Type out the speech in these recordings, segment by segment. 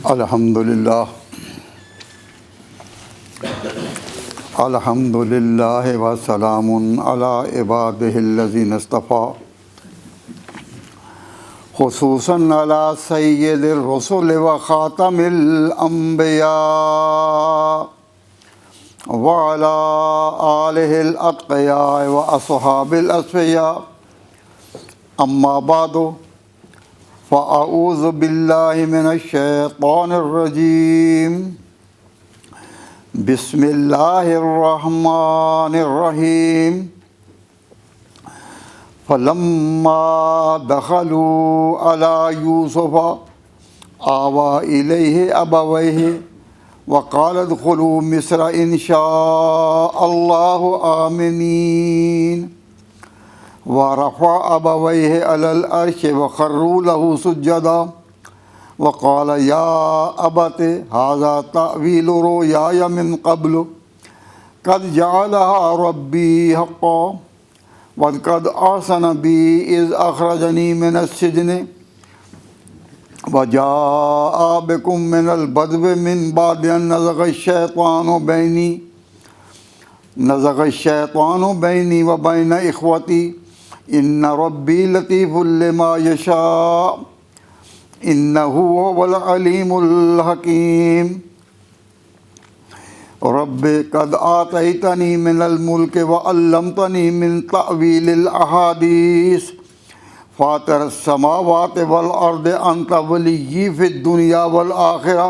الحمدللہ وسلام علی عبادہ الذین اصطفیٰ خصوصاً علی سید الرسل و خاتم الانبیاء وعلی آلہ الاتقیاء و اصحاب الاصفیاء اما بعد فاعوذ باللہ من الشیطان الرجیم بسم اللہ الرحمن الرحیم فلما دخلوا علی یوسف آوى الیہ ابویہ وقال ادخلوا مصر ان شاء اللہ آمنین ورفع ابویہ علی العرش وخروا له سجدا وقال یا ابت ھذا تأویل رؤیای من قبل قد جعلها ربی حقا وقد احسن بی اذ اخرجنی من السجن وجاء بکم من البدو من بعد ان نزغ الشیطان بینی و بین اخوتی ان ربی لطیف لما یشاء انه هو العلیم الحکیم رب قد آتیتنی من الملک وعلمتنی من تأویل الاحادیث فاطر السماوات والارض انت ولی فی الدنیا والآخرہ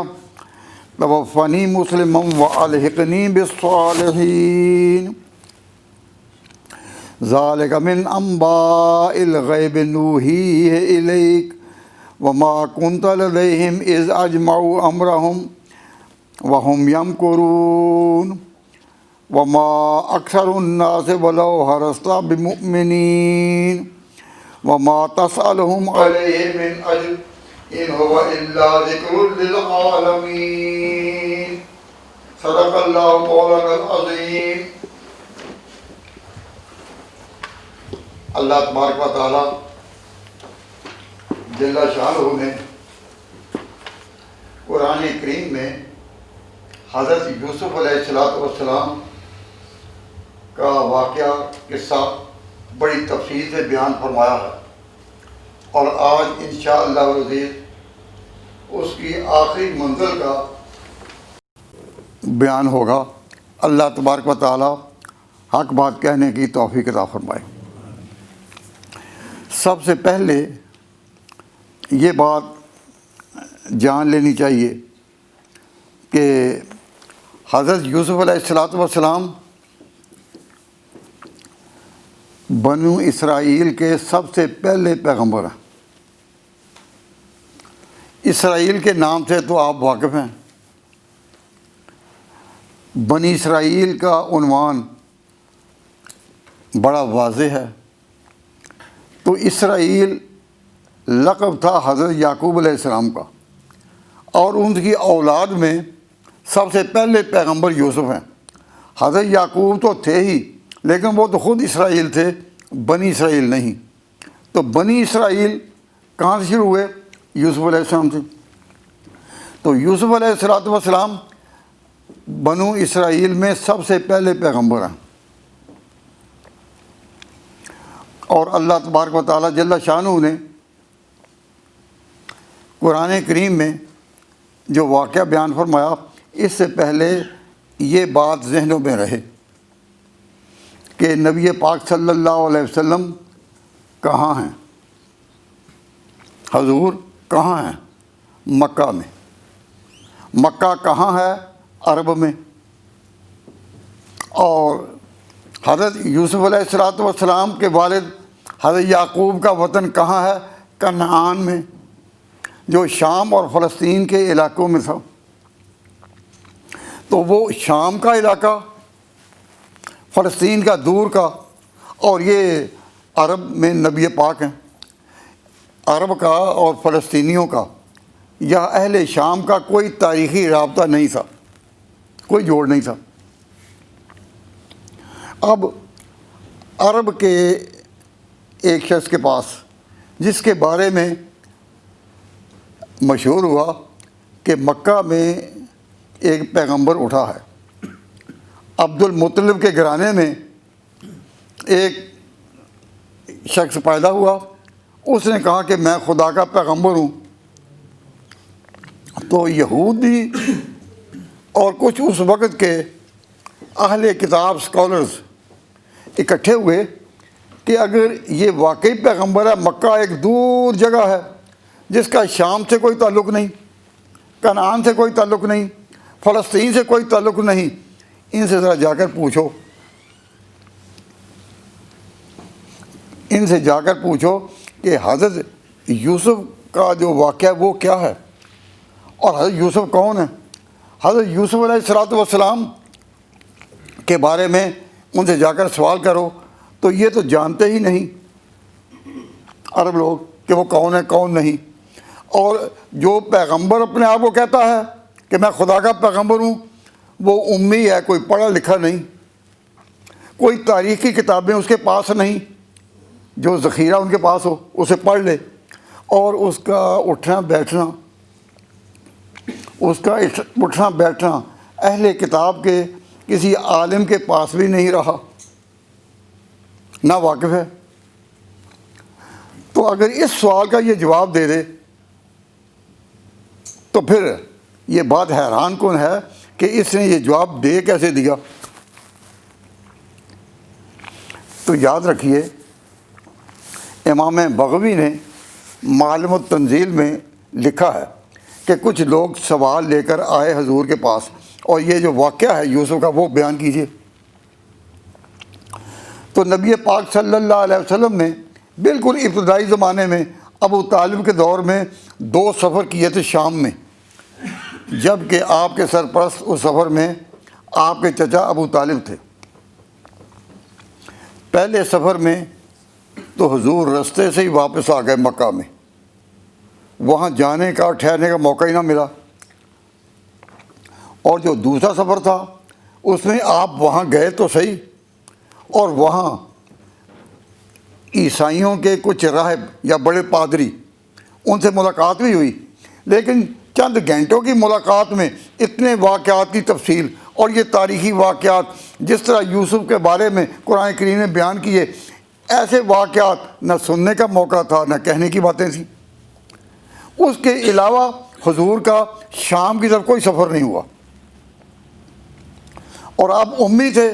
توفنی مسلما والحقنی بالصالحین ذالک من انباء الغیب نوحیہ الیک وما کنت لدیہم اذ اجمعوا امرہم وہم یمکرون وما اکثر الناس ولو حرصت بمؤمنین وما تسألهم علیہ من اجر ان هو الا ذکر للعالمین صدق اللہ مولانا العظیم۔ اللہ تبارک و تعالی جل شانہ نے قرآن کریم میں حضرت یوسف علیہ السلام کا واقعہ قصہ بڑی تفصیل سے بیان فرمایا ہے، اور آج انشاءاللہ العزیز اس کی آخری منزل کا بیان ہوگا۔ اللہ تبارک و تعالی حق بات کہنے کی توفیق عطا فرمائے۔ سب سے پہلے یہ بات جان لینی چاہیے کہ حضرت یوسف علیہ السلام بنو اسرائیل کے سب سے پہلے پیغمبر ہیں۔ اسرائیل کے نام سے تو آپ واقف ہیں۔ بنی اسرائیل کا عنوان بڑا واضح ہے۔ تو اسرائیل لقب تھا حضرت یعقوب علیہ السلام کا، اور ان کی اولاد میں سب سے پہلے پیغمبر یوسف ہیں۔ حضرت یعقوب تو تھے ہی، لیکن وہ تو خود اسرائیل تھے، بنی اسرائیل نہیں۔ تو بنی اسرائیل کہاں سے شروع ہوئے؟ یوسف علیہ السلام سے۔ تو یوسف علیہ السلام بنو اسرائیل میں سب سے پہلے پیغمبر ہیں، اور اللہ تبارک و تعالی جل شانہ نے قرآن کریم میں جو واقعہ بیان فرمایا، اس سے پہلے یہ بات ذہنوں میں رہے کہ نبی پاک صلی اللہ علیہ وسلم کہاں ہیں؟ حضور کہاں ہیں؟ مکہ میں۔ مکہ کہاں ہے؟ عرب میں۔ اور حضرت یوسف علیہ السلام کے والد حضرت یعقوب کا وطن کہاں ہے؟ کنعان میں، جو شام اور فلسطین کے علاقوں میں تھا۔ تو وہ شام کا علاقہ، فلسطین کا دور کا، اور یہ عرب میں نبی پاک ہیں۔ عرب کا اور فلسطینیوں کا یا اہل شام کا کوئی تاریخی رابطہ نہیں تھا، کوئی جوڑ نہیں تھا۔ اب عرب کے ایک شخص کے پاس، جس کے بارے میں مشہور ہوا کہ مکہ میں ایک پیغمبر اٹھا ہے، عبد المطلب کے گھرانے میں ایک شخص پیدا ہوا، اس نے کہا کہ میں خدا کا پیغمبر ہوں۔ تو یہودی اور کچھ اس وقت کے اہل کتاب اسکالرز اکٹھے ہوئے کہ اگر یہ واقعی پیغمبر ہے، مکہ ایک دور جگہ ہے جس کا شام سے کوئی تعلق نہیں، کنعان سے کوئی تعلق نہیں، فلسطین سے کوئی تعلق نہیں، ان سے ذرا جا کر پوچھو، ان سے جا کر پوچھو کہ حضرت یوسف کا جو واقعہ ہے وہ کیا ہے، اور حضرت یوسف کون ہے۔ حضرت یوسف علیہ السلام کے بارے میں ان سے جا کر سوال کرو تو یہ تو جانتے ہی نہیں عرب لوگ کہ وہ کون ہے کون نہیں۔ اور جو پیغمبر اپنے آپ کو کہتا ہے کہ میں خدا کا پیغمبر ہوں، وہ امی ہے، کوئی پڑھا لکھا نہیں، کوئی تاریخی کتابیں اس کے پاس نہیں، جو ذخیرہ ان کے پاس ہو اسے پڑھ لے، اور اس کا اٹھنا بیٹھنا اہل کتاب کے کسی عالم کے پاس بھی نہیں رہا، نہ واقف ہے۔ تو اگر اس سوال کا یہ جواب دے دے تو پھر یہ بات حیران کن ہے کہ اس نے یہ جواب دے کیسے دیا۔ تو یاد رکھیے، امام بغوی نے معالم التنزیل میں لکھا ہے کہ کچھ لوگ سوال لے کر آئے حضور کے پاس، اور یہ جو واقعہ ہے یوسف کا وہ بیان کیجیے۔ تو نبی پاک صلی اللہ علیہ وسلم نے بالکل ابتدائی زمانے میں ابو طالب کے دور میں 2 سفر کیے تھے شام میں، جب کہ آپ کے سرپرست اس سفر میں آپ کے چچا ابو طالب تھے۔ پہلے سفر میں تو حضور رستے سے ہی واپس آ گئے مکہ میں، وہاں جانے کا ٹھہرنے کا موقع ہی نہ ملا۔ اور جو دوسرا سفر تھا اس میں آپ وہاں گئے تو صحیح، اور وہاں عیسائیوں کے کچھ راہب یا بڑے پادری، ان سے ملاقات بھی ہوئی، لیکن چند گھنٹوں کی ملاقات میں اتنے واقعات کی تفصیل اور یہ تاریخی واقعات جس طرح یوسف کے بارے میں قرآن کریم نے بیان کیے، ایسے واقعات نہ سننے کا موقع تھا نہ کہنے کی باتیں تھیں۔ اس کے علاوہ حضور کا شام کی طرف کوئی سفر نہیں ہوا، اور آپ امی تھے،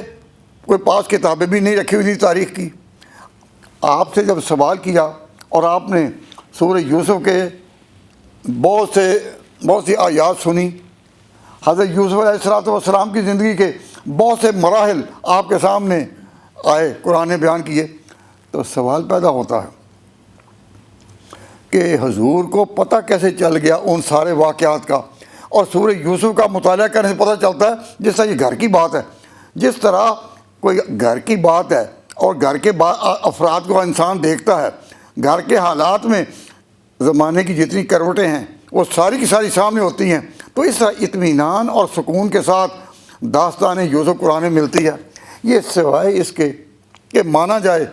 کوئی پاس کتابیں بھی نہیں رکھی ہوئی تھی تاریخ کی۔ آپ سے جب سوال کیا اور آپ نے سورہ یوسف کے بہت سی آیات سنی، حضرت یوسف علیہ السلام کی زندگی کے بہت سے مراحل آپ کے سامنے آئے، قرآن نے بیان کیے، تو سوال پیدا ہوتا ہے کہ حضور کو پتہ کیسے چل گیا ان سارے واقعات کا۔ اور سورہ یوسف کا مطالعہ کرنے سے پتہ چلتا ہے جس طرح یہ گھر کی بات ہے، جس طرح کوئی گھر کی بات ہے اور گھر کے افراد کو انسان دیکھتا ہے، گھر کے حالات میں زمانے کی جتنی کروٹیں ہیں وہ ساری کی ساری سامنے ہوتی ہیں، تو اس طرح اطمینان اور سکون کے ساتھ داستان یوسف قرآن میں ملتی ہے۔ یہ سوائے اس کے کہ مانا جائے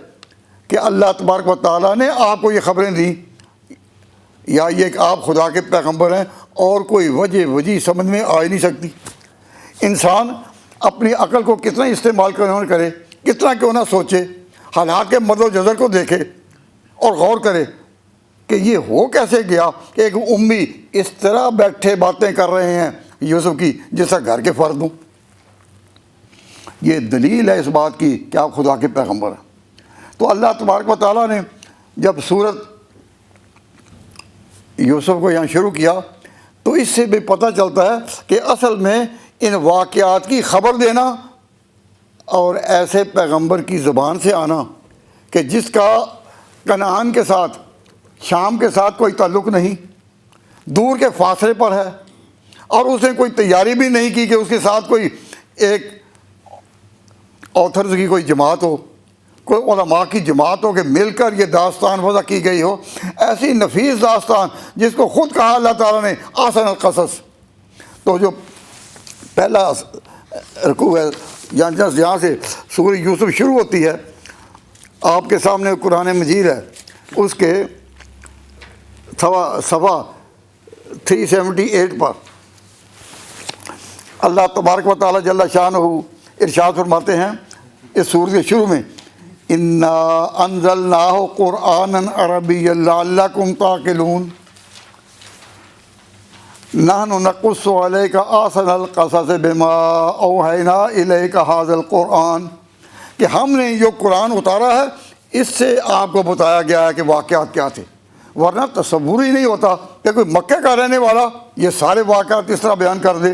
کہ اللہ تبارک و تعالیٰ نے آپ کو یہ خبریں دیں، یا یہ کہ آپ خدا کے پیغمبر ہیں، اور کوئی وجہ سمجھ میں آ ہی نہیں سکتی۔ انسان اپنی عقل کو کتنا استعمال کرے، کتنا کیوں نہ سوچے، حالات کے مد و جزر کو دیکھے اور غور کرے کہ یہ ہو کیسے گیا کہ ایک امی اس طرح بیٹھے باتیں کر رہے ہیں یوسف کی جیسا گھر کے فرد ہوں۔ یہ دلیل ہے اس بات کی کہ آپ خدا کے پیغمبر ہیں۔ تو اللہ تبارک و تعالیٰ نے جب سورت یوسف کو یہاں شروع کیا تو اس سے بھی پتہ چلتا ہے کہ اصل میں ان واقعات کی خبر دینا اور ایسے پیغمبر کی زبان سے آنا کہ جس کا کنعان کے ساتھ، شام کے ساتھ کوئی تعلق نہیں، دور کے فاصلے پر ہے، اور اس نے کوئی تیاری بھی نہیں کی کہ اس کے ساتھ کوئی ایک آتھرز کی کوئی جماعت ہو، کوئی علماء کی جماعت ہو کہ مل کر یہ داستان وضع کی گئی ہو، ایسی نفیس داستان جس کو خود کہا اللہ تعالیٰ نے احسن القصص۔ تو جو پہلا رکوع ہے یہاں سے سورہ یوسف شروع ہوتی ہے، آپ کے سامنے قرآن مجید ہے، اس کے صفحہ 378 پر اللہ تبارک و تعالی جل شانہ ارشاد فرماتے ہیں اس سورۃ کے شروع میں، انا انزلناہ قرآنا عربیا لعلکم تعقلون، نحن نقص علیک احسن القصص بما اوحینا الیک ھذا القرآن، کہ ہم نے جو قرآن اتارا ہے اس سے آپ کو بتایا گیا ہے کہ واقعات کیا تھے، ورنہ تصور ہی نہیں ہوتا کہ کوئی مکے کا رہنے والا یہ سارے واقعات اس طرح بیان کر دے۔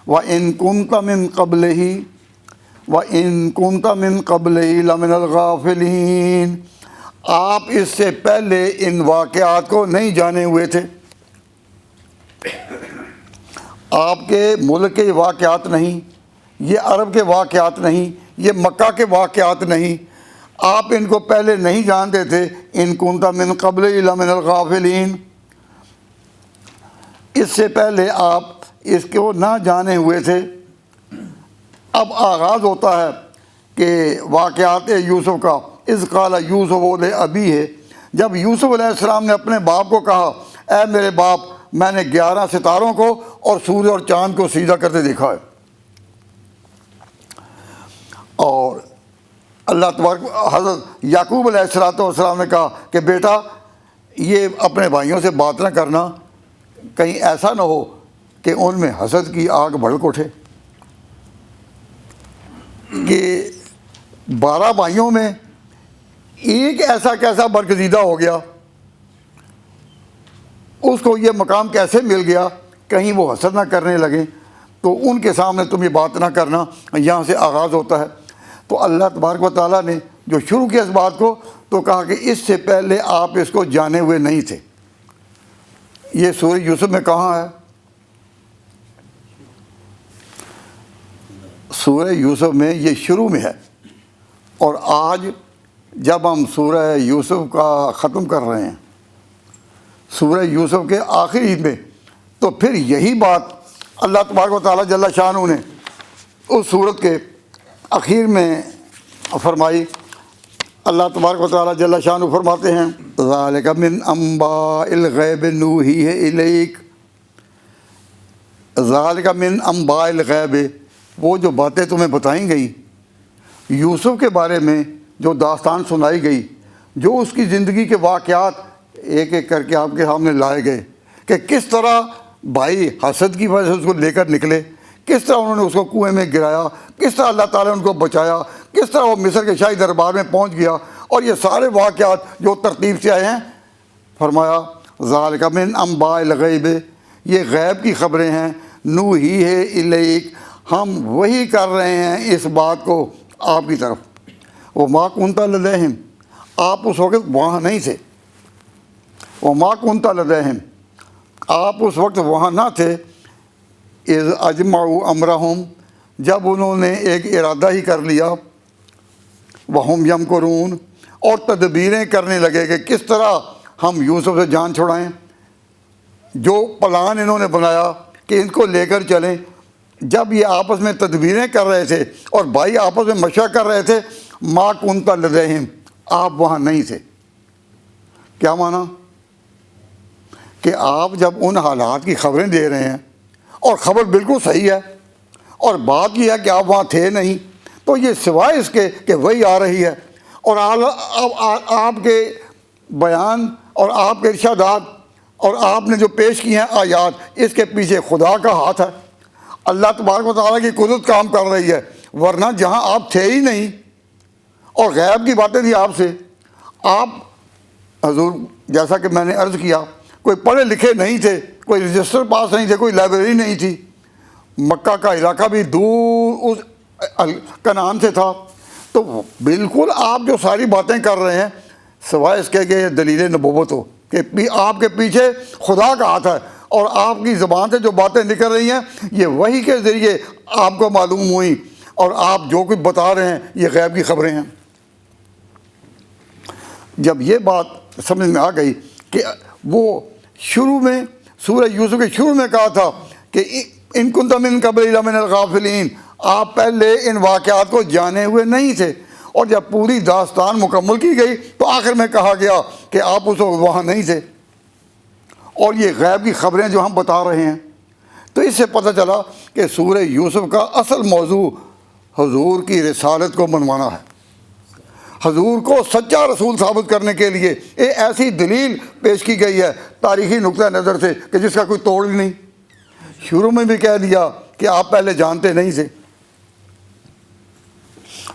وَإِن كُنتَ مِن قَبْلِهِ وَإِن كُنتَ مِن قَبْلِهِ لَمِنَ الْغَافِلِينَ، آپ اس سے پہلے ان واقعات کو نہیں جانے ہوئے تھے، آپ کے ملک کے واقعات نہیں، یہ عرب کے واقعات نہیں، یہ مکہ کے واقعات نہیں، آپ ان کو پہلے نہیں جانتے تھے۔ ان كُنتَ مِن قَبْلِهِ لَمِنَ الْغَافِلِينَ، اس سے پہلے آپ اس کو نہ جانے ہوئے تھے۔ اب آغاز ہوتا ہے کہ واقعات یوسف کا، اذ قال یوسف لأبیہ، جب یوسف علیہ السلام نے اپنے باپ کو کہا، اے میرے باپ، میں نے 11 ستاروں کو اور سورج اور چاند کو سیدھا کرتے دیکھا ہے۔ اور اللہ تبارک حضرت یعقوب علیہ السلام نے کہا کہ بیٹا یہ اپنے بھائیوں سے بات نہ کرنا، کہیں ایسا نہ ہو کہ ان میں حسد کی آگ بھڑک اٹھے، کہ 12 بھائیوں میں ایک ایسا کیسا برگزیدہ ہو گیا، اس کو یہ مقام کیسے مل گیا، کہیں وہ حسد نہ کرنے لگے، تو ان کے سامنے تم یہ بات نہ کرنا۔ یہاں سے آغاز ہوتا ہے۔ تو اللہ تبارک و تعالیٰ نے جو شروع کیا اس بات کو، تو کہا کہ اس سے پہلے آپ اس کو جانے ہوئے نہیں تھے۔ یہ سورہ یوسف میں کہاں ہے؟ سورہ یوسف میں یہ شروع میں ہے، اور آج جب ہم سورہ یوسف کا ختم کر رہے ہیں، سورہ یوسف کے آخری میں، تو پھر یہی بات اللہ تبارک و تعالیٰ جل شانہ نے اس سورت کے اخیر میں فرمائی۔ اللہ تبارک و تعالیٰ جل شانہ فرماتے ہیں، ذالک من انباء الغیب نوحیہ الیک، ذالک من انباء الغیب، وہ جو باتیں تمہیں بتائیں گئی یوسف کے بارے میں، جو داستان سنائی گئی، جو اس کی زندگی کے واقعات ایک ایک کر کے آپ کے سامنے لائے گئے، کہ کس طرح بھائی حسد کی وجہ سے اس کو لے کر نکلے، کس طرح انہوں نے اس کو کنویں میں گرایا، کس طرح اللہ تعالیٰ نے ان کو بچایا، کس طرح وہ مصر کے شاہی دربار میں پہنچ گیا، اور یہ سارے واقعات جو ترتیب سے آئے ہیں، فرمایا ذالک من انباء الغیب، یہ غیب کی خبریں ہیں، نوحیہ الیک، ہم وہی کر رہے ہیں اس بات کو آپ کی طرف۔ وما کنت لدیہم، آپ اس وقت وہاں نہیں تھے، وما کنت لدیہم، آپ اس وقت وہاں نہ تھے، اذ اجمعوا امرہم، جب انہوں نے ایک ارادہ ہی کر لیا، وہم یمکرون، اور تدبیریں کرنے لگے کہ کس طرح ہم یوسف سے جان چھڑائیں، جو پلان انہوں نے بنایا کہ ان کو لے کر چلیں، جب یہ آپس میں تدبیریں کر رہے تھے اور بھائی آپس میں مشورہ کر رہے تھے، ما کنت لدیہم، آپ وہاں نہیں تھے۔ کیا معنی؟ کہ آپ جب ان حالات کی خبریں دے رہے ہیں اور خبر بالکل صحیح ہے، اور بات یہ ہے کہ آپ وہاں تھے نہیں، تو یہ سوائے اس کے کہ وہی آ رہی ہے، اور آپ کے بیان اور آپ کے ارشادات اور آپ نے جو پیش کی ہیں آیات، اس کے پیچھے خدا کا ہاتھ ہے، اللہ تبارک و تعالیٰ کی قدرت کام کر رہی ہے، ورنہ جہاں آپ تھے ہی نہیں، اور غیب کی باتیں تھی آپ سے، آپ حضور جیسا کہ میں نے عرض کیا کوئی پڑھے لکھے نہیں تھے، کوئی رجسٹر پاس نہیں تھے، کوئی لائبریری نہیں تھی، مکہ کا علاقہ بھی دور اس کنعان سے تھا، تو بالکل آپ جو ساری باتیں کر رہے ہیں سوائے اس کے کہ یہ دلیل نبوت ہو کہ آپ کے پیچھے خدا کا ہاتھ ہے، اور آپ کی زبان سے جو باتیں نکل رہی ہیں یہ وحی کے ذریعے آپ کو معلوم ہوئی، اور آپ جو کچھ بتا رہے ہیں یہ غیب کی خبریں ہیں۔ جب یہ بات سمجھ میں آ گئی کہ وہ شروع میں سورہ یوسف کے شروع میں کہا تھا کہ ان کنت من قبل لمن الغافلین، آپ پہلے ان واقعات کو جانے ہوئے نہیں تھے، اور جب پوری داستان مکمل کی گئی تو آخر میں کہا گیا کہ آپ اس وقت وہاں نہیں تھے، اور یہ غیب کی خبریں جو ہم بتا رہے ہیں، تو اس سے پتہ چلا کہ سورہ یوسف کا اصل موضوع حضور کی رسالت کو منوانا ہے، حضور کو سچا رسول ثابت کرنے کے لیے ایک ایسی دلیل پیش کی گئی ہے تاریخی نقطہ نظر سے کہ جس کا کوئی توڑ ہی نہیں۔ شروع میں بھی کہہ دیا کہ آپ پہلے جانتے نہیں تھے،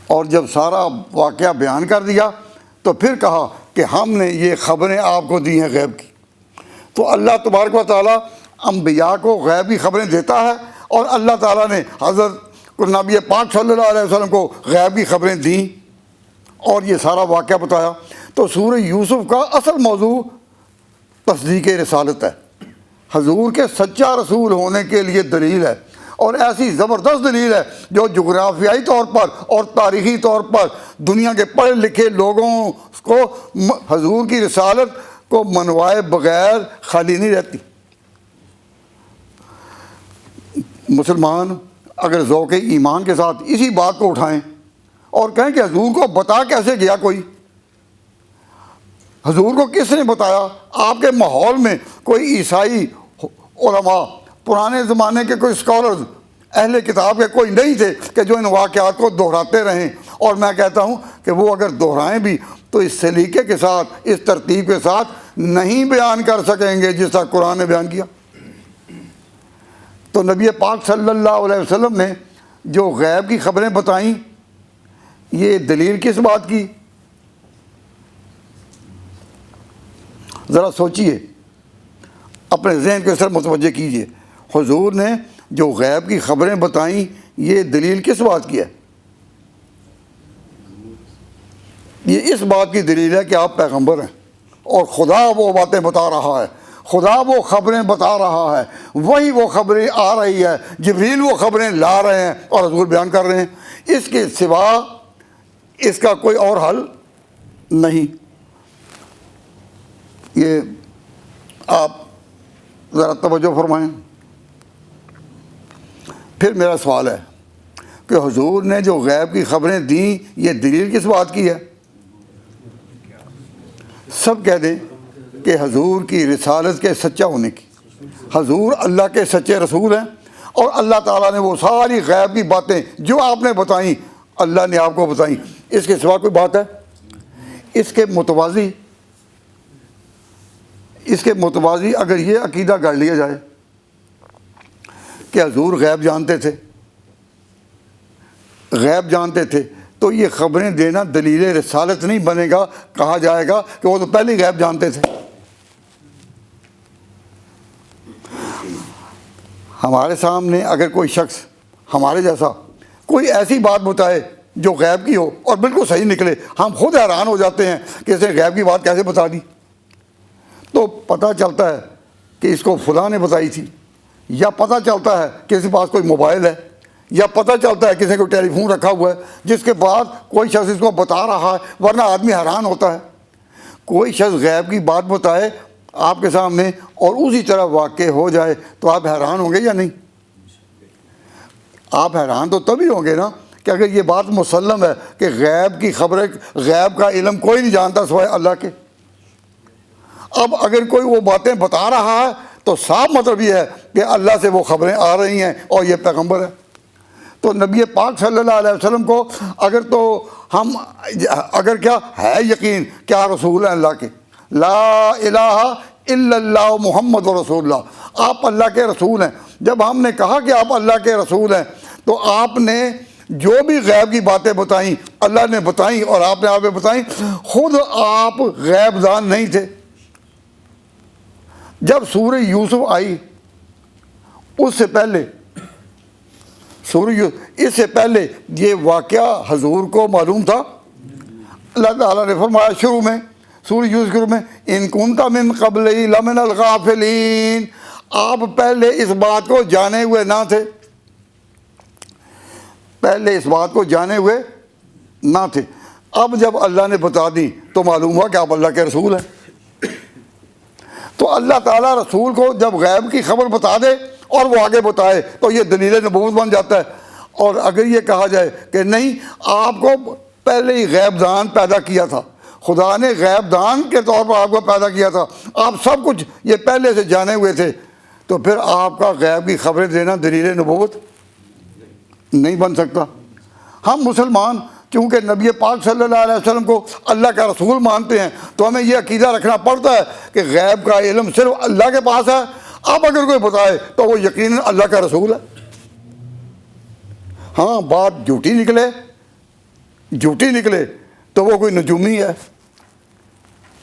اور جب سارا واقعہ بیان کر دیا تو پھر کہا کہ ہم نے یہ خبریں آپ کو دی ہیں غیب کی۔ تو اللہ تبارک و تعالیٰ انبیاء کو غیب کی خبریں دیتا ہے، اور اللہ تعالیٰ نے حضرت نبی پاک صلی اللہ علیہ وسلم کو غیب کی خبریں دیں اور یہ سارا واقعہ بتایا۔ تو سورہ یوسف کا اصل موضوع تصدیق رسالت ہے، حضور کے سچا رسول ہونے کے لیے دلیل ہے، اور ایسی زبردست دلیل ہے جو جغرافیائی طور پر اور تاریخی طور پر دنیا کے پڑھے لکھے لوگوں کو حضور کی رسالت کو منوائے بغیر خالی نہیں رہتی۔ مسلمان اگر ذوق ایمان کے ساتھ اسی بات کو اٹھائیں اور کہیں کہ حضور کو بتا کیسے گیا کوئی، حضور کو کس نے بتایا؟ آپ کے ماحول میں کوئی عیسائی علماء، پرانے زمانے کے کوئی اسکالرز، اہل کتاب کے کوئی نہیں تھے کہ جو ان واقعات کو دہراتے رہیں، اور میں کہتا ہوں کہ وہ اگر دہرائیں بھی تو اس سلیقے کے ساتھ، اس ترتیب کے ساتھ نہیں بیان کر سکیں گے جس طرح قرآن نے بیان کیا۔ تو نبی پاک صلی اللہ علیہ وسلم نے جو غیب کی خبریں بتائیں، یہ دلیل کس بات کی؟ ذرا سوچئے، اپنے ذہن کو اس طرح متوجہ کیجئے، حضور نے جو غیب کی خبریں بتائیں یہ دلیل کس بات کی ہے؟ یہ اس بات کی دلیل ہے کہ آپ پیغمبر ہیں، اور خدا وہ باتیں بتا رہا ہے، خدا وہ خبریں بتا رہا ہے، وہی وہ خبریں آ رہی ہے، جبریل وہ خبریں لا رہے ہیں اور حضور بیان کر رہے ہیں۔ اس کے سوا اس کا کوئی اور حل نہیں۔ یہ آپ ذرا توجہ فرمائیں۔ پھر میرا سوال ہے کہ حضور نے جو غیب کی خبریں دیں یہ دلیل کس بات کی ہے؟ سب کہہ دیں کہ حضور کی رسالت کے سچا ہونے کی۔ حضور اللہ کے سچے رسول ہیں، اور اللہ تعالیٰ نے وہ ساری غیب کی باتیں جو آپ نے بتائیں اللہ نے آپ کو بتائیں۔ اس کے سوا کوئی بات ہے؟ اس کے متوازی اگر یہ عقیدہ گڑھ لیا جائے کہ حضور غیب جانتے تھے تو یہ خبریں دینا دلیل رسالت نہیں بنے گا، کہا جائے گا کہ وہ تو پہلے ہی غیب جانتے تھے۔ ہمارے سامنے اگر کوئی شخص ہمارے جیسا کوئی ایسی بات بتائے جو غیب کی ہو اور بالکل صحیح نکلے، ہم خود حیران ہو جاتے ہیں کہ اس نے غیب کی بات کیسے بتا دی۔ تو پتہ چلتا ہے کہ اس کو فلاں نے بتائی تھی، یا پتہ چلتا ہے کہ اس کے پاس کوئی موبائل ہے، یا پتہ چلتا ہے کسی نے کوئی ٹیلی فون رکھا ہوا ہے جس کے بعد کوئی شخص اس کو بتا رہا ہے، ورنہ آدمی حیران ہوتا ہے۔ کوئی شخص غیب کی بات بتائے آپ کے سامنے اور اسی طرح واقع ہو جائے تو آپ حیران ہوں گے یا نہیں؟ آپ حیران تو تبھی ہوں گے نا کہ اگر یہ بات مسلم ہے کہ غیب کی خبریں، غیب کا علم کوئی نہیں جانتا سوائے اللہ کے۔ اب اگر کوئی وہ باتیں بتا رہا ہے تو صاف مطلب یہ ہے کہ اللہ سے وہ خبریں آ رہی ہیں اور یہ پیغمبر ہے۔ تو نبی پاک صلی اللہ علیہ وسلم کو اگر کیا ہے یقین کیا رسول ہیں اللہ کے، لا الہ الا اللہ محمد رسول اللہ، آپ اللہ کے رسول ہیں۔ جب ہم نے کہا کہ آپ اللہ کے رسول ہیں تو آپ نے جو بھی غیب کی باتیں بتائیں اللہ نے بتائیں اور آپ نے آپ بتائیں، خود آپ غیب دان نہیں تھے۔ جب سورہ یوسف آئی اس سے پہلے یہ واقعہ حضور کو معلوم تھا۔ اللہ تعالیٰ نے فرمایا شروع میں، سورہ یوسف شروع میں، ان کنت من قبل لمن الغافلین، آپ پہلے اس بات کو جانے ہوئے نہ تھے، اب جب اللہ نے بتا دی تو معلوم ہوا کہ آپ اللہ کے رسول ہیں۔ تو اللہ تعالیٰ رسول کو جب غیب کی خبر بتا دے اور وہ آگے بتائے تو یہ دلیل نبوت بن جاتا ہے۔ اور اگر یہ کہا جائے کہ نہیں، آپ کو پہلے ہی غیب دان پیدا کیا تھا، خدا نے غیب دان کے طور پر آپ کو پیدا کیا تھا، آپ سب کچھ یہ پہلے سے جانے ہوئے تھے، تو پھر آپ کا غیب کی خبریں دینا دلیل نبوت نہیں بن سکتا۔ ہم مسلمان چونکہ نبی پاک صلی اللہ علیہ وسلم کو اللہ کا رسول مانتے ہیں تو ہمیں یہ عقیدہ رکھنا پڑتا ہے کہ غیب کا علم صرف اللہ کے پاس ہے، اب اگر کوئی بتائے تو وہ یقیناً اللہ کا رسول ہے۔ ہاں بات جھوٹی نکلے تو وہ کوئی نجومی ہے،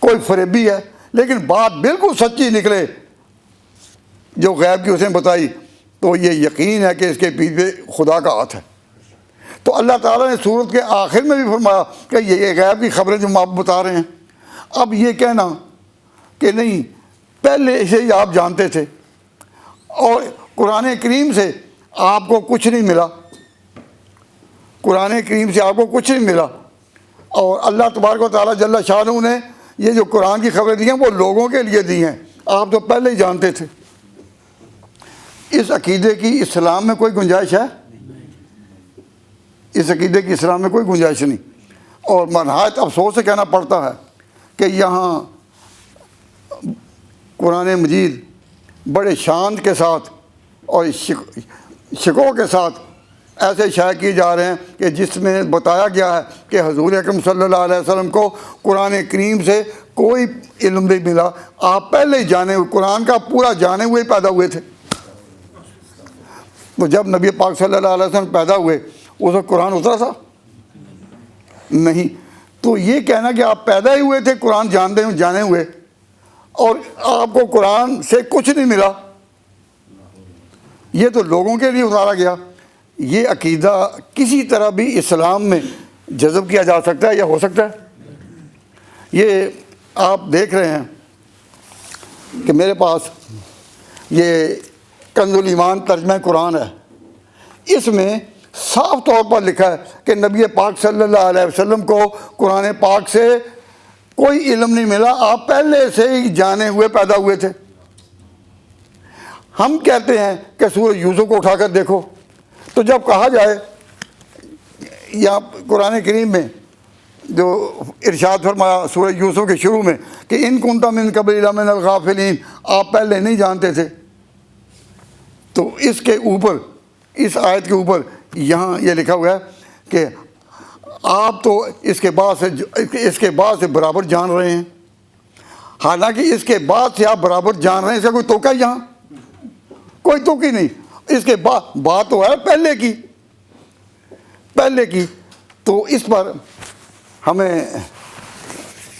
کوئی فریبی ہے، لیکن بات بالکل سچی نکلے جو غیب کی اس نے بتائی تو یہ یقین ہے کہ اس کے پیچھے خدا کا ہاتھ ہے۔ تو اللہ تعالیٰ نے سورت کے آخر میں بھی فرمایا کہ یہ غیب کی خبریں جو آپ بتا رہے ہیں، اب یہ کہنا کہ نہیں پہلے اسے ہی آپ جانتے تھے اور قرآن کریم سے آپ کو کچھ نہیں ملا، قرآن کریم سے آپ کو کچھ نہیں ملا، اور اللہ تبارک و تعالیٰ جل شانہ نے یہ جو قرآن کی خبریں دی ہیں وہ لوگوں کے لیے دی ہیں، آپ تو پہلے ہی جانتے تھے۔ اس عقیدے کی اسلام میں کوئی گنجائش ہے؟ اس عقیدے کی اسلام میں کوئی گنجائش نہیں، اور نہایت افسوس سے کہنا پڑتا ہے کہ یہاں قرآن مجید بڑے شان کے ساتھ اور شکوہ کے ساتھ ایسے شائع کیے جا رہے ہیں کہ جس میں بتایا گیا ہے کہ حضور اکرم صلی اللہ علیہ وسلم کو قرآن کریم سے کوئی علم نہیں ملا، آپ پہلے ہی جانے ہوئے، قرآن کا پورا جانے ہوئے پیدا ہوئے تھے۔ تو جب نبی پاک صلی اللہ علیہ وسلم پیدا ہوئے اس وقت قرآن اترا تھا؟ نہیں۔ تو یہ کہنا کہ آپ پیدا ہی ہوئے تھے قرآن جانے ہوئے اور آپ کو قرآن سے کچھ نہیں ملا، یہ تو لوگوں کے لیے اتارا گیا، یہ عقیدہ کسی طرح بھی اسلام میں جذب کیا جا سکتا ہے یا ہو سکتا ہے؟ یہ آپ دیکھ رہے ہیں کہ میرے پاس یہ کنز الایمان ترجمہ قرآن ہے، اس میں صاف طور پر لکھا ہے کہ نبی پاک صلی اللہ علیہ وسلم کو قرآن پاک سے کوئی علم نہیں ملا، آپ پہلے سے ہی جانے ہوئے پیدا ہوئے تھے۔ ہم کہتے ہیں کہ سورہ یوسف کو اٹھا کر دیکھو، تو جب کہا جائے یا قرآن کریم میں جو ارشاد فرمایا سورہ یوسف کے شروع میں کہ ان کنت من قبل لمن الغافلین، آپ پہلے نہیں جانتے تھے، تو اس کے اوپر، اس آیت کے اوپر یہاں یہ لکھا ہوا ہے کہ آپ تو اس کے بعد سے برابر جان رہے ہیں، حالانکہ اس کے بعد سے آپ برابر جان رہے ہیں، اس کا کوئی توقع یہاں کوئی توقع نہیں، اس کے بعد بات تو ہے پہلے کی۔ تو اس پر ہمیں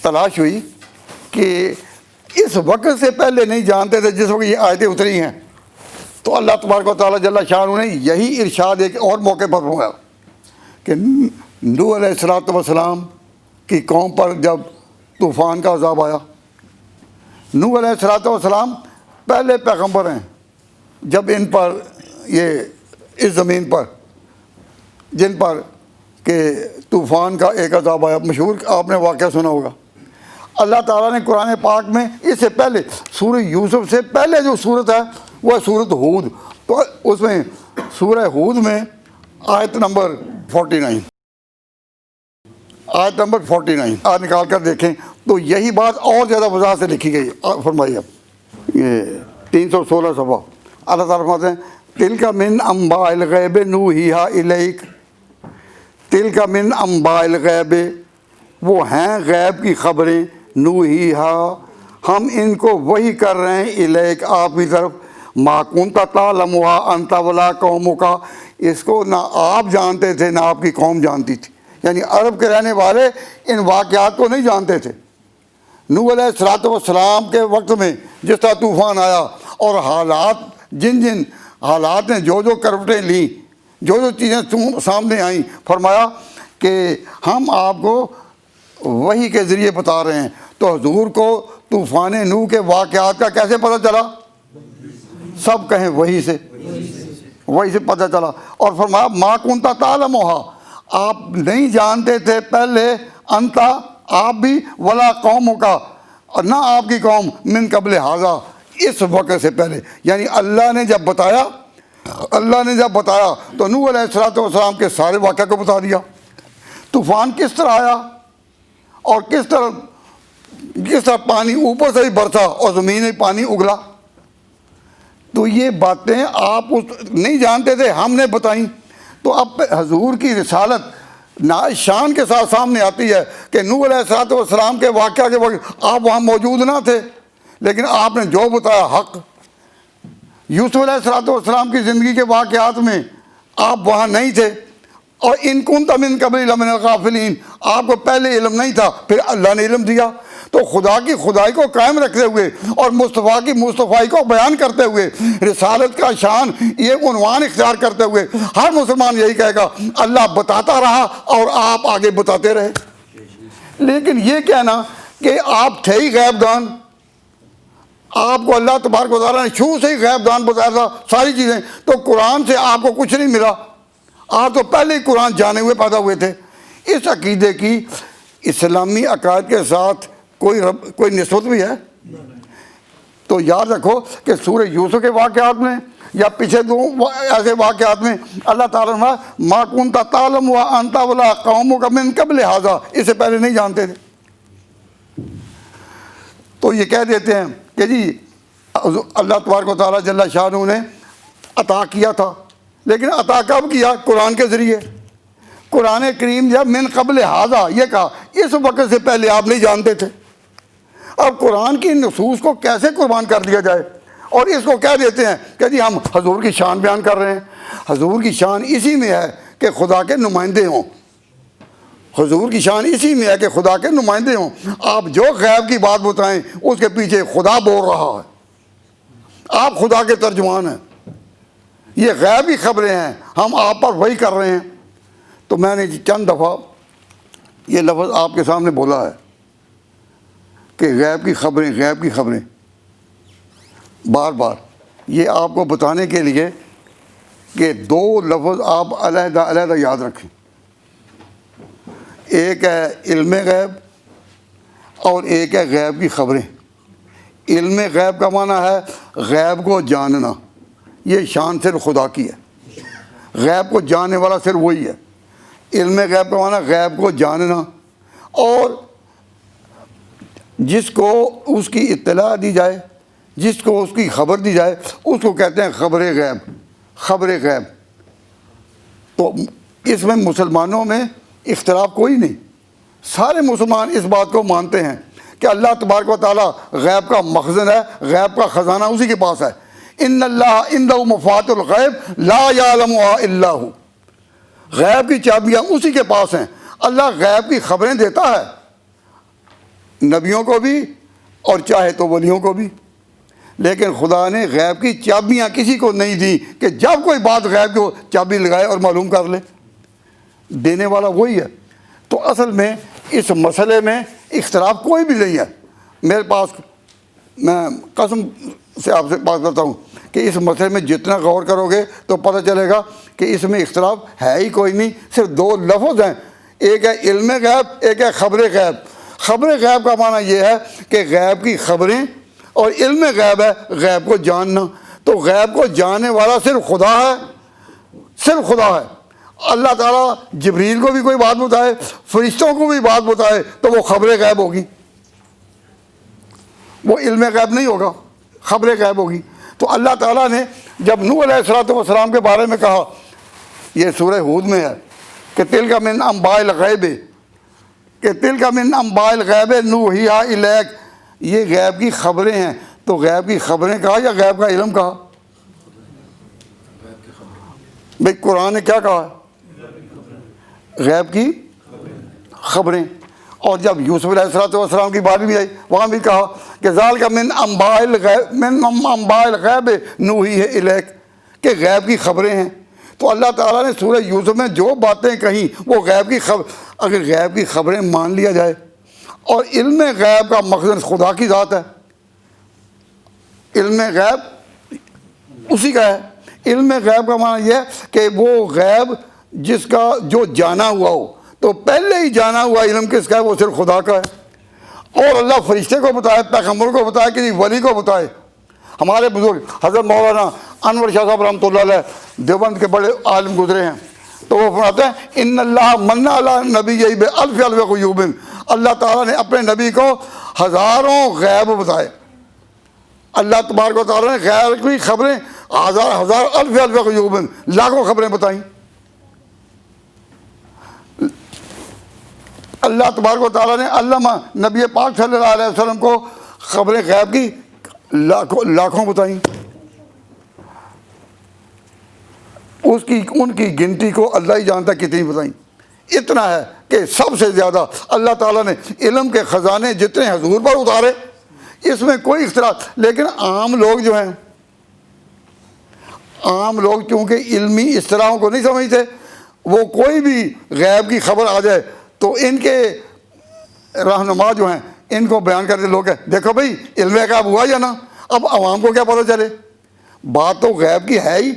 تلاش ہوئی کہ اس وقت سے پہلے نہیں جانتے تھے جس وقت یہ آیتیں اتری ہیں، تو اللہ تبارک و تعالیٰ جل شانہ نے یہی ارشاد ایک اور موقع پر فرمایا کہ نوح علیہ السلام کی قوم پر جب طوفان کا عذاب آیا، نوح علیہ السلام پہلے پیغمبر ہیں جب ان پر یہ اس زمین پر جن پر کہ طوفان کا ایک عذاب آیا، مشہور آپ نے واقعہ سنا ہوگا۔ اللہ تعالیٰ نے قرآن پاک میں اس سے پہلے سورہ یوسف سے پہلے جو صورت ہے وہ ہے سورۃ ہود، تو اس میں سورہ ہود میں آیت نمبر 49 آج نکال کر دیکھیں تو یہی بات اور زیادہ وضاحت سے لکھی گئی۔ فرمائیے اب یہ 316 صفحہ، اللہ تعالیٰ فرماتے ہیں تلک من انباء الغیب نوحیہا الیک، تلک من انباء الغیب، وہ ہیں غیب کی خبریں، نوحیہا، ہم ان کو وحی کر رہے ہیں، الیک، آپ کی طرف، ما کنت تعلمھا انت ولا قومک، اس کو نہ آپ جانتے تھے نہ آپ کی قوم جانتی تھی، یعنی عرب کے رہنے والے ان واقعات کو نہیں جانتے تھے۔ نوح علیہ السلام کے وقت میں جس طرح طوفان آیا اور حالات جن حالات نے جو کروٹیں لیں، جو چیزیں سامنے آئیں، فرمایا کہ ہم آپ کو وحی کے ذریعے بتا رہے ہیں۔ تو حضور کو طوفان نوح کے واقعات کا کیسے پتہ چلا؟ سب کہیں وحی سے پتہ چلا، اور فرمایا ما کنت تعلمھا، آپ نہیں جانتے تھے پہلے، انتا، آپ بھی، ولا قومک، اور نہ آپ کی قوم، من قبل ھذا، اس وقت سے پہلے، یعنی اللہ نے جب بتایا تو نوح علیہ السلام کے سارے واقعہ کو بتا دیا، طوفان کس طرح آیا اور کس طرح پانی اوپر سے ہی برسا اور زمین میں پانی اگلا، تو یہ باتیں آپ نہیں جانتے تھے، ہم نے بتائیں، تو اب حضور کی رسالت شان کے ساتھ سامنے آتی ہے کہ نوح علیہ السلام کے واقعہ کے وقت آپ وہاں موجود نہ تھے، لیکن آپ نے جو بتایا حق۔ یوسف علیہ السلام کی زندگی کے واقعات میں آپ وہاں نہیں تھے، اور ان کنت من قبل لمن الغافلین، آپ کو پہلے علم نہیں تھا، پھر اللہ نے علم دیا۔ تو خدا کی خدائی کو قائم رکھتے ہوئے اور مصطفیٰ کی مصطفائی کو بیان کرتے ہوئے، رسالت کا شان یہ عنوان اختیار کرتے ہوئے، ہر مسلمان یہی کہے گا اللہ بتاتا رہا اور آپ آگے بتاتے رہے۔ لیکن یہ کہنا کہ آپ تھے ہی غیب دان، آپ کو اللہ تبارک و تعالیٰ نے شروع سے ہی غیب دان بتایا تھا ساری چیزیں، تو قرآن سے آپ کو کچھ نہیں ملا، آپ تو پہلے ہی قرآن جانے ہوئے پیدا ہوئے تھے۔ اس عقیدے کی اسلامی عقائد کے ساتھ کوئی نسبت بھی ہے؟ تو یاد رکھو کہ سورہ یوسف کے واقعات میں یا پیچھے دو ایسے واقعات میں اللہ تعالیٰ نے ما کنت تعلم وانت ولا قومک من قبل ھذا، اس سے پہلے نہیں جانتے تھے۔ تو یہ کہہ دیتے ہیں کہ جی اللہ تبارک و تعالیٰ جل شانہ نے عطا کیا تھا، لیکن عطا کب کیا؟ قرآن کے ذریعے۔ قرآن کریم جب من قبل ھذا یہ کہا، اس وقت سے پہلے آپ نہیں جانتے تھے۔ اب قرآن کی نصوص کو کیسے قربان کر دیا جائے؟ اور اس کو کہہ دیتے ہیں کہ جی ہم حضور کی شان بیان کر رہے ہیں۔ حضور کی شان اسی میں ہے کہ خدا کے نمائندے ہوں، حضور کی شان اسی میں ہے کہ خدا کے نمائندے ہوں۔ آپ جو غیب کی بات بتائیں اس کے پیچھے خدا بول رہا ہے، آپ خدا کے ترجمان ہیں، یہ غیبی خبریں ہیں، ہم آپ پر وحی کر رہے ہیں۔ تو میں نے چند دفعہ یہ لفظ آپ کے سامنے بولا ہے کہ غیب کی خبریں، غیب کی خبریں، بار بار یہ آپ کو بتانے کے لیے کہ دو لفظ آپ علیحدہ علیحدہ یاد رکھیں، ایک ہے علم غیب اور ایک ہے غیب کی خبریں۔ علم غیب کا معنی ہے غیب کو جاننا، یہ شان صرف خدا کی ہے، غیب کو جاننے والا صرف وہی ہے۔ علم غیب کا معنی غیب کو جاننا، اور جس کو اس کی اطلاع دی جائے، جس کو اس کی خبر دی جائے، اس کو کہتے ہیں خبر غیب، خبر غیب۔ تو اس میں مسلمانوں میں اختلاف کوئی نہیں، سارے مسلمان اس بات کو مانتے ہیں کہ اللہ تبارک و تعالیٰ غیب کا مخزن ہے، غیب کا خزانہ اسی کے پاس ہے۔ ان اللہ عندہ مفاتح الغیب لا یعلمھا الا ھو، غیب کی چابیاں اسی کے پاس ہیں۔ اللہ غیب کی خبریں دیتا ہے نبیوں کو بھی اور چاہے تو ولیوں کو بھی، لیکن خدا نے غیب کی چابیاں کسی کو نہیں دی کہ جب کوئی بات غیب کو چابی لگائے اور معلوم کر لے، دینے والا وہی ہے۔ تو اصل میں اس مسئلے میں اختلاف کوئی بھی نہیں ہے میرے پاس، میں قسم سے آپ سے بات کرتا ہوں کہ اس مسئلے میں جتنا غور کرو گے تو پتہ چلے گا کہ اس میں اختلاف ہے ہی کوئی نہیں، صرف دو لفظ ہیں، ایک ہے علم غیب، ایک ہے خبر غیب۔ خبر غیب کا معنی یہ ہے کہ غیب کی خبریں، اور علم غیب ہے غیب کو جاننا۔ تو غیب کو جاننے والا صرف خدا ہے، صرف خدا ہے۔ اللہ تعالیٰ جبریل کو بھی کوئی بات بتائے، فرشتوں کو بھی بات بتائے تو وہ خبر غیب ہوگی، وہ علم غیب نہیں ہوگا، خبر غیب ہوگی۔ تو اللہ تعالیٰ نے جب نوح علیہ السلام کے بارے میں کہا، یہ سورہ ہود میں ہے کہ تلک من انباء الغیب، کہ تلک من انباء الغیب نوحیھا الیک، یہ غیب کی خبریں ہیں۔ تو غیب کی خبریں کہا یا غیب کا علم کہا؟ بھئی قرآن نے کیا کہا؟ غیب کی خبریں۔ اور جب یوسف علیہ السلام کی بات بھی آئی، وہاں بھی کہا کہ ذالک من انباء الغیب، من انباء الغیب نوحیھا الیک، کہ غیب کی خبریں ہیں۔ تو اللہ تعالیٰ نے سورہ یوسف میں جو باتیں کہیں وہ غیب کی خبر، اگر غیب کی خبریں مان لیا جائے، اور علم غیب کا مخزن خدا کی ذات ہے، علم غیب اسی کا ہے۔ علم غیب کا معنی یہ ہے کہ وہ غیب جس کا جو جانا ہوا ہو، تو پہلے ہی جانا ہوا علم کس کا ہے؟ وہ صرف خدا کا ہے۔ اور اللہ فرشتے کو بتائے، پیغمبر کو بتائے، کسی ولی کو بتائے۔ ہمارے بزرگ حضرت مولانا انور شاہ صاحب رحمۃ اللہ علیہ دیوبند کے بڑے عالم گزرے ہیں، تو وہ فرماتے ہیں ان اللہ من علی نبی بألف الف غیوب، اللہ تعالیٰ نے اپنے نبی کو ہزاروں غیب بتائے، اللہ تبارک و تعالیٰ نے غیب کی خبریں ہزار الف غیوب لاکھوں خبریں بتائیں. اللہ تبارک و تعالیٰ نے علامہ نبی پاک صلی اللہ علیہ وسلم کو خبریں غیب کی لاکھوں بتائیں. ان کی گنتی کو اللہ ہی جانتا کتنی بتائیں. اتنا ہے کہ سب سے زیادہ اللہ تعالیٰ نے علم کے خزانے جتنے حضور پر اتارے، اس میں کوئی اختلاف. لیکن عام لوگ جو ہیں، عام لوگ چونکہ علمی اصطلاحوں کو نہیں سمجھتے، وہ کوئی بھی غیب کی خبر آ جائے تو ان کے رہنما جو ہیں ان کو بیان کرتے لوگ ہیں دیکھو بھائی علم غیب ہوا یا نا. اب عوام کو کیا پتہ چلے؟ بات تو غیب کی ہے ہی،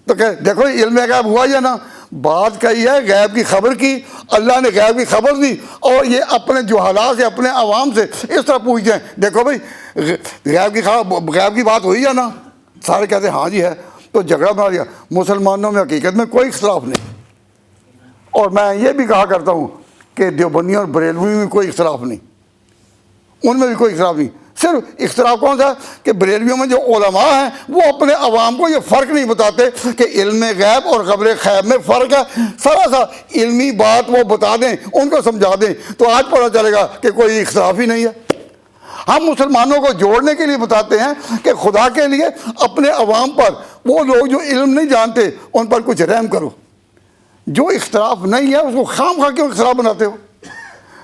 تو کہ دیکھو علم غیب ہوا یا نا. بات کہی ہے غیب کی خبر کی، اللہ نے غیب کی خبر دی، اور یہ اپنے جہالات سے اپنے عوام سے اس طرح پوچھتے ہیں دیکھو بھائی غیب کی بات ہوئی یا نا. سارے کہتے ہیں ہاں جی ہے، تو جھگڑا بنا دیا. مسلمانوں میں حقیقت میں کوئی اختلاف نہیں. اور میں یہ بھی کہا کرتا ہوں کہ دیوبندیوں اور بریلوی میں کوئی اختلاف نہیں، ان میں بھی کوئی اختلاف نہیں. صرف اختلاف کون سا کہ بریلویوں میں جو علماء ہیں وہ اپنے عوام کو یہ فرق نہیں بتاتے کہ علم غیب اور خبر غیب میں فرق ہے. ذرا سا علمی بات وہ بتا دیں، ان کو سمجھا دیں، تو آج پتہ چلے گا کہ کوئی اختلاف ہی نہیں ہے. ہم مسلمانوں کو جوڑنے کے لیے بتاتے ہیں کہ خدا کے لیے اپنے عوام پر، وہ لوگ جو علم نہیں جانتے ان پر کچھ رحم کرو. جو اختلاف نہیں ہے اس کو خام خواہ کیوں اختلاف بناتے ہو؟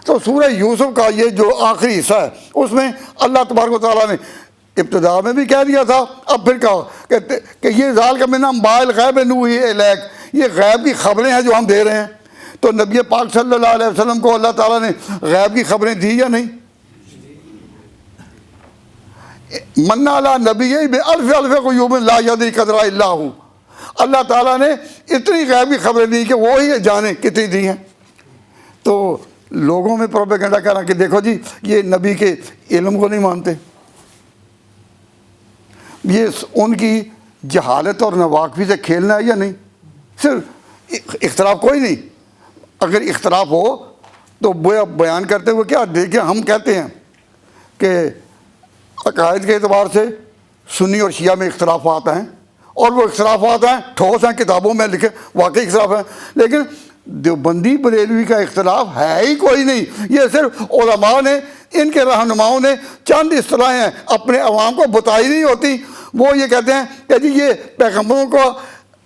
تو سورہ یوسف کا یہ جو آخری حصہ ہے اس میں اللہ تبارک و تعالیٰ نے ابتدا میں بھی کہہ دیا تھا، اب پھر کہا کہ یہ ذالک من انباء الغیب نوحی الیک، یہ غیب کی خبریں ہیں جو ہم دے رہے ہیں. تو نبی پاک صلی اللہ علیہ وسلم کو اللہ تعالیٰ نے غیب کی خبریں دی یا نہیں؟ من علی نبی بالف الف غیوب لا یدری قدرہ الا ہو. اللہ تعالیٰ نے اتنی غیب کی خبریں دی کہ وہی جانے کتنی دی ہیں. تو لوگوں میں پروپیگنڈا کرنا کہ دیکھو جی یہ نبی کے علم کو نہیں مانتے. یہ ان کی جہالت اور ناواقفی سے کھیلنا ہے یا نہیں؟ صرف اختلاف کوئی نہیں. اگر اختلاف ہو تو بیان کرتے ہوئے کیا دیکھیں، ہم کہتے ہیں کہ عقائد کے اعتبار سے سنی اور شیعہ میں اختلافات ہیں، اور وہ اختلافات ہیں ٹھوس ہیں، کتابوں میں لکھے واقعی اختلاف ہیں. لیکن دیوبندی بریلوی کا اختلاف ہے ہی کوئی نہیں. یہ صرف علماء نے، ان کے رہنماؤں نے چند اصطلاحیں ہیں اپنے عوام کو بتائی نہیں ہوتی. وہ یہ کہتے ہیں کہ جی یہ پیغمبروں کو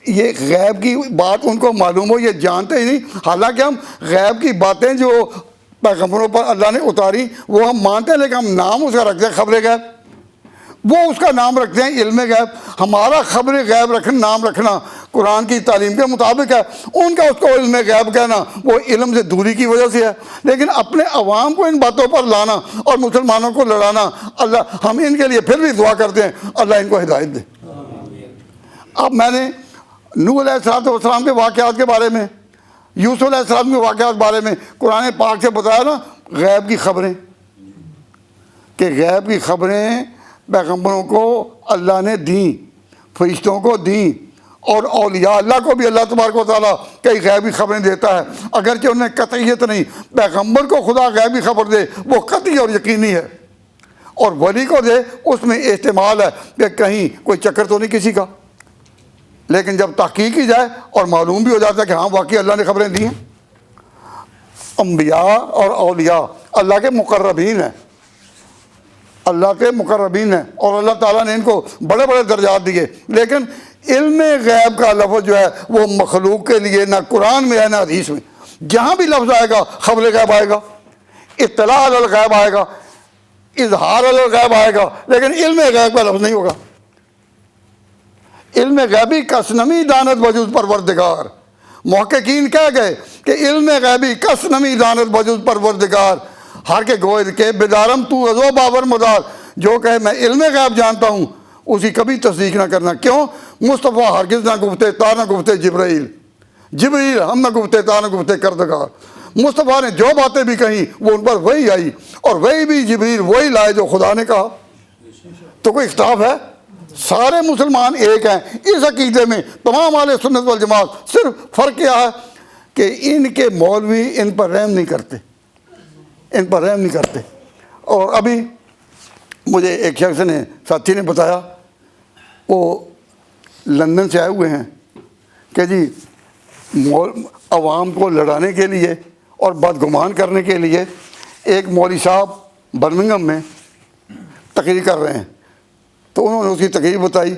یہ غیب کی بات ان کو معلوم ہو، یہ جانتے ہی نہیں. حالانکہ ہم غیب کی باتیں جو پیغمبروں پر اللہ نے اتاری وہ ہم مانتے ہیں، لیکن ہم نام اس کا رکھتے ہیں خبر غیب. وہ اس کا نام رکھتے ہیں علم غیب. ہمارا خبر غیب رکھنا، نام رکھنا قرآن کی تعلیم کے مطابق ہے. ان کا اس کو علم غیب کہنا وہ علم سے دوری کی وجہ سے ہے. لیکن اپنے عوام کو ان باتوں پر لانا اور مسلمانوں کو لڑانا، اللہ ہم ان کے لیے پھر بھی دعا کرتے ہیں اللہ ان کو ہدایت دے. اب میں نے نوح علیہ السلام کے واقعات کے بارے میں، یوسف علیہ السلام کے واقعات کے بارے میں قرآن پاک سے بتایا نا غیب کی خبریں، کہ غیب کی خبریں پیغمبروں کو اللہ نے دیں، فرشتوں کو دیں، اور اولیاء اللہ کو بھی اللہ تبارک و تعالیٰ کئی غیبی خبریں دیتا ہے. اگرچہ انہیں قطعیت نہیں، پیغمبر کو خدا غیبی خبر دے وہ قطعی اور یقینی ہے، اور ولی کو دے اس میں احتمال ہے کہ کہیں کوئی چکر تو نہیں کسی کا. لیکن جب تحقیق کی جائے اور معلوم بھی ہو جاتا ہے کہ ہاں واقعی اللہ نے خبریں دی ہیں. انبیاء اور اولیاء اللہ کے مقربین ہیں، اللہ کے مقربین ہیں، اور اللہ تعالیٰ نے ان کو بڑے بڑے درجات دیے. لیکن علم غیب کا لفظ جو ہے وہ مخلوق کے لیے نہ قرآن میں ہے نہ حدیث میں. جہاں بھی لفظ آئے گا خبر غیب آئے گا، اطلاع علی الغیب آئے گا، اظہار علی الغیب آئے گا، لیکن علم غیب کا لفظ نہیں ہوگا. علم غیبی کسنمی دانت وجود پروردگار. محققین کہہ گئے کہ علم غیبی کسنمی دانت وجود پروردگار، ہر کے گوئے کے بیدارم تو ازو باور مدار. جو کہے میں علم غیب جانتا ہوں اسی کبھی تصدیق نہ کرنا. کیوں؟ مصطفیٰ ہرگز نہ گفتے تا نہ گفتے جبرائیل ہم نہ گفتے تا نہ گفتے کردگار. مصطفیٰ نے جو باتیں بھی کہیں وہ ان پر وہی آئی، اور وہی بھی جبرائیل وہی لائے جو خدا نے کہا. تو کوئی اختلاف ہے؟ سارے مسلمان ایک ہیں اس عقیدے میں، تمام اہل سنت والجماعت. صرف فرق کیا ہے کہ ان کے مولوی ان پر رحم نہیں کرتے، ان پر رحم نہیں کرتے. اور ابھی مجھے ایک شخص نے ساتھی نے بتایا، وہ لندن سے آئے ہوئے ہیں کہ جی عوام کو لڑانے کے لیے اور بدگمان کرنے کے لیے ایک مولوی صاحب برمنگھم میں تقریر کر رہے ہیں۔ تو انہوں نے اس کی تقریر بتائی،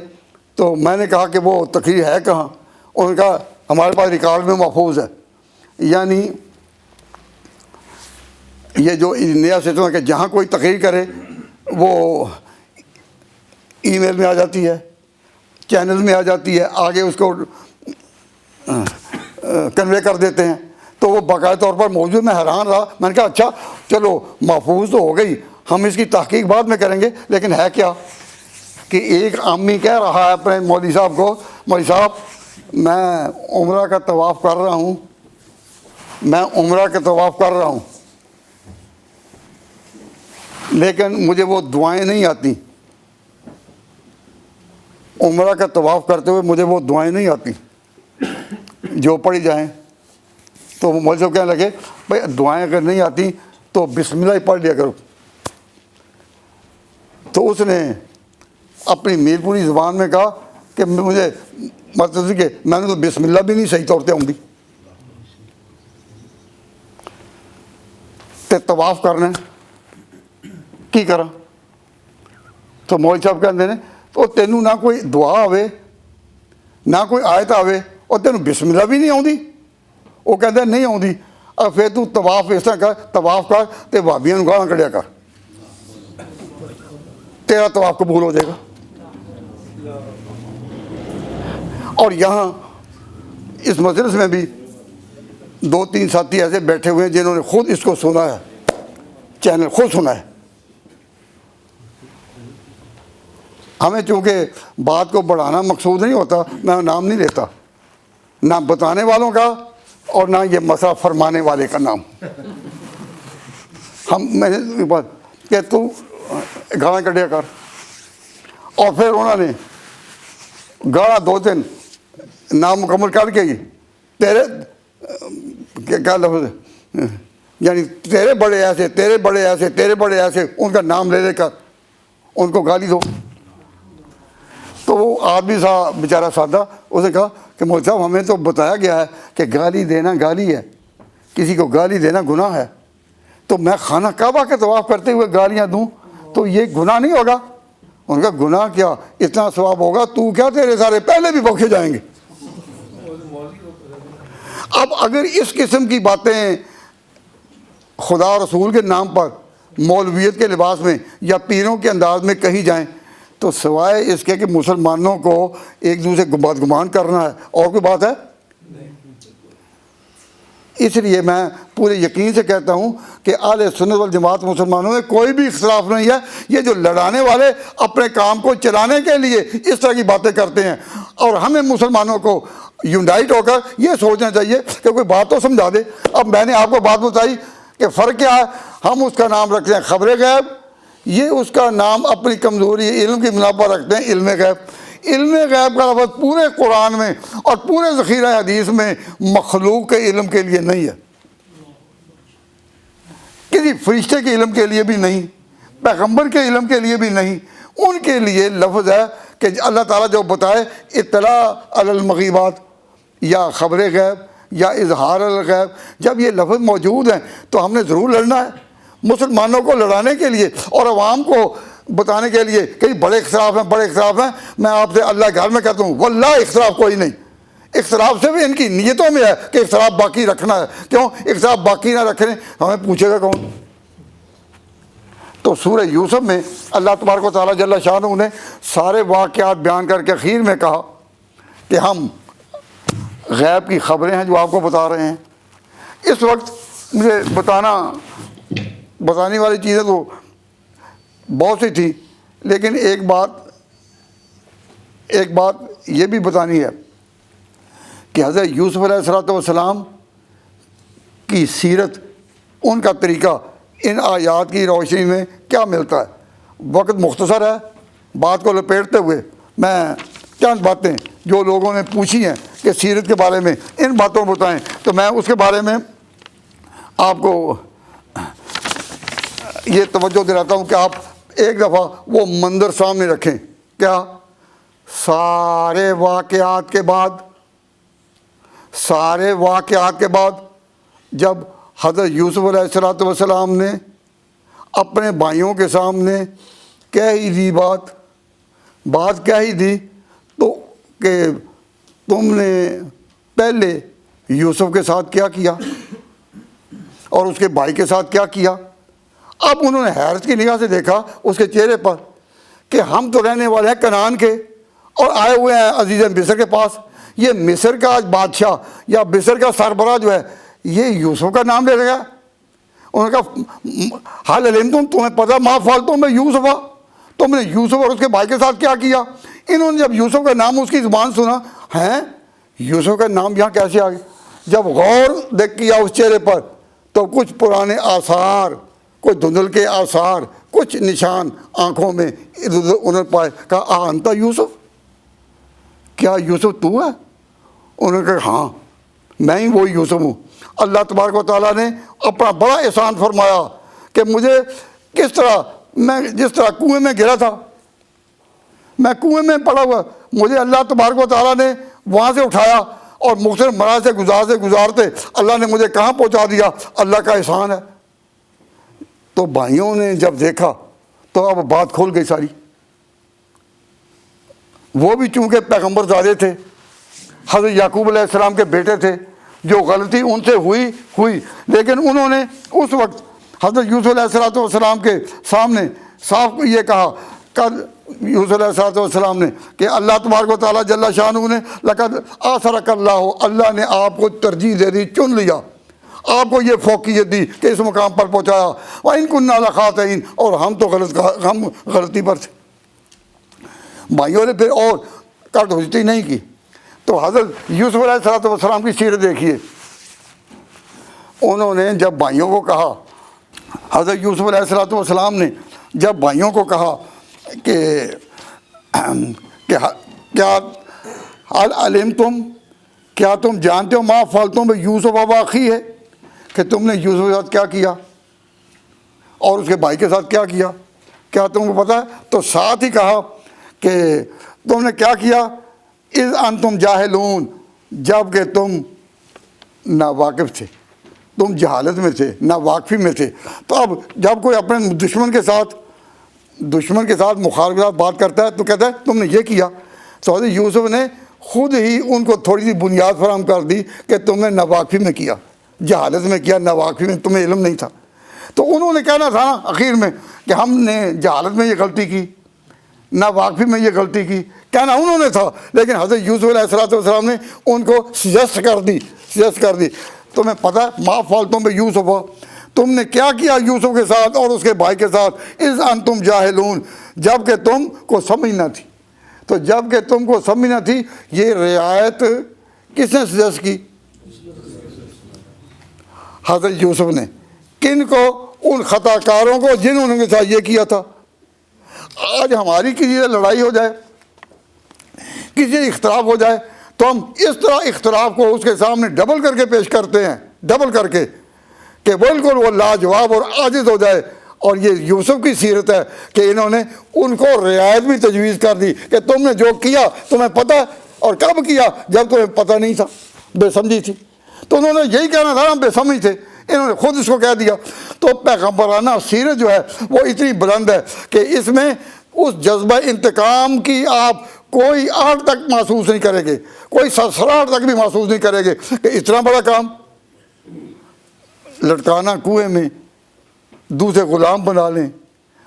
تو میں نے کہا کہ وہ تقریر ہے کہاں؟ انہوں نے کہا ہمارے پاس ریکارڈ میں محفوظ ہے۔ یعنی یہ جو نیا سسٹم ہے کہ جہاں کوئی تقریر کرے وہ ای میل میں آ جاتی ہے، چینل میں آ جاتی ہے، آگے اس کو کنوے کر دیتے ہیں، تو وہ باقاعدہ طور پر موجود۔ میں حیران رہا، میں نے کہا اچھا چلو محفوظ تو ہو گئی، ہم اس کی تحقیق بعد میں کریں گے، لیکن ہے کیا کہ ایک عامی کہہ رہا ہے اپنے مولوی صاحب کو، مولوی صاحب میں عمرہ کا طواف کر رہا ہوں، میں عمرہ کا طواف کر رہا ہوں، لیکن مجھے وہ دعائیں نہیں آتی، عمرہ کا طواف کرتے ہوئے مجھے وہ دعائیں نہیں آتی جو پڑھی جائیں۔ تو مولوی صاحب کہنے لگے بھائی دعائیں اگر نہیں آتی تو بسم اللہ ہی پڑھ لیا کرو۔ تو اس نے اپنی میر پوری زبان میں کہا کہ مجھے مطلب کہ میں نے تو بسم اللہ بھی نہیں صحیح طور پہ آؤں تے طواف کرنا کی کرا۔ تو مولوی صاحب کہتے ہیں تو تینوں نہ کوئی دعا آوے نہ کوئی آیت آوے اور تینوں بسم اللہ بھی نہیں آؤں۔ وہ کہتے ہیں نہیں آؤں، اور پھر تو طواف اس طرح کر، طواف کر تے بھابیاں نوں گالاں کڈیا کر، تیرا طواف قبول ہو جائے گا۔ اور یہاں اس مجلس میں بھی 2-3 ساتھی ایسے بیٹھے ہوئے ہیں جنہوں نے خود اس کو سنا ہے، چینل خود سنا ہے۔ ہمیں چونکہ بات کو بڑھانا مقصود نہیں ہوتا، میں نام نہیں لیتا، نہ بتانے والوں کا اور نہ یہ مسئلہ فرمانے والے کا نام۔ میں نے بات کہ تو گالاں کڈیا کر، اور پھر انہوں نے گالاں 2-3 نامکمل کر کے تیرے کیا لفظ یعنی تیرے بڑے ایسے، تیرے بڑے ایسے، تیرے بڑے ایسے، ان کا نام لے لے کر ان کو گالی دو۔ تو وہ آدمی صاحب بیچارہ سادہ، اس نے کہا کہ مولوی صاحب ہمیں تو بتایا گیا ہے کہ گالی دینا گالی ہے، کسی کو گالی دینا گناہ ہے، تو میں خانہ کعبہ کے طواف کرتے ہوئے گالیاں دوں تو یہ گناہ نہیں ہوگا؟ ان کا گناہ کیا، اتنا ثواب ہوگا، تو کیا تیرے سارے پہلے بھی بخشے جائیں گے۔ اب اگر اس قسم کی باتیں خدا رسول کے نام پر مولویت کے لباس میں یا پیروں کے انداز میں کہی جائیں تو سوائے اس کے کہ مسلمانوں کو ایک دوسرے کو بدگمان کرنا ہے اور کوئی بات ہے؟ اس لیے میں پورے یقین سے کہتا ہوں کہ اہل سنت والجماعت مسلمانوں میں کوئی بھی اختلاف نہیں ہے۔ یہ جو لڑانے والے اپنے کام کو چلانے کے لیے اس طرح کی باتیں کرتے ہیں، اور ہمیں مسلمانوں کو یونائٹ ہو کر یہ سوچنا چاہیے کہ کوئی بات تو سمجھا دے۔ اب میں نے آپ کو بات بتائی کہ فرق کیا ہے، ہم اس کا نام رکھتے ہیں خبر غیب، یہ اس کا نام اپنی کمزوری علم کی بنا پر رکھتے ہیں علم غیب۔ علم غیب کا لفظ پورے قرآن میں اور پورے ذخیرہ حدیث میں مخلوق کے علم کے لیے نہیں ہے، کسی فرشتے کے علم کے لیے بھی نہیں، پیغمبر کے علم کے لیے بھی نہیں۔ ان کے لیے لفظ ہے کہ اللہ تعالیٰ جو بتائے اطلاع علی المغیبات یا خبر غیب یا اظہار الغیب، جب یہ لفظ موجود ہیں تو ہم نے ضرور لڑنا ہے مسلمانوں کو لڑانے کے لیے اور عوام کو بتانے کے لیے کہ بڑے اختلاف ہیں، بڑے اختلاف ہیں۔ میں آپ سے اللہ گھر میں کہتا ہوں واللہ اختلاف کوئی نہیں، اختلاف صرف ان کی نیتوں میں ہے کہ اختلاف باقی رکھنا ہے۔ کیوں اختلاف باقی نہ رکھیں ہمیں پوچھے گا کون؟ تو سورہ یوسف میں اللہ تبارک و تعالیٰ جل شانہ نے سارے واقعات بیان کر کے اخیر میں کہا کہ ہم غیب کی خبریں ہیں جو آپ کو بتا رہے ہیں۔ اس وقت مجھے بتانے والی چیزیں تو بہت سی تھی، لیکن ایک بات یہ بھی بتانی ہے کہ حضرت یوسف علیہ السلام کی سیرت، ان کا طریقہ ان آیات کی روشنی میں کیا ملتا ہے۔ وقت مختصر ہے، بات کو لپیٹتے ہوئے میں چند باتیں جو لوگوں نے پوچھی ہیں کہ سیرت کے بارے میں ان باتوں کو بتائیں، تو میں اس کے بارے میں آپ کو یہ توجہ دلاتا ہوں کہ آپ ایک دفعہ وہ منظر سامنے رکھیں، کیا؟ سارے واقعات کے بعد جب حضرت یوسف علیہ السلام نے اپنے بھائیوں کے سامنے کہہ ہی دی بات کہہ ہی دی، تو کہ تم نے پہلے یوسف کے ساتھ کیا کیا اور اس کے بھائی کے ساتھ کیا کیا۔ اب انہوں نے حیرت کی نگاہ سے دیکھا اس کے چہرے پر کہ ہم تو رہنے والے ہیں کنعان کے اور آئے ہوئے ہیں عزیز مصر کے پاس، یہ مصر کا آج بادشاہ یا مصر کا سربراہ جو ہے یہ یوسف کا نام لے رہا ہے۔ انہوں نے کہا حال علمتم، تمہیں پتہ ما فعلتم بیوسف، تم نے یوسف اور اس کے بھائی کے ساتھ کیا کیا۔ انہوں نے جب یوسف کا نام اس کی زبان سنا، ہیں یوسف کا نام یہاں کیسے آ گیا؟ جب غور دیکھ کیا اس چہرے پر تو کچھ پرانے آثار، کچھ دھندل کے آثار، کچھ نشان آنکھوں میں انہوں نے پائے۔ کہا انتا یوسف، کیا یوسف تو ہے؟ انہوں نے کہا ہاں میں ہی وہی یوسف ہوں۔ اللہ تبارک و تعالیٰ نے اپنا بڑا احسان فرمایا کہ مجھے کس طرح، میں جس طرح کنویں میں گرا تھا، میں کنویں میں پڑا ہوا، مجھے اللہ تبارک و تعالیٰ نے وہاں سے اٹھایا اور مختلف مراحل سے گزارتے اللہ نے مجھے کہاں پہنچا دیا۔ اللہ کا احسان ہے۔ تو بھائیوں نے جب دیکھا تو اب بات کھول گئی ساری۔ وہ بھی چونکہ پیغمبر زادے تھے، حضرت یعقوب علیہ السلام کے بیٹے تھے، جو غلطی ان سے ہوئی، لیکن انہوں نے اس وقت حضرت یوسف علیہ السلام کے سامنے صاف یہ کہا، یوسف علیہ السلام نے کہ اللہ تبارک و تعالیٰ جل شانہ نے لقد آثرک اللہ، اللہ نے آپ کو ترجیح دے دی، چن لیا، آپ کو یہ فوقیت دی کہ اس مقام پر پہنچایا۔ وَإِن كُنَّا لَخَاطِئِينَ، اور ہم تو ہم غلطی پر تھے۔ بھائیوں نے پھر اور کٹ ہوتی نہیں کی۔ تو حضرت یوسف علیہ السلام کی سیرت دیکھیے۔ انہوں نے جب بھائیوں کو کہا، حضرت یوسف علیہ السلام نے جب بھائیوں کو کہا کہ کیا حال علمتم، کیا تم جانتے ہو ما فعلتم بیوسف واخیہ، کہ تم نے یوسف کے ساتھ کیا کیا اور اس کے بھائی کے ساتھ کیا کیا، کیا تم کو پتہ ہے؟ تو ساتھ ہی کہا کہ تم نے کیا کیا، اذ انتم جاہلون، جب کہ تم ناواقف تھے، تم جہالت میں تھے، ناواقفی میں تھے۔ تو اب جب کوئی اپنے دشمن کے ساتھ مخالف کے ساتھ بات کرتا ہے تو کہتا ہے تم نے یہ کیا۔ تو حضرت یوسف نے خود ہی ان کو تھوڑی سی بنیاد فراہم کر دی کہ تم نے ناواقفی میں کیا، جہالت میں کیا، ناواقفی میں، تمہیں علم نہیں تھا۔ تو انہوں نے کہنا تھا نا اخیر میں کہ ہم نے جہالت میں یہ غلطی کی، ناواقفی میں یہ غلطی کی، کہنا انہوں نے تھا، لیکن حضرت یوسف علیہ السلام نے ان کو سجیسٹ کر دی تمہیں پتہ ہے ما فعلتم بیوسف، تم نے کیا کیا یوسف کے ساتھ اور اس کے بھائی کے ساتھ، اذ انتم جاہلون، جب کہ تم کو سمجھ نہ تھی۔ تو جب کہ تم کو سمجھ نہ تھی، یہ رعایت کس نے سجیسٹ کی؟ حضرت یوسف نے۔ کن کو؟ ان خطا کاروں کو جنہوں نے ساتھ یہ کیا تھا۔ آج ہماری کسی سے لڑائی ہو جائے، کسی سے اختلاف ہو جائے، تو ہم اس طرح اختلاف کو اس کے سامنے ڈبل کر کے پیش کرتے ہیں، ڈبل کر کے، کہ بالکل وہ لاجواب اور عاجز ہو جائے۔ اور یہ یوسف کی سیرت ہے کہ انہوں نے ان کو رعایت بھی تجویز کر دی کہ تم نے جو کیا تمہیں پتہ ہے، اور کب کیا؟ جب تمہیں پتہ نہیں تھا، بے سمجھی تھی۔ تو انہوں نے یہی کہنا تھا، ہم بے سمجھ تھے، انہوں نے خود اس کو کہہ دیا۔ تو پیغمبرانہ سیرت جو ہے وہ اتنی بلند ہے کہ اس میں اس جذبہ انتقام کی آپ کوئی آہٹ تک محسوس نہیں کریں گے، کوئی سرسراہٹ تک بھی محسوس نہیں کریں گے کہ اتنا بڑا کام لٹکانا کنویں میں، دوسرے غلام بنا لیں،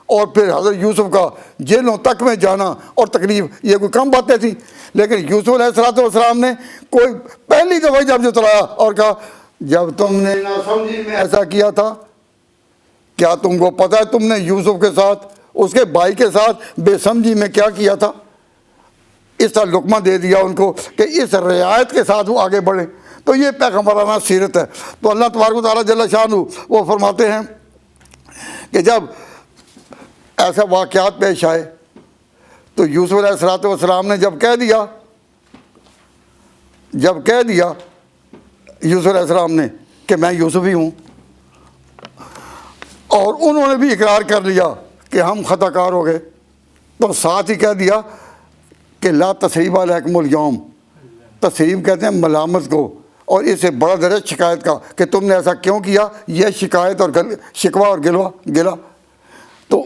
اور پھر حضرت یوسف کا جیلوں تک میں جانا اور تکلیف، یہ کوئی کم باتیں تھیں۔ لیکن یوسف علیہ السلام نے کوئی پہلی دفعہ جب جتلایا اور کہا جب تم نے ناسمجھی میں ایسا کیا تھا، کیا تم کو پتہ ہے تم نے یوسف کے ساتھ، اس کے بھائی کے ساتھ بے سمجھی میں کیا کیا تھا؟ اس طرح لقمہ دے دیا ان کو کہ اس رعایت کے ساتھ وہ آگے بڑھیں۔ تو یہ پیغمبرانہ سیرت ہے۔ تو اللہ تبارک و تعالیٰ جل شانہ وہ فرماتے ہیں کہ جب ایسا واقعات پیش آئے تو یوسف علیہ السلام نے جب کہہ دیا یوسف علیہ السلام نے کہ میں یوسف ہی ہوں، اور انہوں نے بھی اقرار کر لیا کہ ہم خطا کار ہو گئے، تو ساتھ ہی کہہ دیا کہ لا تثریب علیکم الیوم، تثریب کہتے ہیں ملامت کو، اور اس سے بڑا درجہ شکایت کا کہ تم نے ایسا کیوں کیا، یہ شکایت اور شکوہ اور گلا. تو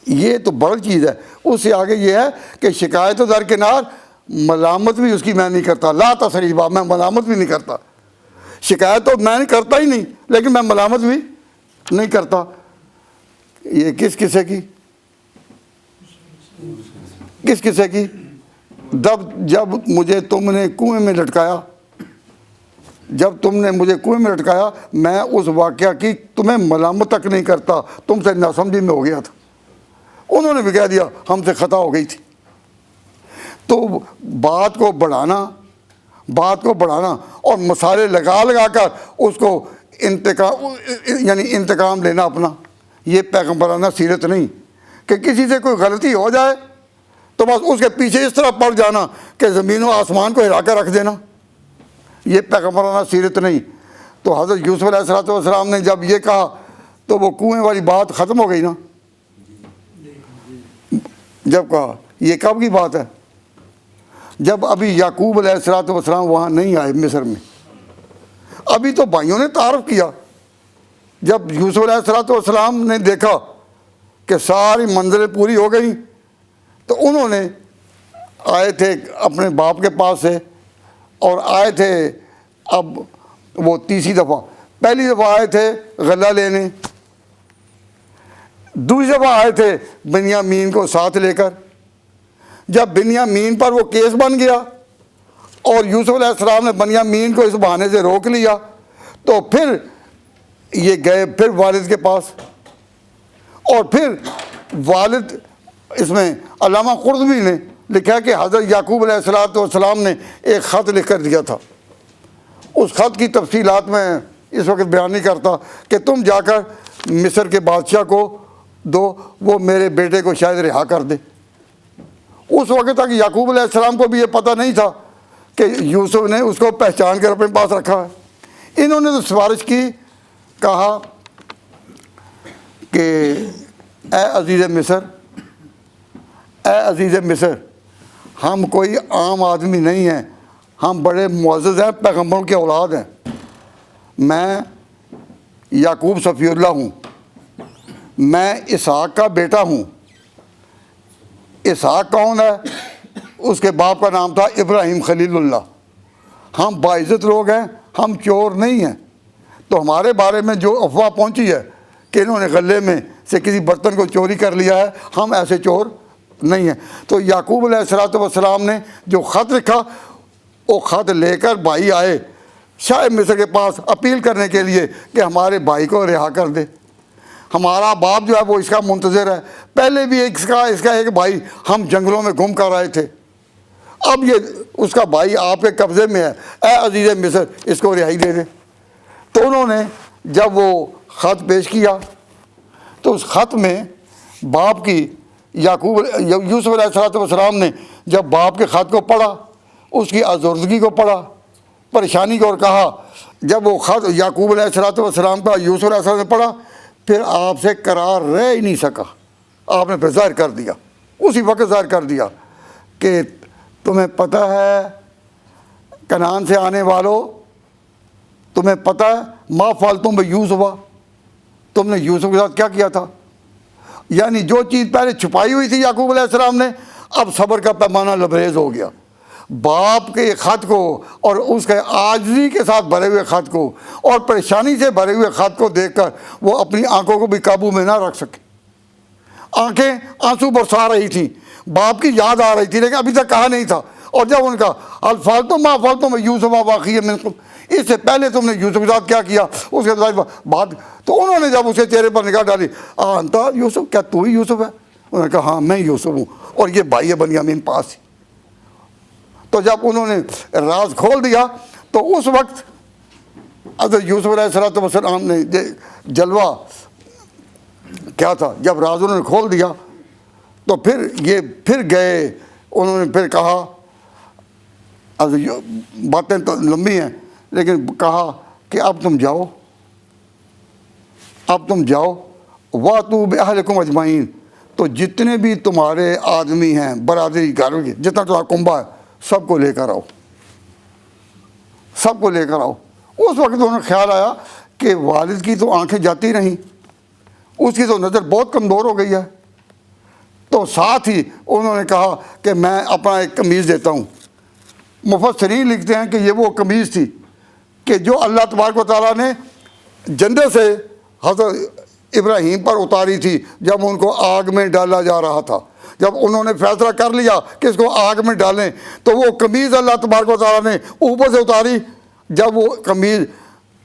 یہ تو بڑی چیز ہے. اس سے آگے یہ ہے کہ شکایت و درکنار، ملامت بھی اس کی میں نہیں کرتا. لا تثریبہ، میں ملامت بھی نہیں کرتا. شکایت تو میں نہیں کرتا ہی نہیں، لیکن میں ملامت بھی نہیں کرتا. یہ کس قصے کی، کس قصے کی؟ جب مجھے تم نے کنویں میں لٹکایا، جب تم نے مجھے کنویں میں لٹکایا، میں اس واقعہ کی تمہیں ملامت تک نہیں کرتا، تم سے ناسمجھی میں ہو گیا تھا. انہوں نے بھی کہہ دیا ہم سے خطا ہو گئی تھی. تو بات کو بڑھانا اور مسالے لگا کر اس کو انتقام لینا اپنا، یہ پیغمبرانہ سیرت نہیں. کہ کسی سے کوئی غلطی ہو جائے تو بس اس کے پیچھے اس طرح پڑ جانا کہ زمین و آسمان کو ہلا کر رکھ دینا، یہ پیغمبرانہ سیرت نہیں. تو حضرت یوسف علیہ السلام نے جب یہ کہا تو وہ کنویں والی بات ختم ہو گئی نا. جب کہا، یہ کب کی بات ہے؟ جب ابھی یعقوب علیہ السلام وہاں نہیں آئے مصر میں، ابھی تو بھائیوں نے تعارف کیا. جب یوسف علیہ السلام نے دیکھا کہ ساری منزلیں پوری ہو گئیں تو انہوں نے آئے تھے اپنے باپ کے پاس سے، اور آئے تھے اب وہ تیسری دفعہ. پہلی دفعہ آئے تھے غلہ لینے، دوسری دفعہ آئے تھے بنیامین کو ساتھ لے کر. جب بنیامین پر وہ کیس بن گیا اور یوسف علیہ السلام نے بنیامین کو اس بہانے سے روک لیا، تو پھر یہ گئے پھر والد کے پاس. اور پھر والد، اس میں علامہ قرطبی نے لکھا کہ حضرت یعقوب علیہ السلام نے ایک خط لکھ کر دیا تھا. اس خط کی تفصیلات میں اس وقت بیان نہیں کرتا کہ تم جا کر مصر کے بادشاہ کو دو، وہ میرے بیٹے کو شاید رہا کر دے. اس وقت تک یعقوب علیہ السلام کو بھی یہ پتہ نہیں تھا کہ یوسف نے اس کو پہچان کر اپنے پاس رکھا ہے. انہوں نے تو سفارش کی، کہا کہ اے عزیز مصر، اے عزیز مصر، ہم کوئی عام آدمی نہیں ہیں، ہم بڑے معزز ہیں، پیغمبروں کی اولاد ہیں. میں یعقوب صفی اللہ ہوں، میں اسحاق کا بیٹا ہوں. اسحاق کون ہے؟ اس کے باپ کا نام تھا ابراہیم خلیل اللہ. ہم باعزت لوگ ہیں، ہم چور نہیں ہیں. تو ہمارے بارے میں جو افواہ پہنچی ہے کہ انہوں نے غلے میں سے کسی برتن کو چوری کر لیا ہے، ہم ایسے چور نہیں ہیں. تو یعقوب علیہ السلام نے جو خط لکھا، وہ خط لے کر بھائی آئے شاہ مصر کے پاس اپیل کرنے کے لیے کہ ہمارے بھائی کو رہا کر دے. ہمارا باپ جو ہے وہ اس کا منتظر ہے. پہلے بھی اس کا ایک بھائی ہم جنگلوں میں گم کر آئے تھے، اب یہ اس کا بھائی آپ کے قبضے میں ہے. اے عزیز مصر، اس کو رہائی دے دے. تو انہوں نے جب وہ خط پیش کیا تو اس خط میں باپ کی، یوسف علیہ السلام نے جب باپ کے خط کو پڑھا، اس کی آزردگی کو پڑھا، پریشانی کو، اور کہا، جب وہ خط یعقوب علیہ السلام کا یوسف علیہ السلام نے پڑھا، پھر آپ سے قرار رہ ہی نہیں سکا. آپ نے پھر ظاہر کر دیا، اسی وقت ظاہر کر دیا کہ تمہیں پتہ ہے کنعان سے آنے والوں، تمہیں پتہ ہے ما فعلتم بیوسف، تم نے یوسف کے ساتھ کیا کیا تھا. یعنی جو چیز پہلے چھپائی ہوئی تھی یعقوب علیہ السلام نے، اب صبر کا پیمانہ لبریز ہو گیا. باپ کے خط کو اور اس کے عاجزی کے ساتھ بھرے ہوئے خط کو اور پریشانی سے بھرے ہوئے خط کو دیکھ کر وہ اپنی آنکھوں کو بھی قابو میں نہ رکھ سکے. آنکھیں آنسو برسا رہی تھیں، باپ کی یاد آ رہی تھی، لیکن ابھی تک کہا نہیں تھا. اور جب ان کا الفالتم ما فعلتم یوسف واقعی من قبل، اس سے پہلے تم نے یوسف کے ساتھ کیا کیا، اس کے بعد. تو انہوں نے جب اس کے چہرے پر نگاہ ڈالی، انتا یوسف، کیا تو ہی یوسف ہے؟ انہوں نے کہا ہاں میں یوسف ہوں، اور یہ بھائی بنیامین پاس ہی. تو جب انہوں نے راز کھول دیا تو اس وقت حضرت یوسف علیہ السلام نے جلوہ کیا تھا. جب راز انہوں نے کھول دیا تو پھر گئے، انہوں نے پھر کہا، باتیں تو لمبی ہیں لیکن کہا کہ اب تم جاؤ وَأْتُوا بِأَهْلِكُمْ أَجْمَعِينَ، تو جتنے بھی تمہارے آدمی ہیں برادری گھر کے جتنا تمہارا کنبہ ہے سب کو لے کر آؤ، سب کو لے کر آؤ۔ اس وقت انہیں خیال آیا کہ والد کی تو آنکھیں جاتی رہیں، اس کی تو نظر بہت کمزور ہو گئی ہے، تو ساتھ ہی انہوں نے کہا کہ میں اپنا ایک قمیض دیتا ہوں۔ مفسرین لکھتے ہیں کہ یہ وہ قمیض تھی کہ جو اللہ تبارک و تعالیٰ نے جنت سے حضرت ابراہیم پر اتاری تھی جب ان کو آگ میں ڈالا جا رہا تھا۔ جب انہوں نے فیصلہ کر لیا کہ اس کو آگ میں ڈالیں تو وہ قمیض اللہ تبارک و تعالیٰ نے اوپر سے اتاری۔ جب وہ قمیض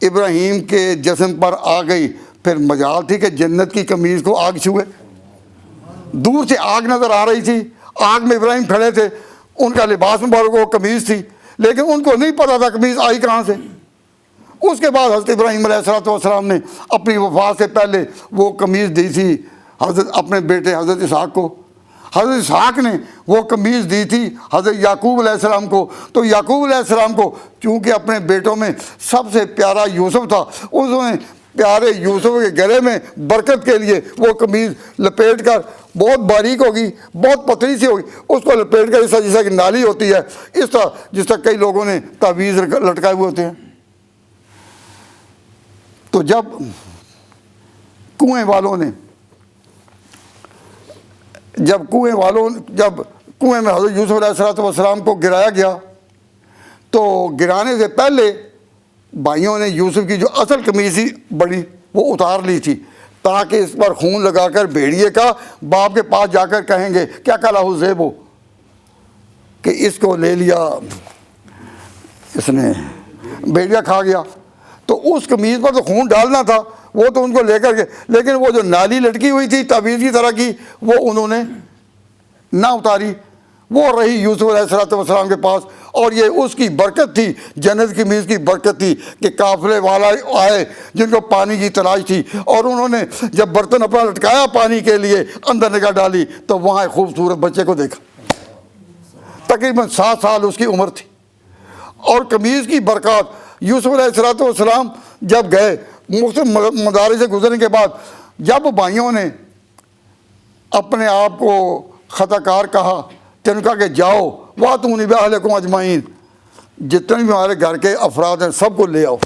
ابراہیم کے جسم پر آ گئی پھر مجال تھی کہ جنت کی قمیض کو آگ چھوئے۔ دور سے آگ نظر آ رہی تھی، آگ میں ابراہیم کھڑے تھے، ان کا لباس مبارک وہ قمیض تھی، لیکن ان کو نہیں پتا تھا قمیض آئی کہاں سے۔ اس کے بعد حضرت ابراہیم علیہ السلام نے اپنی وفات سے پہلے وہ قمیض دی تھی حضرت اپنے بیٹے حضرت اسحاق کو۔ حضرت اسحاق نے وہ قمیض دی تھی حضرت یعقوب علیہ السلام کو۔ تو یعقوب علیہ السلام کو چونکہ اپنے بیٹوں میں سب سے پیارا یوسف تھا، انہوں نے پیارے یوسف کے گلے میں برکت کے لیے وہ قمیض لپیٹ کر، بہت باریک ہوگی، بہت پتلی سی ہوگی، اس کو لپیٹ کر اس طرح جیسا کہ نالی ہوتی ہے، اس طرح جس طرح کئی لوگوں نے تعویذ لٹکائے ہوئے ہوتے ہیں۔ تو جب کنویں والوں نے جب کنویں میں حضرت یوسف علیہ السلام کو گرایا گیا تو گرانے سے پہلے بھائیوں نے یوسف کی جو اصل قمیض تھی بڑی وہ اتار لی تھی تاکہ اس پر خون لگا کر بھیڑیے کا باپ کے پاس جا کر کہیں گے کیا کہا زیبو کہ اس کو لے لیا، اس نے بھیڑیا کھا گیا۔ تو اس قمیض پر تو خون ڈالنا تھا، وہ تو ان کو لے کر کے، لیکن وہ جو نالی لٹکی ہوئی تھی تعویذ کی طرح کی وہ انہوں نے نہ اتاری، وہ رہی یوسف علیہ السلام کے پاس۔ اور یہ اس کی برکت تھی، جنت کی میز کی برکت تھی کہ قافلے والا آئے جن کو پانی کی تلاش تھی، اور انہوں نے جب برتن اپنا لٹکایا پانی کے لیے اندر نگاہ ڈالی تو وہاں ایک خوبصورت بچے کو دیکھا، تقریباً 7 سال اس کی عمر تھی۔ اور قمیض کی برکات یوسف علیہ السلام جب گئے مختلف مدارس سے گزرنے کے بعد، جب بھائیوں نے اپنے آپ کو خطا کار کہا تو انہوں نے کہا کہ جاؤ وَأْتُونِي بِأَهْلِكُمْ أَجْمَعِينَ، جتنے بھی ہمارے گھر کے افراد ہیں سب کو لے آؤ،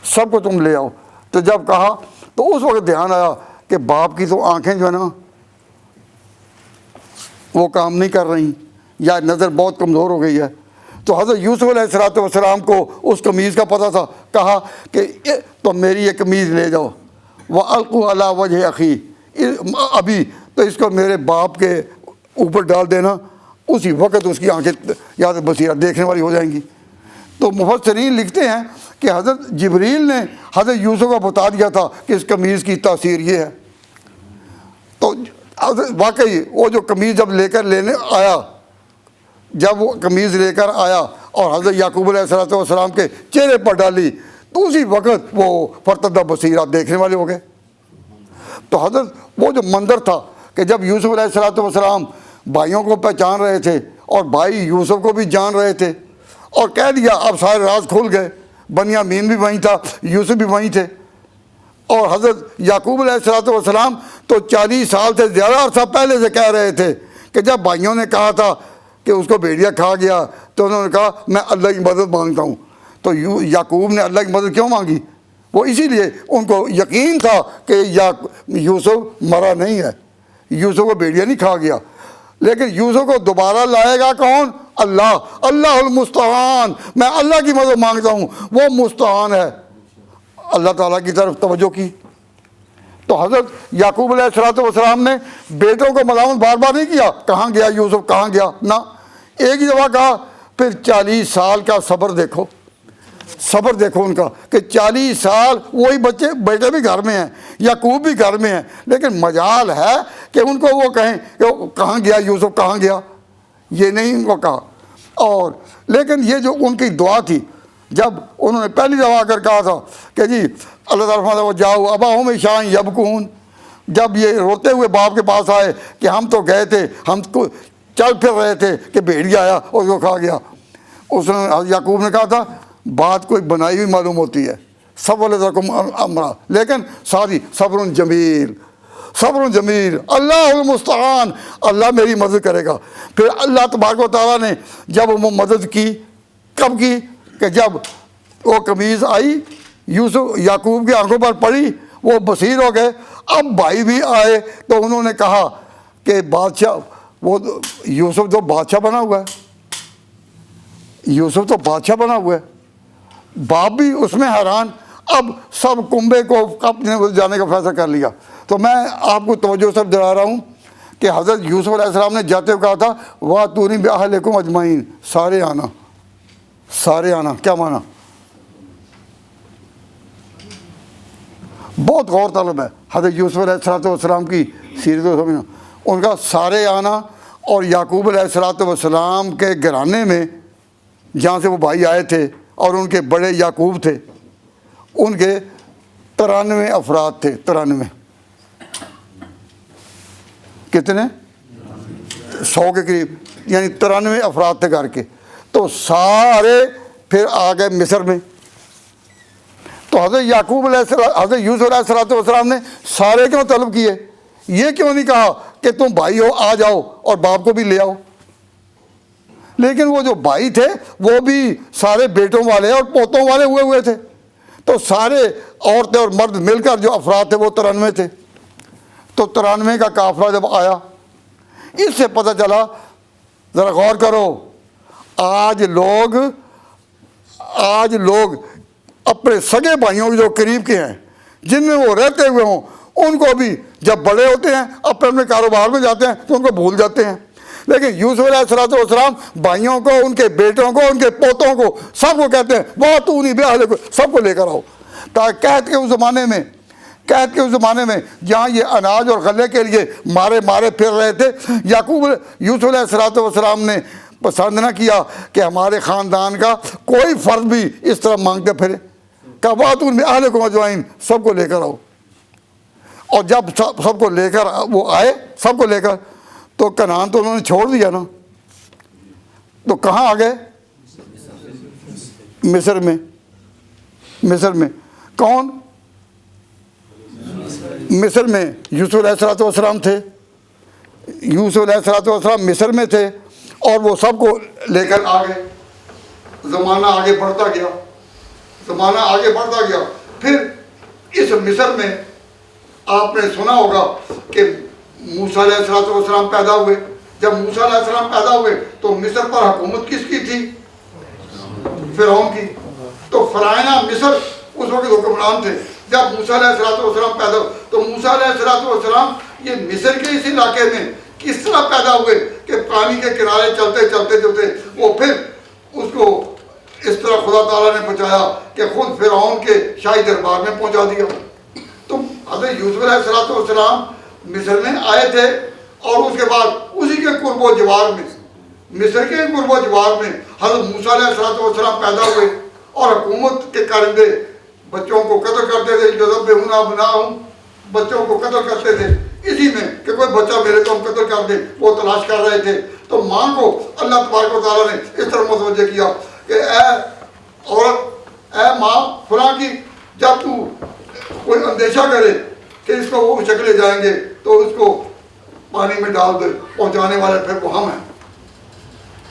سب کو تم لے آؤ۔ تو جب کہا تو اس وقت دھیان آیا کہ باپ کی تو آنکھیں جو ہے نا وہ کام نہیں کر رہی یا نظر بہت کمزور ہو گئی ہے۔ تو حضرت یوسف علیہ السلام کو اس قمیض کا پتہ تھا، کہا کہ تو میری یہ قمیض لے جاؤ وَأَلْقُوا عَلَىٰ وَجْهِ أَخِي، ابھی تو اس کو میرے باپ کے اوپر ڈال دینا، اسی وقت اس کی آنکھیں یاد بصیرت دیکھنے والی ہو جائیں گی۔ تو مفسرین لکھتے ہیں کہ حضرت جبریل نے حضرت یوسف کو بتا دیا تھا کہ اس قمیض کی تاثیر یہ ہے۔ تو واقعی وہ جو قمیض جب لے کر لینے آیا، جب وہ قمیض لے کر آیا اور حضرت یعقوب علیہ السلام کے چہرے پر ڈالی تو اسی وقت وہ فرتدہ بصیرت دیکھنے والے ہو گئے۔ تو حضرت وہ جو منظر تھا کہ جب یوسف علیہ السلام بھائیوں کو پہچان رہے تھے اور بھائی یوسف کو بھی جان رہے تھے اور کہہ دیا اب سارے راز کھل گئے، بنیامین بھی وہیں تھا، یوسف بھی وہیں تھے، اور حضرت یعقوب علیہ السلام تو 40 سال سے زیادہ عرصہ پہلے سے کہہ رہے تھے کہ جب بھائیوں نے کہا تھا کہ اس کو بھیڑیا کھا گیا تو انہوں نے کہا میں اللہ کی مدد مانگتا ہوں۔ تو یعقوب نے اللہ کی مدد کیوں مانگی؟ وہ اسی لیے ان کو یقین تھا کہ یوسف مرا نہیں ہے، یوسف کو بھیڑیا نہیں کھا گیا، لیکن یوسف کو دوبارہ لائے گا کون؟ اللہ، اللہ المستعان، میں اللہ کی مدد مانگتا ہوں، وہ مستعان ہے۔ اللہ تعالیٰ کی طرف توجہ کی۔ تو حضرت یعقوب علیہ السلام نے بیٹوں کو ملامت بار بار نہیں کیا کہاں گیا یوسف، کہاں گیا، نہ، ایک ہی دفعہ کہا۔ پھر 40 سال کا صبر دیکھو، صبر دیکھو ان کا کہ 40 سال وہی بچے بیٹے بھی گھر میں ہیں، یعقوب بھی گھر میں ہیں، لیکن مجال ہے کہ ان کو وہ کہیں کہ کہاں گیا یوسف، کہاں گیا، یہ نہیں ان کو کہا۔ اور لیکن یہ جو ان کی دعا تھی، جب انہوں نے پہلی دفعہ آ کر کہا تھا کہ جی اللہ تعالیٰ جاؤ اباہم عشاء یبکون، جب یہ روتے ہوئے باپ کے پاس آئے کہ ہم تو گئے تھے، ہم کو چل پھر رہے تھے کہ بھیڑیا آیا اور اس کو کھا گیا، اس نے یعقوب نے کہا تھا بات کوئی بنائی ہوئی معلوم ہوتی ہے، صبر لکم امرا، لیکن ساری صبر جمیل، صبر جمیل اللہ المستعان، اللہ میری مدد کرے گا۔ پھر اللہ تبارک و تعالیٰ نے جب وہ مدد کی، کب کی؟ کہ جب وہ قمیض آئی یوسف یعقوب کی آنکھوں پر پڑی، وہ بصیر ہو گئے۔ اب بھائی بھی آئے تو انہوں نے کہا کہ بادشاہ، وہ یوسف تو بادشاہ بنا ہوا ہے، یوسف تو بادشاہ بنا ہوا ہے۔ باپ بھی اس میں حیران۔ اب سب کنبے کو اپنے جانے کا فیصلہ کر لیا۔ تو میں آپ کو توجہ سے دلا رہا ہوں کہ حضرت یوسف علیہ السلام نے جاتے ہوئے کہا تھا وَأْتُونِي بِأَهْلِكُمْ أَجْمَعِينَ، سارے آنا، سارے آنا۔ کیا مانا؟ بہت غور طلب ہے حضرت یوسف علیہ السلام کی سیرت کو سمجھنا۔ ان کا سارے آنا، اور یعقوب علیہ السلام کے گھرانے میں جہاں سے وہ بھائی آئے تھے اور ان کے بڑے یعقوب تھے، ان کے 93 افراد تھے۔ 93 کتنے؟ 100 کے قریب، یعنی 93 افراد تھے گھر کے۔ تو سارے پھر آ گئے مصر میں۔ تو حضرت یعقوب علیہ السلام، حضرت یوسف علیہ السلام نے سارے کیوں طلب کیے؟ یہ کیوں نہیں کہا کہ تم بھائی ہو آ جاؤ اور باپ کو بھی لے آؤ؟ لیکن وہ جو بھائی تھے وہ بھی سارے بیٹوں والے اور پوتوں والے ہوئے تھے۔ تو سارے عورتیں اور مرد مل کر جو افراد تھے وہ 93 تھے۔ تو 93 کا قافلہ جب آیا، اس سے پتہ چلا، ذرا غور کرو، آج لوگ اپنے سگے بھائیوں کے جو قریب کے ہیں، جن میں وہ رہتے ہوئے ہوں، ان کو بھی جب بڑے ہوتے ہیں اپنے کاروبار میں جاتے ہیں تو ان کو بھول جاتے ہیں۔ لیکن یوسف علیہ السلام بھائیوں کو، ان کے بیٹوں کو، ان کے پوتوں کو، سب کو کہتے ہیں وَأْتُونِي بِأَهْلِكُمْ، سب کو لے کر آؤ۔ تاکہ قحط کے اس زمانے میں جہاں یہ اناج اور غلے کے لیے مارے پھر رہے تھے، یوسف علیہ السلام نے پسند نہ کیا کہ ہمارے خاندان کا کوئی فرد بھی اس طرح مانگتے پھرے۔ کہ وَأْتُونِي بِأَهْلِكُمْ أَجْمَعِينَ، سب کو لے کر آؤ۔ اور جب سب کو لے کر وہ آئے، سب کو لے کر، تو کنعان تو انہوں نے چھوڑ دیا نا، تو کہاں آ گئے؟ مصر میں۔ کون؟ مصر میں یوسف علیہ السلام تھے۔ یوسف علیہ السلام مصر میں تھے اور وہ سب کو لے کر آ گئے۔ زمانہ آگے بڑھتا گیا۔ پھر اس مصر میں آپ نے سنا ہوگا کہ موسیٰ علیہ السلام پیدا ہوئے۔ جب موسیٰ علیہ السلام پیدا ہوئے تو مصر پر حکومت کس کی تھی؟ فرعون کی۔ تو فرعونہ مصر اس وقت حکمران تھے۔ جب موسیٰ علیہ السلام پیدا ہوئے تو موسیٰ علیہ السلام یہ مصر کے اس علاقے میں کس طرح پیدا ہوئے کہ پانی کے کنارے چلتے وہ پھر اس کو اس طرح خدا تعالیٰ نے بچایا کہ خود فرعون کے شاہی دربار میں پہنچا دیا۔ تو حضرت یوسف علیہ السلام مصر میں آئے تھے، اور اس کے بعد اسی کے قرب و جوار میں، مصر کے قرب و جوار میں حضرت موسیٰ علیہ السلام پیدا ہوئے، اور حکومت کے کارندے بچوں کو قتل کرتے تھے۔ یذبحون ابناءہم، بچوں کو قتل کرتے تھے، اسی میں کہ کوئی بچہ میرے کو ہم قتل کر دیں، وہ تلاش کر رہے تھے۔ تو ماں کو اللہ تبارک و تعالیٰ نے اس طرح متوجہ کیا کہ اے عورت، اے ماں فلاں کی، جب تو کوئی اندیشہ کرے کہ اس کو وہ شکلے جائیں گے تو اس کو پانی میں ڈال دے، پہنچانے والے پھر وہ ہم ہیں۔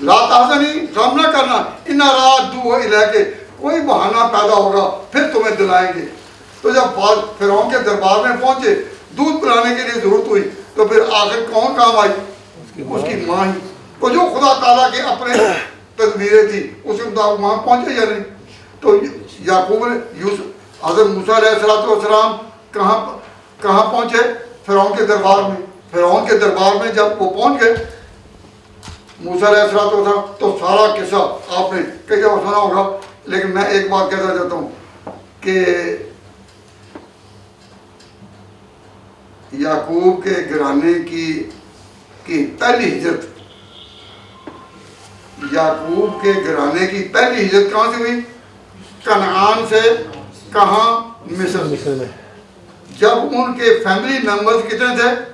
لا تحزنی، غم نہ کرنا، انا رادوہ الیک، کوئی بہانہ پیدا ہوگا پھر تمہیں دلائیں گے۔ تو جب فرعون کے دربار میں پہنچے، دودھ پلانے کے لیے ضرورت ہوئی، تو پھر آخر کون کام آئی؟ اس کی ماں ہی۔ تو جو خدا تعالیٰ کے اپنے تدبیریں تھی اس کے مطابق وہاں پہنچے یا نہیں؟ تو یعقوب یوسف حضرت موسیٰ علیہ السلام کہاں پہنچے؟ فرعون کے دربار میں۔ فرعون کے دربار میں جب وہ پہنچ گئے موسیٰ علیہ السلام، تو سارا قصہ آپ نے کئی جگہ سنا ہوگا، لیکن میں ایک بات کہنا چاہتا ہوں کہ یعقوب کے گھرانے کی پہلی ہجرت، یعقوب کے گھرانے کی پہلی ہجرت کہاں سے ہوئی؟ کنعان سے کہاں؟ مصر میں۔ جب ان کے فیملی ممبرز کتنے تھے؟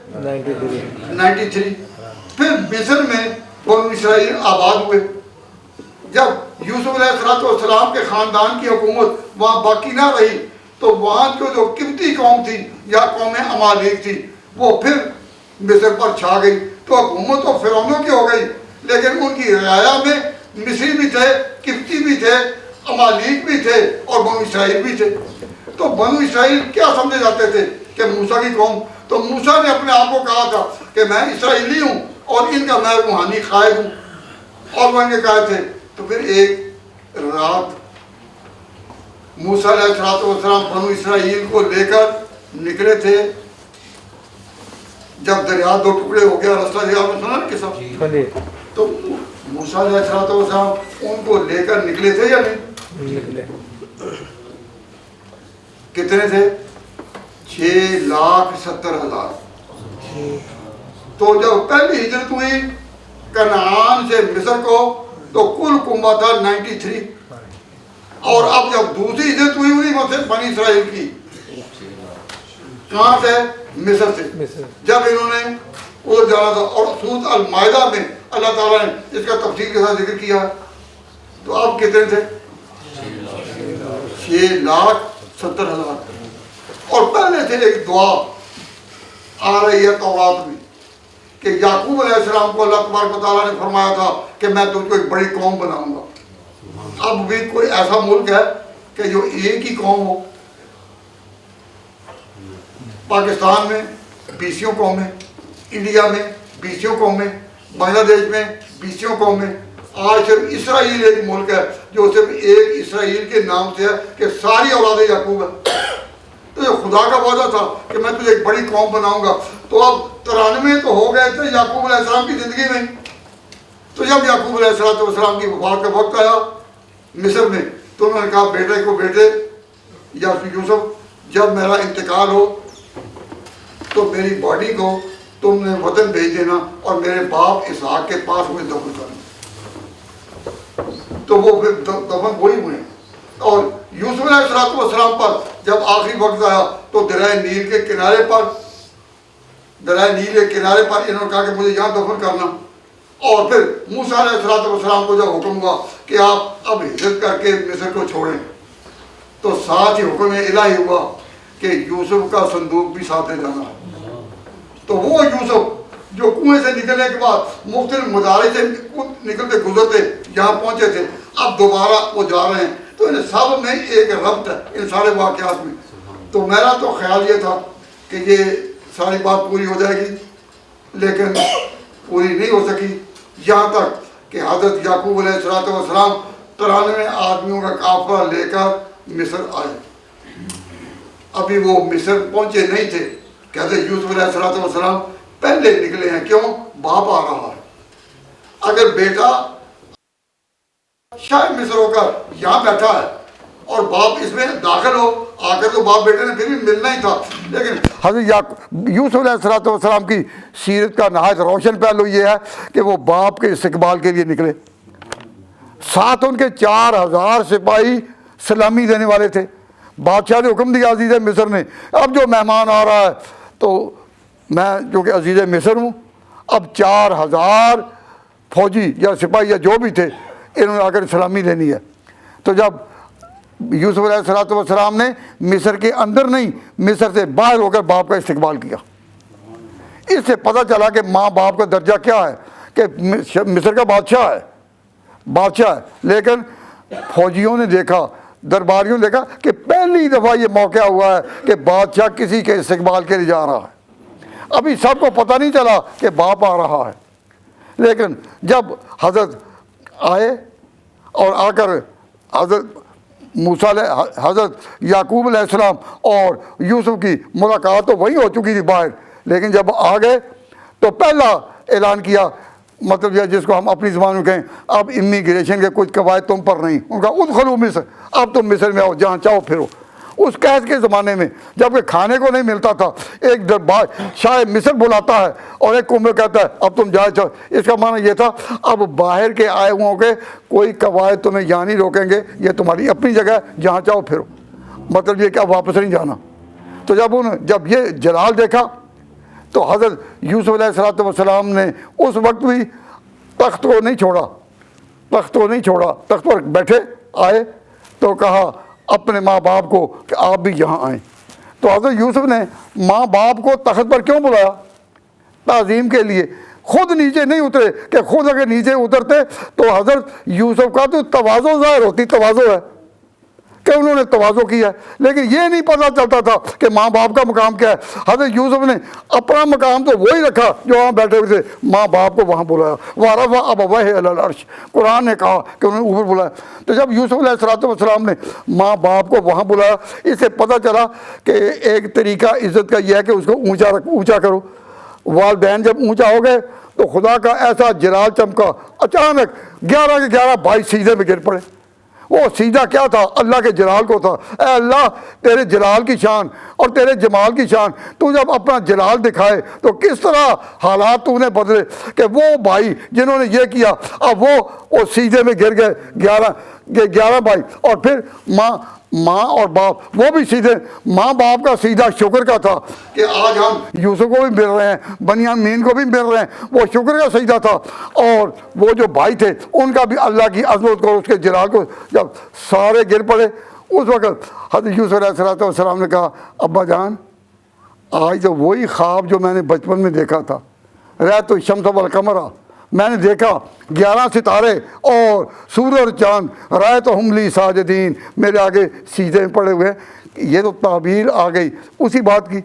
93۔ پھر مصر میں بنو اسرائیل آباد ہوئے۔ جب یوسف علیہ السلام کے خاندان کی حکومت وہاں باقی نہ رہی تو وہاں جو قبطی قوم تھی یا قوم عمالیق تھی، وہ پھر مصر پر چھا گئی، تو حکومت تو فرعونوں کی ہو گئی، لیکن ان کی رعایا میں مصری بھی تھے، قبطی بھی تھے، امالیک بھی تھے اور بنو اسرائیل بھی تھے۔ تو بنو اسرائیل کیا سمجھے جاتے تھے کہ موسیٰ کی قوم، تو موسیٰ نے اپنے آپ کو کہا تھا کہ میں اسرائیلی ہوں اور ان کا میں روحانی قائد ہوں، اور وہ ان کے قائد تھے۔ تو پھر ایک رات موسیٰ علیہ السلام بنو اسرائیل کو لے کر نکلے تھے، جب دریا دو ٹکڑے ہو گیا، رستہ دیا، آپ نے سنا نا قصہ؟ تو موسیٰ علیہ السلام ان کو لے کر نکلے تھے یا نہیں؟ کتنے تھے؟ 6,70,000۔ تو جب پہلی ہجرت ہوئی کنعان سے مصر کو تو کل کنبہ تھا 93، اور اب جب دوسری ہجرت ہوئی وہ سے بنی اسرائیل کی، کہاں سے؟ مصر سے، جب انہوں نے ادھر جانا تھا۔ اور سورۃ المائدہ میں اللہ تعالیٰ نے اس کا تفصیل کے ساتھ ذکر کیا۔ تو اب کتنے تھے؟ 6,70,000۔ اور پہلے سے ایک دعا آ رہی ہے تورات میں کہ یعقوب علیہ السلام کو اللہ تبارک و تعالیٰ نے فرمایا تھا کہ میں تجھ کو ایک بڑی قوم بناؤں گا۔ اب بھی کوئی ایسا ملک ہے کہ جو ایک ہی قوم ہو؟ پاکستان میں 20 قومیں، انڈیا میں 20 قومیں، بنگلہ دیش میں 20 قومیں، آج صرف اسرائیل ایک ملک ہے جو صرف ایک اسرائیل کے نام سے ہے کہ ساری اولاد یعقوب ہے۔ تو یہ خدا کا وعدہ تھا کہ میں تجھے ایک بڑی قوم بناؤں گا۔ تو اب 93 تو ہو گئے تھے یعقوب علیہ السلام کی زندگی میں۔ تو جب یعقوب علیہ السلام کی وفات کا وقت آیا مصر میں، تو انہوں نے کہا بیٹے کو، بیٹے یا یوسف جب میرا انتقال ہو تو میری باڈی کو تم نے وطن بھیج دینا اور میرے باپ اسحاق کے پاس مجھے دفن کرنا۔ تو وہ پھر دفن وہی ہوئے۔ اور یوسف علیہ السلام پر جب آخری وقت آیا تو دریائے نیل کے کنارے پر انہوں نے کہا کہ مجھے یہاں دفن کرنا۔ اور پھر موسیٰ علیہ السلام کو جب حکم ہوا کہ آپ اب ہجرت کر کے مصر کو چھوڑیں، تو ساتھ ہی حکم الہی ہوا کہ یوسف کا صندوق بھی ساتھ لے جانا۔ تو وہ یوسف جو کنویں سے نکلنے کے بعد مختلف مدارج سے نکلتے گزرتے یہاں پہنچے تھے، اب دوبارہ وہ جا رہے ہیں۔ تو ان سب میں ایک ربط ہے ان سارے واقعات میں۔ تو میرا تو خیال یہ تھا کہ یہ ساری بات پوری ہو جائے گی، لیکن پوری نہیں ہو سکی، یہاں تک کہ حضرت یعقوب علیہ السلام 93 آدمیوں کا قافلہ لے کر مصر آئے۔ ابھی وہ مصر پہنچے نہیں تھے، کہتے یوسف علیہ السلام پہلے نکلے ہیں۔ کیوں؟ باپ آ رہا ہے۔ اگر بیٹا شاید مصر ہو کر یہاں بیٹھا ہے اور باپ اس میں داخل ہو آ کر، تو باپ بیٹے نے پھر بھی ملنا ہی تھا۔ لیکن حضرت یوسف علیہ السلام کی سیرت کا نہایت روشن پہلو یہ ہے کہ وہ باپ کے استقبال کے لیے نکلے۔ ساتھ ان کے 4,000 سپاہی سلامی دینے والے تھے۔ بادشاہ نے حکم دیا عزیز مصر نے، اب جو مہمان آ رہا ہے، تو میں جو کہ عزیز مصر ہوں، اب 4,000 فوجی یا سپاہی یا جو بھی تھے انہوں نے آ کر سلامی دینی ہے۔ تو جب یوسف علیہ السلام نے مصر کے اندر نہیں، مصر سے باہر ہو کر باپ کا استقبال کیا، اس سے پتہ چلا کہ ماں باپ کا درجہ کیا ہے، کہ مصر کا بادشاہ ہے، لیکن فوجیوں نے دیکھا، درباریوں نے دیکھا کہ پہلی دفعہ یہ موقع ہوا ہے کہ بادشاہ کسی کے استقبال کے لیے جا رہا ہے۔ ابھی سب کو پتہ نہیں چلا کہ باپ آ رہا ہے، لیکن جب حضرت آئے اور آ کر حضرت یعقوب علیہ السلام اور یوسف کی ملاقات تو وہی ہو چکی تھی باہر، لیکن جب آ گئے تو پہلا اعلان کیا، مطلب یہ جس کو ہم اپنی زبان میں کہیں اب امیگریشن کے کچھ قواعد تم پر نہیں، ان کا ادخلوا مصر، اب تم مصر میں آؤ، جہاں چاہو پھرو۔ اس قید کے زمانے میں جب کہ کھانے کو نہیں ملتا تھا، ایک شاہ مصر بلاتا ہے اور ایک قوم کہتا ہے اب تم جائے چاہو۔ اس کا معنی یہ تھا اب باہر کے آئے ہوں کے کوئی قواعد تمہیں یہاں نہیں روکیں گے، یہ تمہاری اپنی جگہ ہے، جہاں چاہو پھرو، مطلب یہ کہ اب واپس نہیں جانا۔ تو جب یہ جلال دیکھا تو حضرت یوسف علیہ السلام نے اس وقت بھی تخت کو نہیں چھوڑا، تخت پر بیٹھے آئے تو کہا اپنے ماں باپ کو کہ آپ بھی یہاں آئیں۔ تو حضرت یوسف نے ماں باپ کو تخت پر کیوں بلایا؟ تعظیم کے لیے. خود نیچے نہیں اترے کہ خود اگر نیچے اترتے تو حضرت یوسف کا تو تواضع ظاہر ہوتی. تواضع ہے کہ انہوں نے تواضع کیا ہے، لیکن یہ نہیں پتہ چلتا تھا کہ ماں باپ کا مقام کیا ہے. حضرت یوسف نے اپنا مقام تو وہی رکھا جو وہاں بیٹھے ہوئے تھے، ماں باپ کو وہاں بلایا. وَرَفَعَ أَبَوَيْهِ عَلَى الْعَرْشِ، قرآن نے کہا کہ انہوں نے اوپر بلایا. تو جب یوسف علیہ السلام نے ماں باپ کو وہاں بلایا، اس سے پتہ چلا کہ ایک طریقہ عزت کا یہ ہے کہ اس کو اونچا کرو. والدین جب اونچا ہو گئے تو خدا کا ایسا جلال چمکا، اچانک 11 کے 11 بھائی سیدھے میں گر پڑے. وہ سیدھا کیا تھا؟ اللہ کے جلال کو تھا. اے اللہ، تیرے جلال کی شان اور تیرے جمال کی شان، تو جب اپنا جلال دکھائے تو کس طرح حالات تو نے بدلے کہ وہ بھائی جنہوں نے یہ کیا اب وہ سیدھے میں گر گئے 11 بھائی. اور پھر ماں اور باپ وہ بھی سیدھے. ماں باپ کا سیدھا شکر کا تھا کہ آج ہم یوسف کو بھی مل رہے ہیں، بنیامین کو بھی مل رہے ہیں، وہ شکر کا سیدھا تھا. اور وہ جو بھائی تھے ان کا بھی اللہ کی عظمت کو، اس کے جلال کو جب سارے گر پڑے، اس وقت حضرت یوسف علیہ السلام نے کہا ابا جان، آج تو وہی خواب جو میں نے بچپن میں دیکھا تھا، رأیت الشمس والقمر، میں نے دیکھا 11 ستارے اور سورج اور چاند، رأیتہم لی ساجدین، میرے آگے سیدھے پڑے ہوئے. یہ تو تعبیر آ گئی اسی بات کی.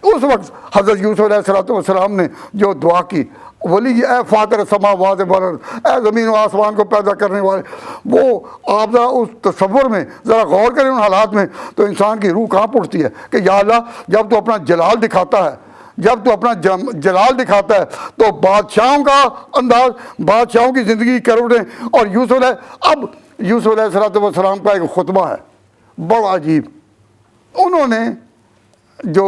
اس وقت حضرت یوسف علیہ السلام نے جو دعا کی، ولی اے فاطر السماوات والارض، اے زمین و آسمان کو پیدا کرنے والے، وہ آپ ذرا اس تصور میں ذرا غور کریں، ان حالات میں تو انسان کی روح کہاں پڑتی ہے کہ یا اللہ، جب تو اپنا جلال دکھاتا ہے، جب تو اپنا جلال دکھاتا ہے تو بادشاہوں کا انداز، بادشاہوں کی زندگی کروٹیں. اور یوسف علیہ السلام کا ایک خطبہ ہے بڑا عجیب. انہوں نے جو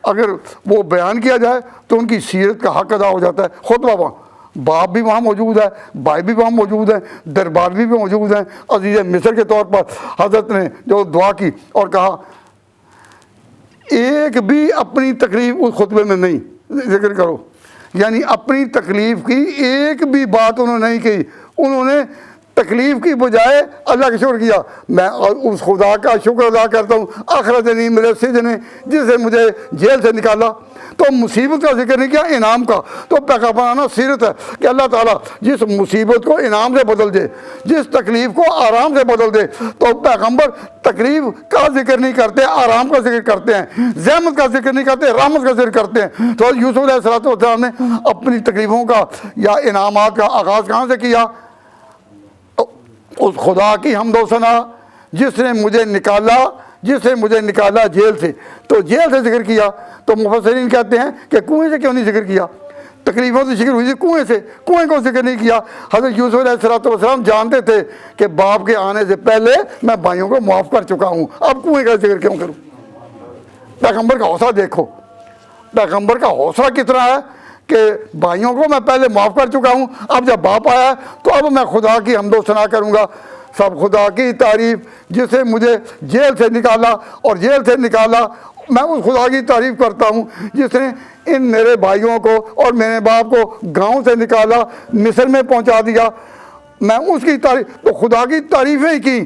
اگر وہ بیان کیا جائے تو ان کی سیرت کا حق ادا ہو جاتا ہے. خطبہ وہاں، باپ بھی وہاں موجود ہے، بھائی بھی وہاں موجود ہیں، دربار بھی موجود ہیں. عزیز مصر کے طور پر حضرت نے جو دعا کی اور کہا ایک بھی اپنی تکلیف اس خطبے میں نہیں ذکر کرو، یعنی اپنی تکلیف کی ایک بھی بات انہوں نے نہیں کی. انہوں نے تکلیف کی بجائے اللہ کا شکر کیا. میں اس خدا کا شکر ادا کرتا ہوں اخرجنی من السجن، جس نے مجھے جیل سے نکالا. تو مصیبت کا ذکر نہیں کیا، انعام کا. تو پیغمبرانہ سیرت ہے کہ اللہ تعالیٰ جس مصیبت کو انعام سے بدل دے، جس تکلیف کو آرام سے بدل دے. تو پیغمبر تکلیف کا ذکر نہیں کرتے، آرام کا ذکر کرتے ہیں، زحمت کا ذکر نہیں کرتے، رحمت کا ذکر کرتے ہیں. تو یوسف علیہ السلام نے اپنی تکلیفوں کا یا انعامات کا آغاز کہاں سے کیا؟ اس خدا کی حمد و ثنا جس نے مجھے نکالا جیل سے. تو جیل سے ذکر کیا. تو مفسرین کہتے ہیں کہ کنویں سے کیوں نہیں ذکر کیا؟ تکلیفوں سے ذکر ہوئی تھی کنویں سے، کنویں کو ذکر نہیں کیا. حضرت یوسف علیہ السلام جانتے تھے کہ باپ کے آنے سے پہلے میں بھائیوں کو معاف کر چکا ہوں، اب کنویں کا ذکر کیوں کروں؟ پیغمبر کا حوصلہ دیکھو، پیغمبر کا حوصلہ کتنا ہے کہ بھائیوں کو میں پہلے معاف کر چکا ہوں، اب جب باپ آیا تو اب میں خدا کی حمد و ثنا کروں گا. سب خدا کی تعریف جس نے مجھے جیل سے نکالا، اور جیل سے نکالا میں اس خدا کی تعریف کرتا ہوں جس نے ان میرے بھائیوں کو اور میرے باپ کو گاؤں سے نکالا، مصر میں پہنچا دیا. میں اس کی تعریف، تو خدا کی تعریفیں کی،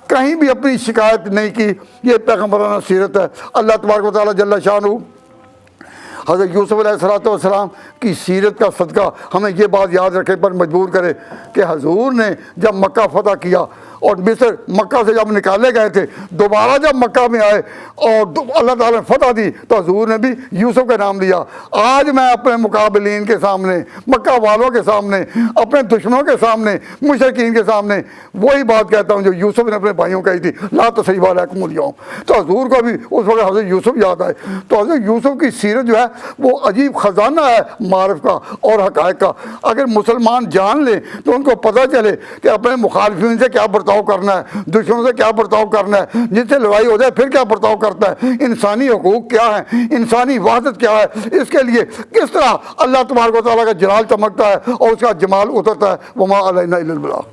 کہیں بھی اپنی شکایت نہیں کی. یہ پیغمبرانہ سیرت ہے. اللہ تبارک و تعالیٰ جل شانہ حضرت یوسف علیہ السلام کی سیرت کا صدقہ ہمیں یہ بات یاد رکھنے پر مجبور کرے کہ حضور نے جب مکہ فتح کیا اور مصر، مکہ سے جب نکالے گئے تھے، دوبارہ جب مکہ میں آئے اور اللہ تعالیٰ نے فتح دی تو حضور نے بھی یوسف کا نام لیا. آج میں اپنے مقابلین کے سامنے، مکہ والوں کے سامنے، اپنے دشمنوں کے سامنے، مشرکین کے سامنے وہی بات کہتا ہوں جو یوسف نے اپنے بھائیوں کہی تھی، لا تثریب علیکم اليوم. تو حضور کو بھی اس وقت حضرت یوسف یاد آئے. تو حضرت یوسف کی سیرت جو ہے وہ عجیب خزانہ ہے معارف کا اور حقائق کا. اگر مسلمان جان لیں تو ان کو پتہ چلے کہ اپنے مخالفین سے کیا برتاؤ کرنا ہے، دشمنوں سے کیا برتاؤ کرنا ہے، جن سے لڑائی ہو جائے پھر کیا برتاؤ کرتا ہے، انسانی حقوق کیا ہیں، انسانی وحدت کیا ہے، اس کے لیے کس طرح اللہ تبارک و تعالیٰ کا جلال چمکتا ہے اور اس کا جمال اترتا ہے. وما علینا الا البلاغ.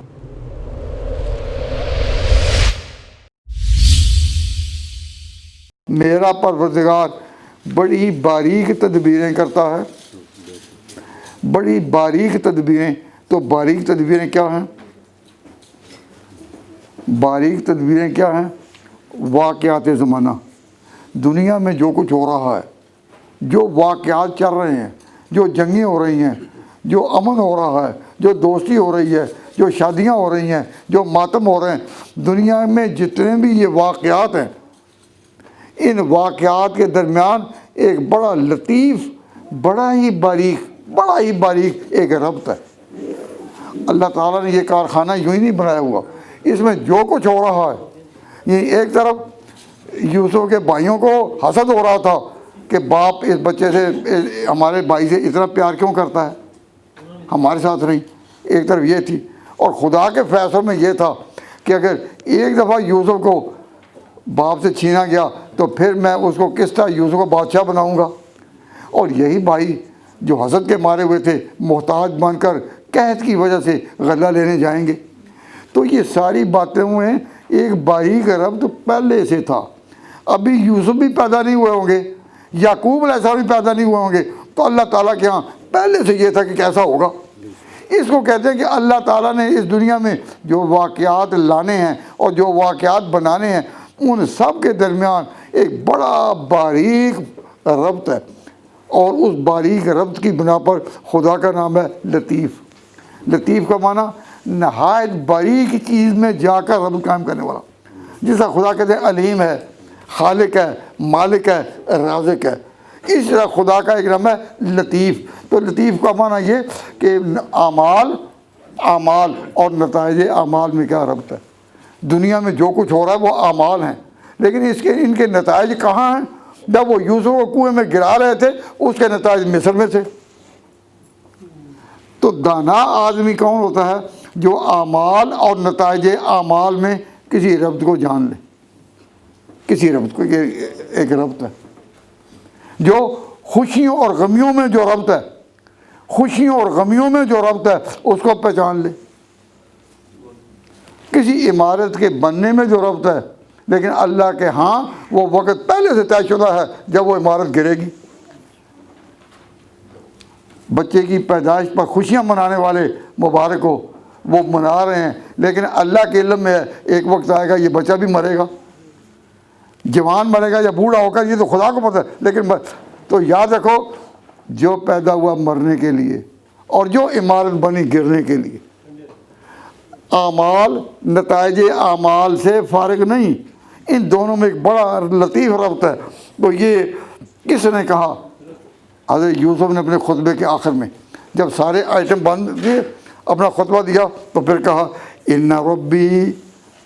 میرا پروردگار بڑی باریک تدبیریں کرتا ہے، بڑی باریک تدبیریں. تو باریک تدبیریں کیا ہیں؟ باریک تدبیریں کیا ہیں؟ واقعات زمانہ. دنیا میں جو کچھ ہو رہا ہے، جو واقعات چل رہے ہیں، جو جنگیں ہو رہی ہیں، جو امن ہو رہا ہے، جو دوستی ہو رہی ہے، جو شادیاں ہو رہی ہیں، جو ماتم ہو رہے ہیں، دنیا میں جتنے بھی یہ واقعات ہیں، ان واقعات کے درمیان ایک بڑا لطیف، بڑا ہی باریک ایک ربط ہے۔ اللہ تعالیٰ نے یہ کارخانہ یوں ہی نہیں بنایا ہوا، اس میں جو کچھ ہو رہا ہے، یہ ایک طرف یوسف کے بھائیوں کو حسد ہو رہا تھا کہ باپ اس بچے سے، ہمارے بھائی سے اتنا پیار کیوں کرتا ہے، ہمارے ساتھ نہیں، ایک طرف یہ تھی، اور خدا کے فیصلوں میں یہ تھا کہ اگر ایک دفعہ یوسف کو باپ سے چھینا گیا تو پھر میں اس کو کس طرح یوسف کو بادشاہ بناؤں گا، اور یہی بھائی جو حسد کے مارے ہوئے تھے محتاج بن کر قحط کی وجہ سے غلہ لینے جائیں گے۔ تو یہ ساری باتیں میں ایک باریک ربط پہلے سے تھا۔ ابھی یوسف بھی پیدا نہیں ہوئے ہوں گے، یعقوب علیہ السلام بھی پیدا نہیں ہوئے ہوں گے، تو اللہ تعالیٰ کے ہاں پہلے سے یہ تھا کہ کیسا ہوگا۔ اس کو کہتے ہیں کہ اللہ تعالیٰ نے اس دنیا میں جو واقعات لانے ہیں اور جو واقعات بنانے ہیں، ان سب کے درمیان ایک بڑا باریک ربط ہے، اور اس باریک ربط کی بنا پر خدا کا نام ہے لطیف۔ لطیف کا معنی نہایت باریک چیز میں جا کر ربط قائم کرنے والا، جیسا خدا کہتے ہیں علیم ہے، خالق ہے، مالک ہے، رازق ہے، اس طرح خدا کا ایک نام ہے لطیف۔ تو لطیف کا معنی یہ کہ اعمال اور نتائج اعمال میں کیا ربط ہے۔ دنیا میں جو کچھ ہو رہا ہے وہ اعمال ہیں، لیکن ان کے نتائج کہاں ہیں؟ جب وہ یوسف کو کنویں میں گرا رہے تھے، اس کے نتائج مصر میں تھے۔ تو دانا آدمی کون ہوتا ہے؟ جو اعمال اور نتائج اعمال میں کسی ربط کو جان لے، کسی ربط کو، ایک ربط ہے جو خوشیوں اور غمیوں میں جو ربط ہے، خوشیوں اور غمیوں میں جو ربط ہے اس کو پہچان لے۔ کسی عمارت کے بننے میں جو ربط ہے، لیکن اللہ کے ہاں وہ وقت پہلے سے طے شدہ ہے جب وہ عمارت گرے گی۔ بچے کی پیدائش پر خوشیاں منانے والے مبارک ہو، وہ منا رہے ہیں، لیکن اللہ کے علم میں ہے ایک وقت آئے گا یہ بچہ بھی مرے گا، جوان مرے گا یا بوڑھا ہو کر، یہ تو خدا کو پتہ ہے، لیکن تو یاد رکھو جو پیدا ہوا مرنے کے لیے اور جو عمارت بنی گرنے کے لیے، اعمال نتائج اعمال سے فارغ نہیں، ان دونوں میں ایک بڑا لطیف ربط ہے۔ تو یہ کس نے کہا؟ حضرت یوسف نے اپنے خطبے کے آخر میں جب سارے آئٹم بند کیے، اپنا خطبہ دیا، تو پھر کہا ان ربی،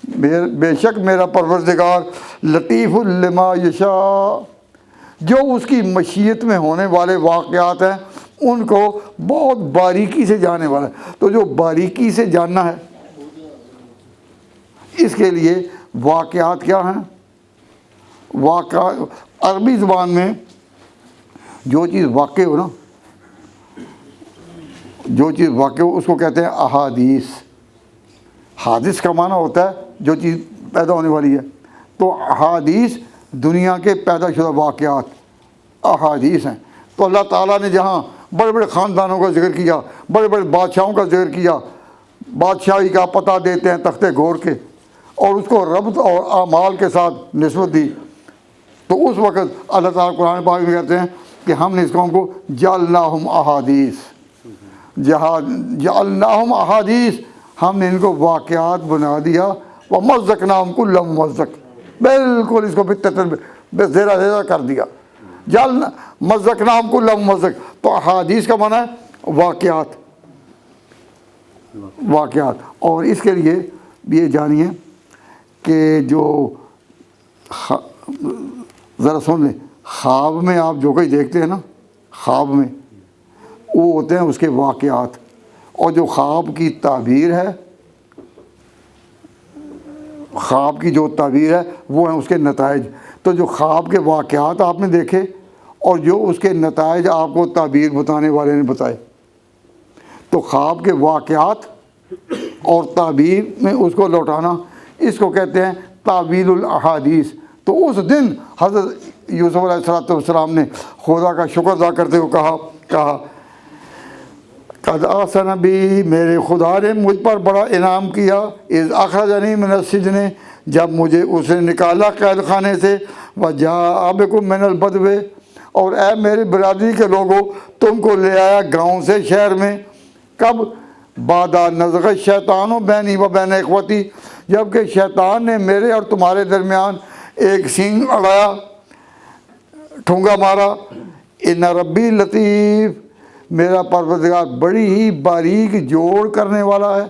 بے شک میرا پروردگار، لطیف لما یشاء، جو اس کی مشیت میں ہونے والے واقعات ہیں ان کو بہت باریکی سے جاننے والا ہے۔ تو جو باریکی سے جاننا ہے، اس کے لیے واقعات کیا ہیں؟ عربی زبان میں جو چیز واقع ہو نا، جو چیز واقع ہو اس کو کہتے ہیں احادیث۔ حادث کا معنی ہوتا ہے جو چیز پیدا ہونے والی ہے، تو احادیث دنیا کے پیدا شدہ واقعات احادیث ہیں۔ تو اللہ تعالیٰ نے جہاں بڑے بڑے خاندانوں کا ذکر کیا، بڑے بڑے بادشاہوں کا ذکر کیا، بادشاہی کا پتہ دیتے ہیں تختے گور کے، اور اس کو ربط اور اعمال کے ساتھ نسبت دی، تو اس وقت اللہ تعالیٰ قرآن پاک میں کہتے ہیں کہ ہم نے اس قوم کو جعلناہم احادیث، جعلناہم احادیث، ہم نے ان کو واقعات بنا دیا، ومزقناہم کل ممزق، بالکل اس کو زیرہ زیرہ کر دیا، مزقناہم کل ممزق۔ تو احادیث کا معنی ہے واقعات۔ اور اس کے لیے یہ جانیے کہ جو ذرا سن لیں، خواب میں آپ جو کچھ دیکھتے ہیں نا، خواب میں وہ ہوتے ہیں اس کے واقعات، اور جو خواب کی تعبیر ہے، خواب کی جو تعبیر ہے وہ ہیں اس کے نتائج۔ تو جو خواب کے واقعات آپ نے دیکھے اور جو اس کے نتائج آپ کو تعبیر بتانے والے نے بتائے، تو خواب کے واقعات اور تعبیر میں اس کو لوٹانا، اس کو کہتے ہیں تعویل الاحادیث۔ تو اس دن حضرت یوسف علیہ السلام نے خدا کا شکر ادا کرتے ہوئے قد آسن بھی، میرے خدا نے مجھ پر بڑا انعام کیا، اذ اخرجنی من السجن، جب مجھے اس نے نکالا قید خانے سے، وجاء بکم من البدو، اور اے میری برادری کے لوگوں تم کو لے آیا گاؤں سے شہر میں۔ کب؟ بعد نزغ الشیطان بینی و بین اخوتی، جب کہ شیطان نے میرے اور تمہارے درمیان ایک سینگ اڑایا، ٹھونگا مارا۔ ان ربی لطیف، میرا پروردگار بڑی ہی باریک جوڑ کرنے والا ہے،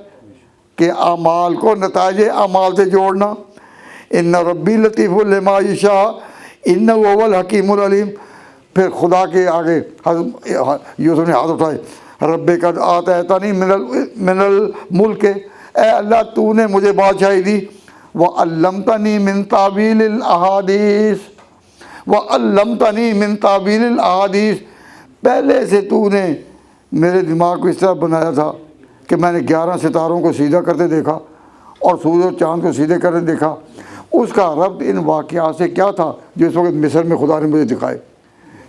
کہ اعمال کو نتائج اعمال سے جوڑنا۔ ان ربی لطیف لما یشاء انہ هو الحکیم العلیم۔ پھر خدا کے آگے یوسف نے ہاتھ اٹھائے، رب قد آتیتنی من الملک، اے اللہ تو نے مجھے بادشاہی دی، وعلمتنی من تعویل الاحادیث، وعلمتنی من تعویل الاحادیث، پہلے سے تو نے میرے دماغ کو اس طرح بنایا تھا کہ میں نے 11 ستاروں کو سیدھا کرتے دیکھا اور سورج اور چاند کو سیدھے کرتے دیکھا۔ اس کا ربط ان واقعات سے کیا تھا جو اس وقت مصر میں خدا نے مجھے دکھائے؟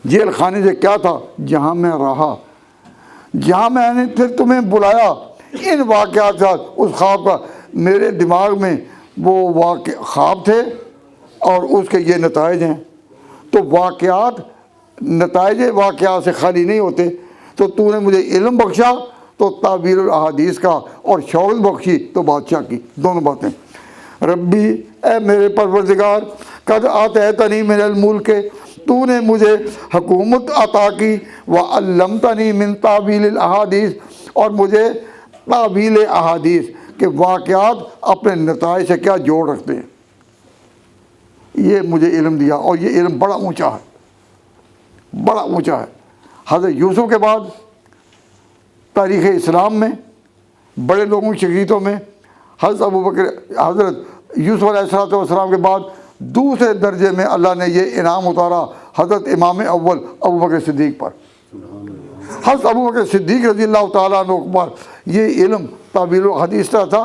جیل خانے سے کیا تھا؟ جہاں میں رہا، جہاں میں نے پھر تمہیں بلایا، ان واقعات سے اس خواب کا میرے دماغ میں وہ خواب تھے اور اس کے یہ نتائج ہیں۔ تو واقعات نتائج واقعات سے خالی نہیں ہوتے۔ تو نے مجھے علم بخشا تو تعبیر الاحادیث کا، اور شہرت بخشی تو بادشاہ کی، دونوں باتیں۔ ربی، اے میرے پروردگار، قد آتیتنی من الملک، تو نے مجھے حکومت عطا کی، وعلمتنی من تعویل الاحادیث، اور مجھے تعویل احادیث کہ واقعات اپنے نتائج سے کیا جوڑ رکھتے ہیں، یہ مجھے علم دیا، اور یہ علم بڑا اونچا ہے، بڑا اونچا ہے۔ حضرت یوسف کے بعد تاریخ اسلام میں بڑے لوگوں کی شخصیتوں میں حضرت یوسف علیہ السلام کے بعد دوسرے درجے میں اللہ نے یہ انعام اتارا حضرت امام اول ابوبکر صدیق پر۔ حضرت ابوبکر صدیق رضی اللہ تعالیٰ عنہ پر یہ علم تعبیر و حدیث طرح تھا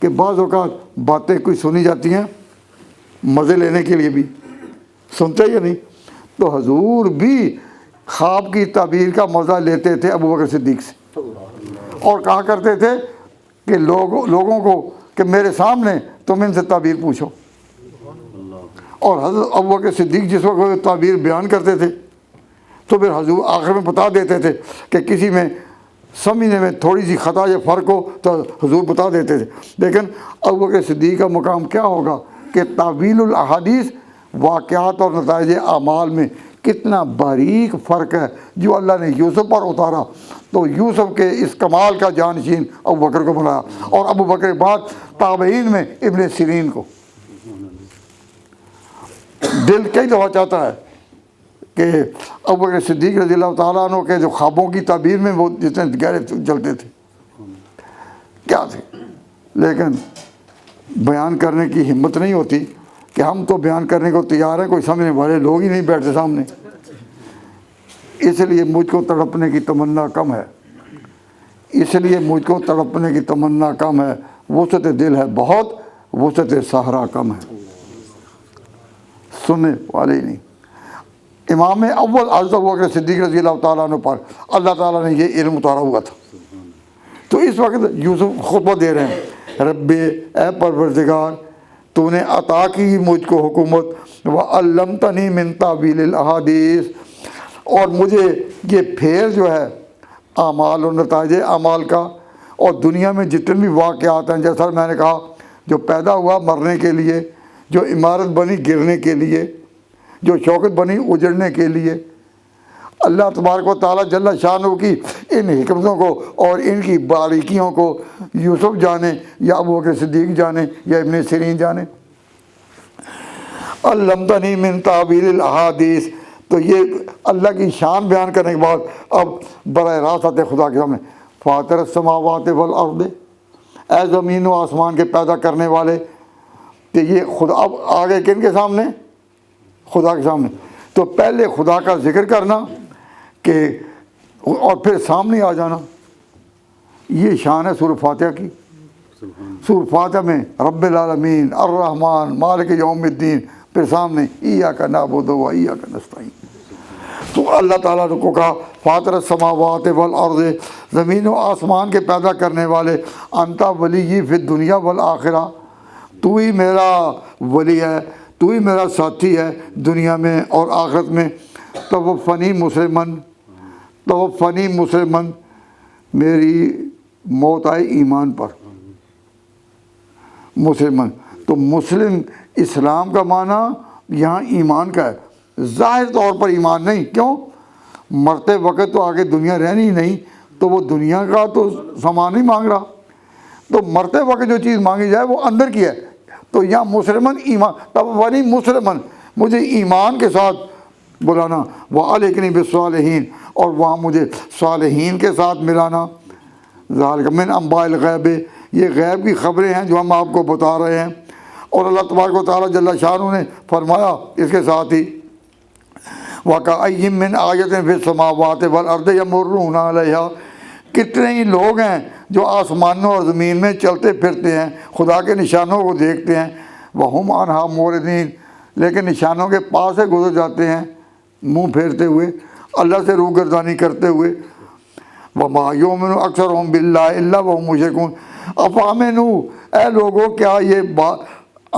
کہ بعض اوقات باتیں کوئی سنی جاتی ہیں مزے لینے کے لیے بھی، سنتے یا نہیں، تو حضور بھی خواب کی تعبیر کا مزہ لیتے تھے ابوبکر صدیق سے، اور کہا کرتے تھے کہ لوگوں کو کہ میرے سامنے تم ان سے تعبیر پوچھو۔ اور حضرت ابوبکر صدیق جس وقت تعبیر بیان کرتے تھے تو پھر حضور آخر میں بتا دیتے تھے کہ کسی میں سمجھنے میں تھوڑی سی خطا یا فرق ہو تو حضور بتا دیتے تھے۔ لیکن ابوبکر صدیق کا مقام کیا ہوگا کہ تعویل الاحادیث، واقعات اور نتائج اعمال میں کتنا باریک فرق ہے جو اللہ نے یوسف پر اتارا، تو یوسف کے اس کمال کا جانشین ابوبکر کو بنایا، اور ابوبکر کے بعد تابعین میں ابن سیرین کو۔ دل کئی دفعہ چاہتا ہے کہ ابوبکر صدیق رضی اللہ تعالیٰ عنہ کے جو خوابوں کی تعبیر میں وہ جتنے گہرے چلتے تھے کیا تھے، لیکن بیان کرنے کی ہمت نہیں ہوتی کہ ہم تو بیان کرنے کو تیار ہیں، کوئی سمجھنے والے لوگ ہی نہیں بیٹھتے سامنے، اس لیے مجھ کو تڑپنے کی تمنا کم ہے، اس لیے مجھ کو تڑپنے کی تمنا کم ہے، وسعت دل ہے بہت، وسعت صحرا کم ہے، سننے والے ہی نہیں۔ امام اول حضرت ابوبکر صدیق رضی اللہ تعالیٰ عنہ پر اللہ تعالیٰ نے یہ علم اتارا ہوا تھا۔ تو اس وقت یوسف خطبہ دے رہے ہیں، رب اے پروردگار، تو نے عطا کی مجھ کو حکومت، وعلمتنی من تعویل الاحادیث، اور مجھے یہ پھیر جو ہے اعمال اور نتائج اعمال کا، اور دنیا میں جتنے بھی واقعات ہیں، جیسا میں نے کہا، جو پیدا ہوا مرنے کے لیے، جو عمارت بنی گرنے کے لیے، جو شوکت بنی اجڑنے کے لیے، اللہ تبارک و تعالیٰ جل شانہ کی ان حکمتوں کو اور ان کی باریکیوں کو یوسف جانے یا ابوبکر صدیق جانے یا ابن سیرین جانے۔ علمتنی من تعویل الاحادیث، تو یہ اللہ کی شان بیان کرنے کے بعد اب براہ راست آتے خدا کے سامنے، فاطر السماوات والارض، اے زمین و آسمان کے پیدا کرنے والے، کہ یہ خدا اب آگے کن کے سامنے؟ خدا کے سامنے۔ تو پہلے خدا کا ذکر کرنا کہ اور پھر سامنے آ جانا، یہ شان ہے سورہ فاتحہ کی۔ سورہ فاتحہ میں رب العالمین الرحمن مالک یوم الدین، پھر سامنے ایاک نعبد و ایاک نستعین۔ تو اللہ تعالیٰ کو کہا فاطر السماوات والارض، زمین و آسمان کے پیدا کرنے والے، انت ولی فی الدنیا والآخرہ، تو ہی میرا ولی ہے، تو ہی میرا ساتھی ہے دنیا میں اور آخرت میں، توفنی مسلمن، توفنی مسلمن، میری موت آئی ایمان پر، مسلمن۔ تو مسلم اسلام کا معنی یہاں ایمان کا ہے، ظاہر طور پر ایمان نہیں، کیوں؟ مرتے وقت تو آگے دنیا رہنی ہی نہیں، تو وہ دنیا کا تو سامان نہیں مانگ رہا، تو مرتے وقت جو چیز مانگی جائے وہ اندر کی ہے۔ تو یہاں مسلمن ایمان، توفنی مسلمن، مجھے ایمان کے ساتھ بلانا، وَأَلْحِقْنِی بِالصَّالِحِینَ، اور وہاں مجھے صالحین کے ساتھ ملانا، ذَلِکَ مِنْ أَنْبَاءِ الْغَیبِ، یہ غیب کی خبریں ہیں جو ہم آپ کو بتا رہے ہیں۔ اور اللہ تبارک و تعالیٰ جل شانہ نے فرمایا اس کے ساتھ ہی وَكَأَيٍّ مِّنْ آیَةٍ فِي السَّمَاوَاتِ وَالْأَرْضِ يَمُرُّونَ عَلَيْهَا، کتنے ہی لوگ ہیں جو آسمانوں اور زمین میں چلتے پھرتے ہیں، خدا کے نشانوں کو دیکھتے ہیں، وَهُمْ عَنْهَا مُعْرِضُونَ، لیکن نشانوں کے پاس سے گزر جاتے ہیں منہ پھیرتے ہوئے، اللہ سے روگردانی کرتے ہوئے۔ وَمَا يُؤْمِنُ أَكْثَرُهُم بِاللَّهِ إِلَّا وَهُمْ مُشْرِكُونَ، أَفَأَمِنُوا، اے لوگوں کیا یہ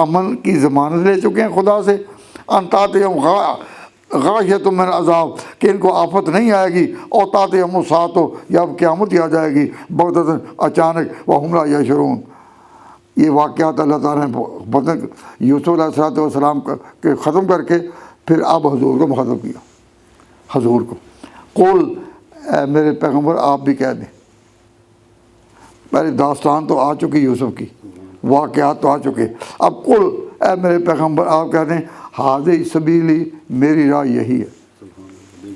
امن کی ضمانت لے چکے ہیں خدا سے، أَن تَأْتِيَهُمْ غاشیۃ من العذاب، کہ ان کو آفت نہیں آئے گی، اور تأتیہم الساعۃ، یا قیامت ہی آ جائے گی بغتۃ، اچانک، وہم لا یشعرون۔ یہ واقعات اللہ تعالیٰ نے یوسف علیہ السلام کے ختم کر کے پھر اب حضور کو مخاطب کیا، حضور کو قل، اے میرے پیغمبر آپ بھی کہہ دیں، پہلے داستان تو آ چکی یوسف کی، واقعات تو آ چکے، اب قل، اے میرے پیغمبر آپ کہہ دیں ہذہ سبیلی، میری راہ یہی ہے۔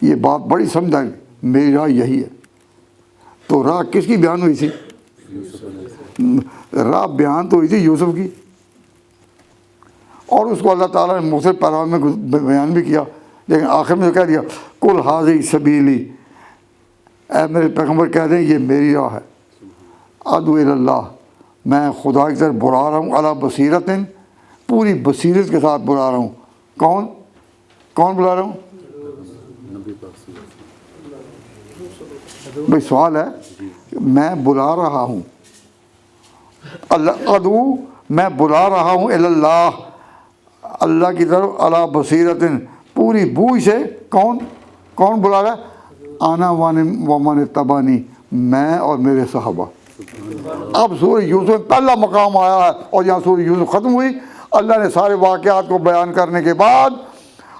یہ بات بڑی سمجھ آئی، میری راہ یہی ہے۔ تو راہ کس کی بیان ہوئی تھی؟ راہ بیان تو ہوئی تھی یوسف کی، اور اس کو اللہ تعالیٰ نے مختلف پیغام میں بیان بھی کیا، لیکن آخر میں کہہ دیا قل ہذہ سبیلی، اے میرے پیغمبر کہہ دیں یہ میری راہ ہے، ادعو الی اللہ، میں خدا کی طرف بلا رہا ہوں، علی بصیرۃ، پوری بصیرت کے ساتھ بلا رہا ہوں۔ کون بلا رہا ہوں؟ بھائی سوال ہے، میں بلا رہا ہوں، اللہ ادعو، میں بلا رہا ہوں الی اللہ، اللہ کی طرف، علی بصیرۃ، پوری بوجھ سے۔ کون بلا رہا ہے؟ انا ومن اتبعنی، میں اور میرے صحابہ۔ اب سورہ یوسف میں پہلا مقام آیا ہے، اور یہاں سورہ یوسف ختم ہوئی، اللہ نے سارے واقعات کو بیان کرنے کے بعد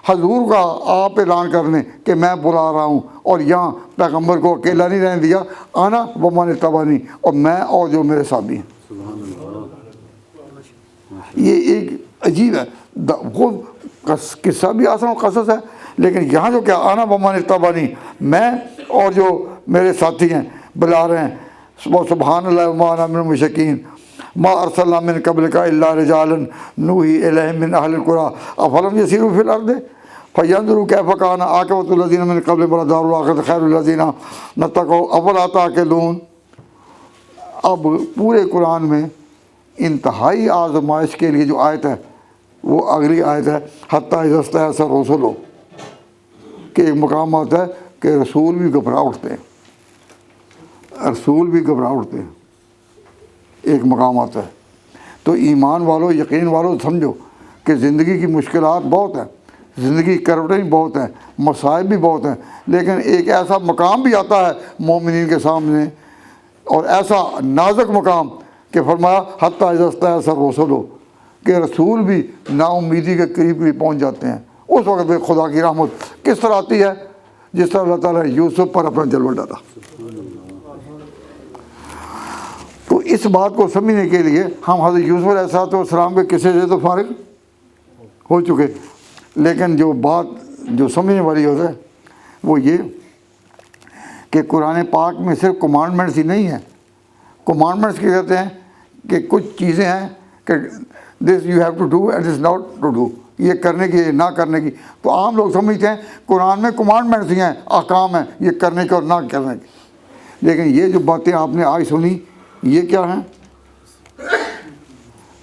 حضور کا آپ اعلان کرنے کہ میں بلا رہا ہوں، اور یہاں پیغمبر کو اکیلا نہیں رہنے دیا، انا ومن اتبعنی، اور میں اور جو میرے صحابی ہیں۔ یہ ایک عجیب ہے، خود قصہ بھی آسان قصص ہے، لیکن یہاں جو کیا انا ومن اتبعنی، میں اور جو میرے ساتھی ہیں بلا رہے ہیں، سبحان اللہ وما انا من المشرکین، ما ارسلنا من قبلک الا رجالا نوحی الیہم من اہل القری افلم یسیروا فی الارض فینظروا کیف کان عاقبۃ الذین من قبلہم ولدار الآخرۃ خیر للذین اتقوا افلا تعقلون۔ اب پورے قرآن میں انتہائی آزمائش کے لیے جو آیت ہے وہ اگلی آیت ہے، حتیٰ اذا استیأس الرسل، کہ ایک مقام آتا ہے کہ رسول بھی گھبرا اٹھتے ہیں، رسول بھی گھبرا اٹھتے ہیں، ایک مقام آتا ہے۔ تو ایمان والو، یقین والو، سمجھو کہ زندگی کی مشکلات بہت ہیں، زندگی کروٹیں بہت ہیں، مصائب بھی بہت ہیں، لیکن ایک ایسا مقام بھی آتا ہے مومنین کے سامنے، اور ایسا نازک مقام کہ فرمایا حتیٰ اذا استیأس الرسل، کہ رسول بھی نا امیدی کے قریب پہنچ جاتے ہیں۔ اس وقت پہ خدا کی رحمت کس طرح آتی ہے؟ جس طرح اللہ تعالیٰ نے یوسف پر اپنا جلوہ ڈالا۔ تو اس بات کو سمجھنے کے لیے ہم حضرت یوسف علیہ السلام کے قصے سے تو فارغ ہو چکے، لیکن جو بات جو سمجھنے والی ہوتا ہے وہ یہ کہ قرآن پاک میں صرف کمانڈمنٹس ہی نہیں ہیں۔ کمانڈمنٹس کیا کہتے ہیں کہ کچھ چیزیں ہیں کہ this you have to do and this not to do, یہ کرنے کی، یہ نہ کرنے کی۔ تو عام لوگ سمجھتے ہیں قرآن میں کمانڈمنٹس ہی ہیں، احکام ہیں، یہ کرنے کے اور نہ کرنے کی، لیکن یہ جو باتیں آپ نے آج سنی یہ کیا ہیں؟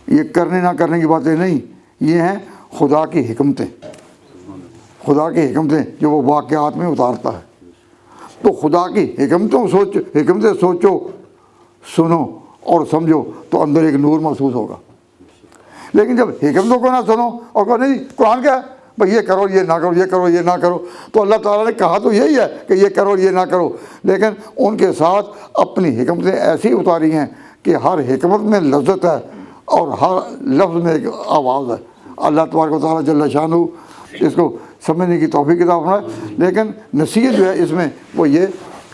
یہ کرنے نہ کرنے کی باتیں نہیں، یہ ہیں خدا کی حکمتیں، خدا کی حکمتیں جو وہ واقعات میں اتارتا ہے. تو خدا کی حکمتیں سوچو، سنو اور سمجھو تو اندر ایک نور محسوس ہوگا. لیکن جب حکمتوں کو نہ سنو اور کہو نہیں قرآن کیا ہے بھائی یہ کرو یہ نہ کرو، یہ کرو یہ نہ کرو، تو اللہ تعالیٰ نے کہا تو یہی ہے کہ یہ کرو یہ نہ کرو، لیکن ان کے ساتھ اپنی حکمتیں ایسی اتاری ہیں کہ ہر حکمت میں لذت ہے اور ہر لفظ میں ایک آواز ہے. اللہ تبارک و تعالیٰ جل شانہ اس کو سمجھنے کی توفیق عطا فرمائے. لیکن نصیحت جو ہے اس میں وہ یہ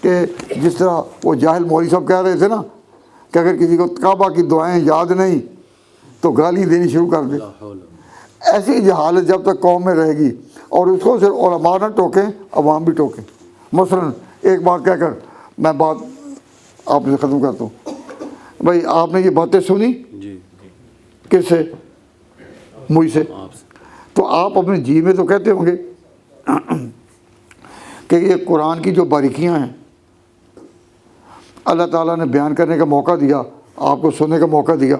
کہ جس طرح وہ جاہل مولوی صاحب کہہ رہے تھے نا کہ اگر کسی کو کعبہ کی دعائیں یاد نہیں تو گالی دینی شروع کر دے. ایسی جہالت جب تک قوم میں رہے گی، اور اس کو صرف علماء نہ ٹوکیں، عوام بھی ٹوکیں. مثلا ایک بات کہہ کر میں بات آپ سے ختم کرتا ہوں. بھائی آپ نے یہ باتیں سنی کس سے؟ مجھ سے. تو آپ اپنے جی میں تو کہتے ہوں گے کہ یہ قرآن کی جو باریکیاں ہیں اللہ تعالیٰ نے بیان کرنے کا موقع دیا، آپ کو سننے کا موقع دیا.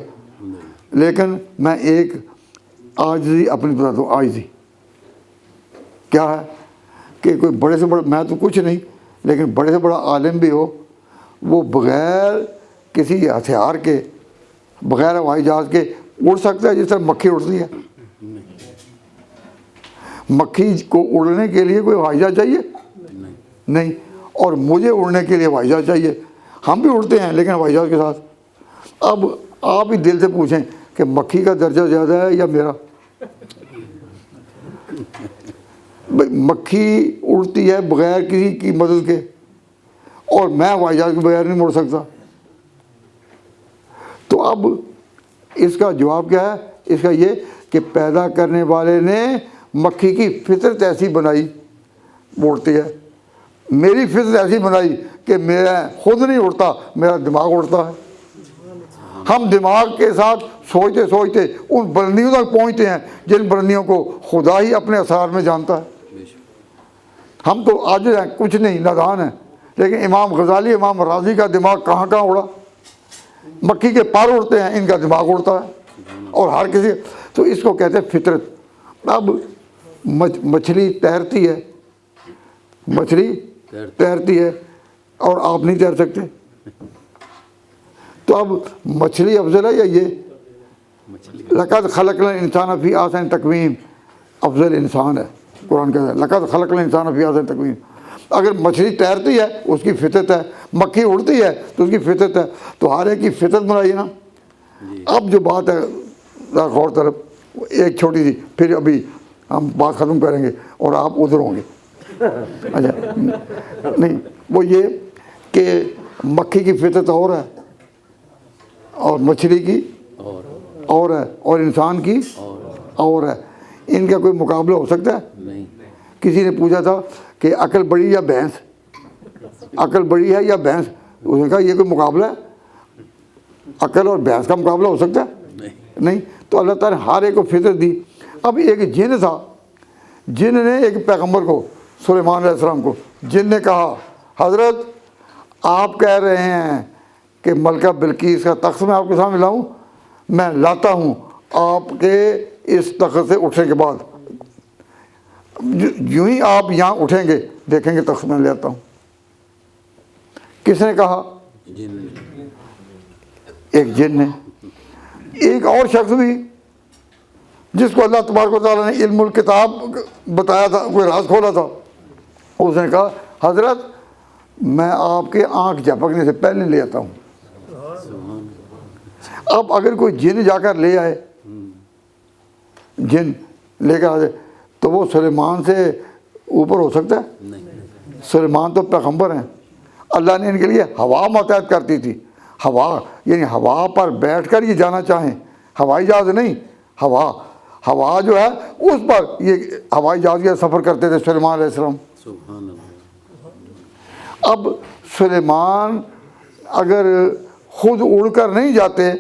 لیکن میں ایک عاجزی اپنی بتاتا ہوں. عاجزی کیا ہے کہ کوئی بڑے سے بڑا، میں تو کچھ نہیں، لیکن بڑے سے بڑا عالم بھی ہو، وہ بغیر کسی ہتھیار کے، بغیر ہوائی جہاز کے اڑ سکتا ہے جس طرح مکھی اڑتی ہے؟ مکھی کو اڑنے کے لیے کوئی ہوائی جہاز چاہیے؟ نہیں. اور مجھے اڑنے کے لیے ہوائی جہاز چاہیے. ہم بھی اڑتے ہیں لیکن ہوائی جہاز کے ساتھ. اب آپ ہی دل سے پوچھیں کہ مکھی کا درجہ زیادہ ہے یا میرا؟ مکھی اڑتی ہے بغیر کسی کی مدد کے، اور میں ہوائی جہاز کے بغیر نہیں اڑ سکتا. تو اب اس کا جواب کیا ہے؟ اس کا یہ کہ پیدا کرنے والے نے مکھی کی فطرت ایسی بنائی اڑتی ہے، میری فطرت ایسی بنائی کہ میرا خود نہیں اڑتا، میرا دماغ اڑتا ہے. ہم دماغ کے ساتھ سوچتے سوچتے ان بلندیوں تک پہنچتے ہیں جن بلندیوں کو خدا ہی اپنے اسرار میں جانتا ہے. ہم تو عاجز ہیں، کچھ نہیں، نادان ہیں. لیکن امام غزالی، امام راضی کا دماغ کہاں کہاں اڑا. مکھی کے پر اڑتے ہیں، ان کا دماغ اڑتا ہے. اور ہر کسی، تو اس کو کہتے ہیں فطرت. اب مچھلی تیرتی ہے، مچھلی تیرتی ہے اور آپ نہیں تیر سکتے. تو اب مچھلی افضل ہے یا یہ؟ لقد خلقنا الانسان فی احسن تقویم افضل انسان ہے. قرآن کہتا ہے لقد خلقنا الانسان فی احسن تقویم. اگر مچھلی تیرتی ہے اس کی فطرت ہے، مکھی اڑتی ہے تو اس کی فطرت ہے. تو ہر ایک کی فطرت بنائی ہے نا. اب جو بات ہے غور طرف ایک چھوٹی سی، پھر ابھی ہم بات ختم کریں گے اور آپ ادھر ہوں گے. اچھا نہیں، وہ یہ کہ مکھی کی فطرت اور ہے اور مچھلی کی اور ہے اور انسان کی اور ہے. ان کا کوئی مقابلہ ہو سکتا ہے؟ نہیں. کسی نے پوچھا تھا کہ عقل بڑی یا بھینس، عقل بڑی ہے یا بھینس؟ اس نے کہا یہ کوئی مقابلہ ہے؟ عقل اور بھینس کا مقابلہ ہو سکتا ہے؟ نہیں. تو اللہ تعالیٰ نے ہر ایک کو فطرت دی. اب ایک جن تھا، جن نے ایک پیغمبر کو، سلیمان علیہ السلام کو، جن نے کہا حضرت آپ کہہ رہے ہیں کہ ملکہ بلقیس کا تخت میں آپ کے سامنے لاؤں، میں لاتا ہوں. آپ کے اس تخت سے اٹھنے کے بعد یوں ہی آپ یہاں اٹھیں گے دیکھیں گے تخت میں لے آتا ہوں. کس نے کہا؟ ایک جن نے. ایک اور شخص بھی جس کو اللہ تبارک و تعالیٰ نے علم الکتاب بتایا تھا، کوئی راز کھولا تھا، اس نے کہا حضرت میں آپ کے آنکھ جھپکنے سے پہلے لے آتا ہوں. اب اگر کوئی جن جا کر لے آئے، جن لے کر آ جائے تو وہ سلیمان سے اوپر ہو سکتا ہے؟ سلیمان تو پیغمبر ہیں. اللہ نے ان کے لیے ہوا متحد کرتی تھی. ہوا یعنی ہوا پر بیٹھ کر یہ جانا چاہیں، ہوائی جہاز نہیں، ہوا جو ہے اس پر یہ ہوائی جہاز کا سفر کرتے تھے سلیمان علیہ السلام. اب سلیمان اگر خود اڑ کر نہیں جاتے،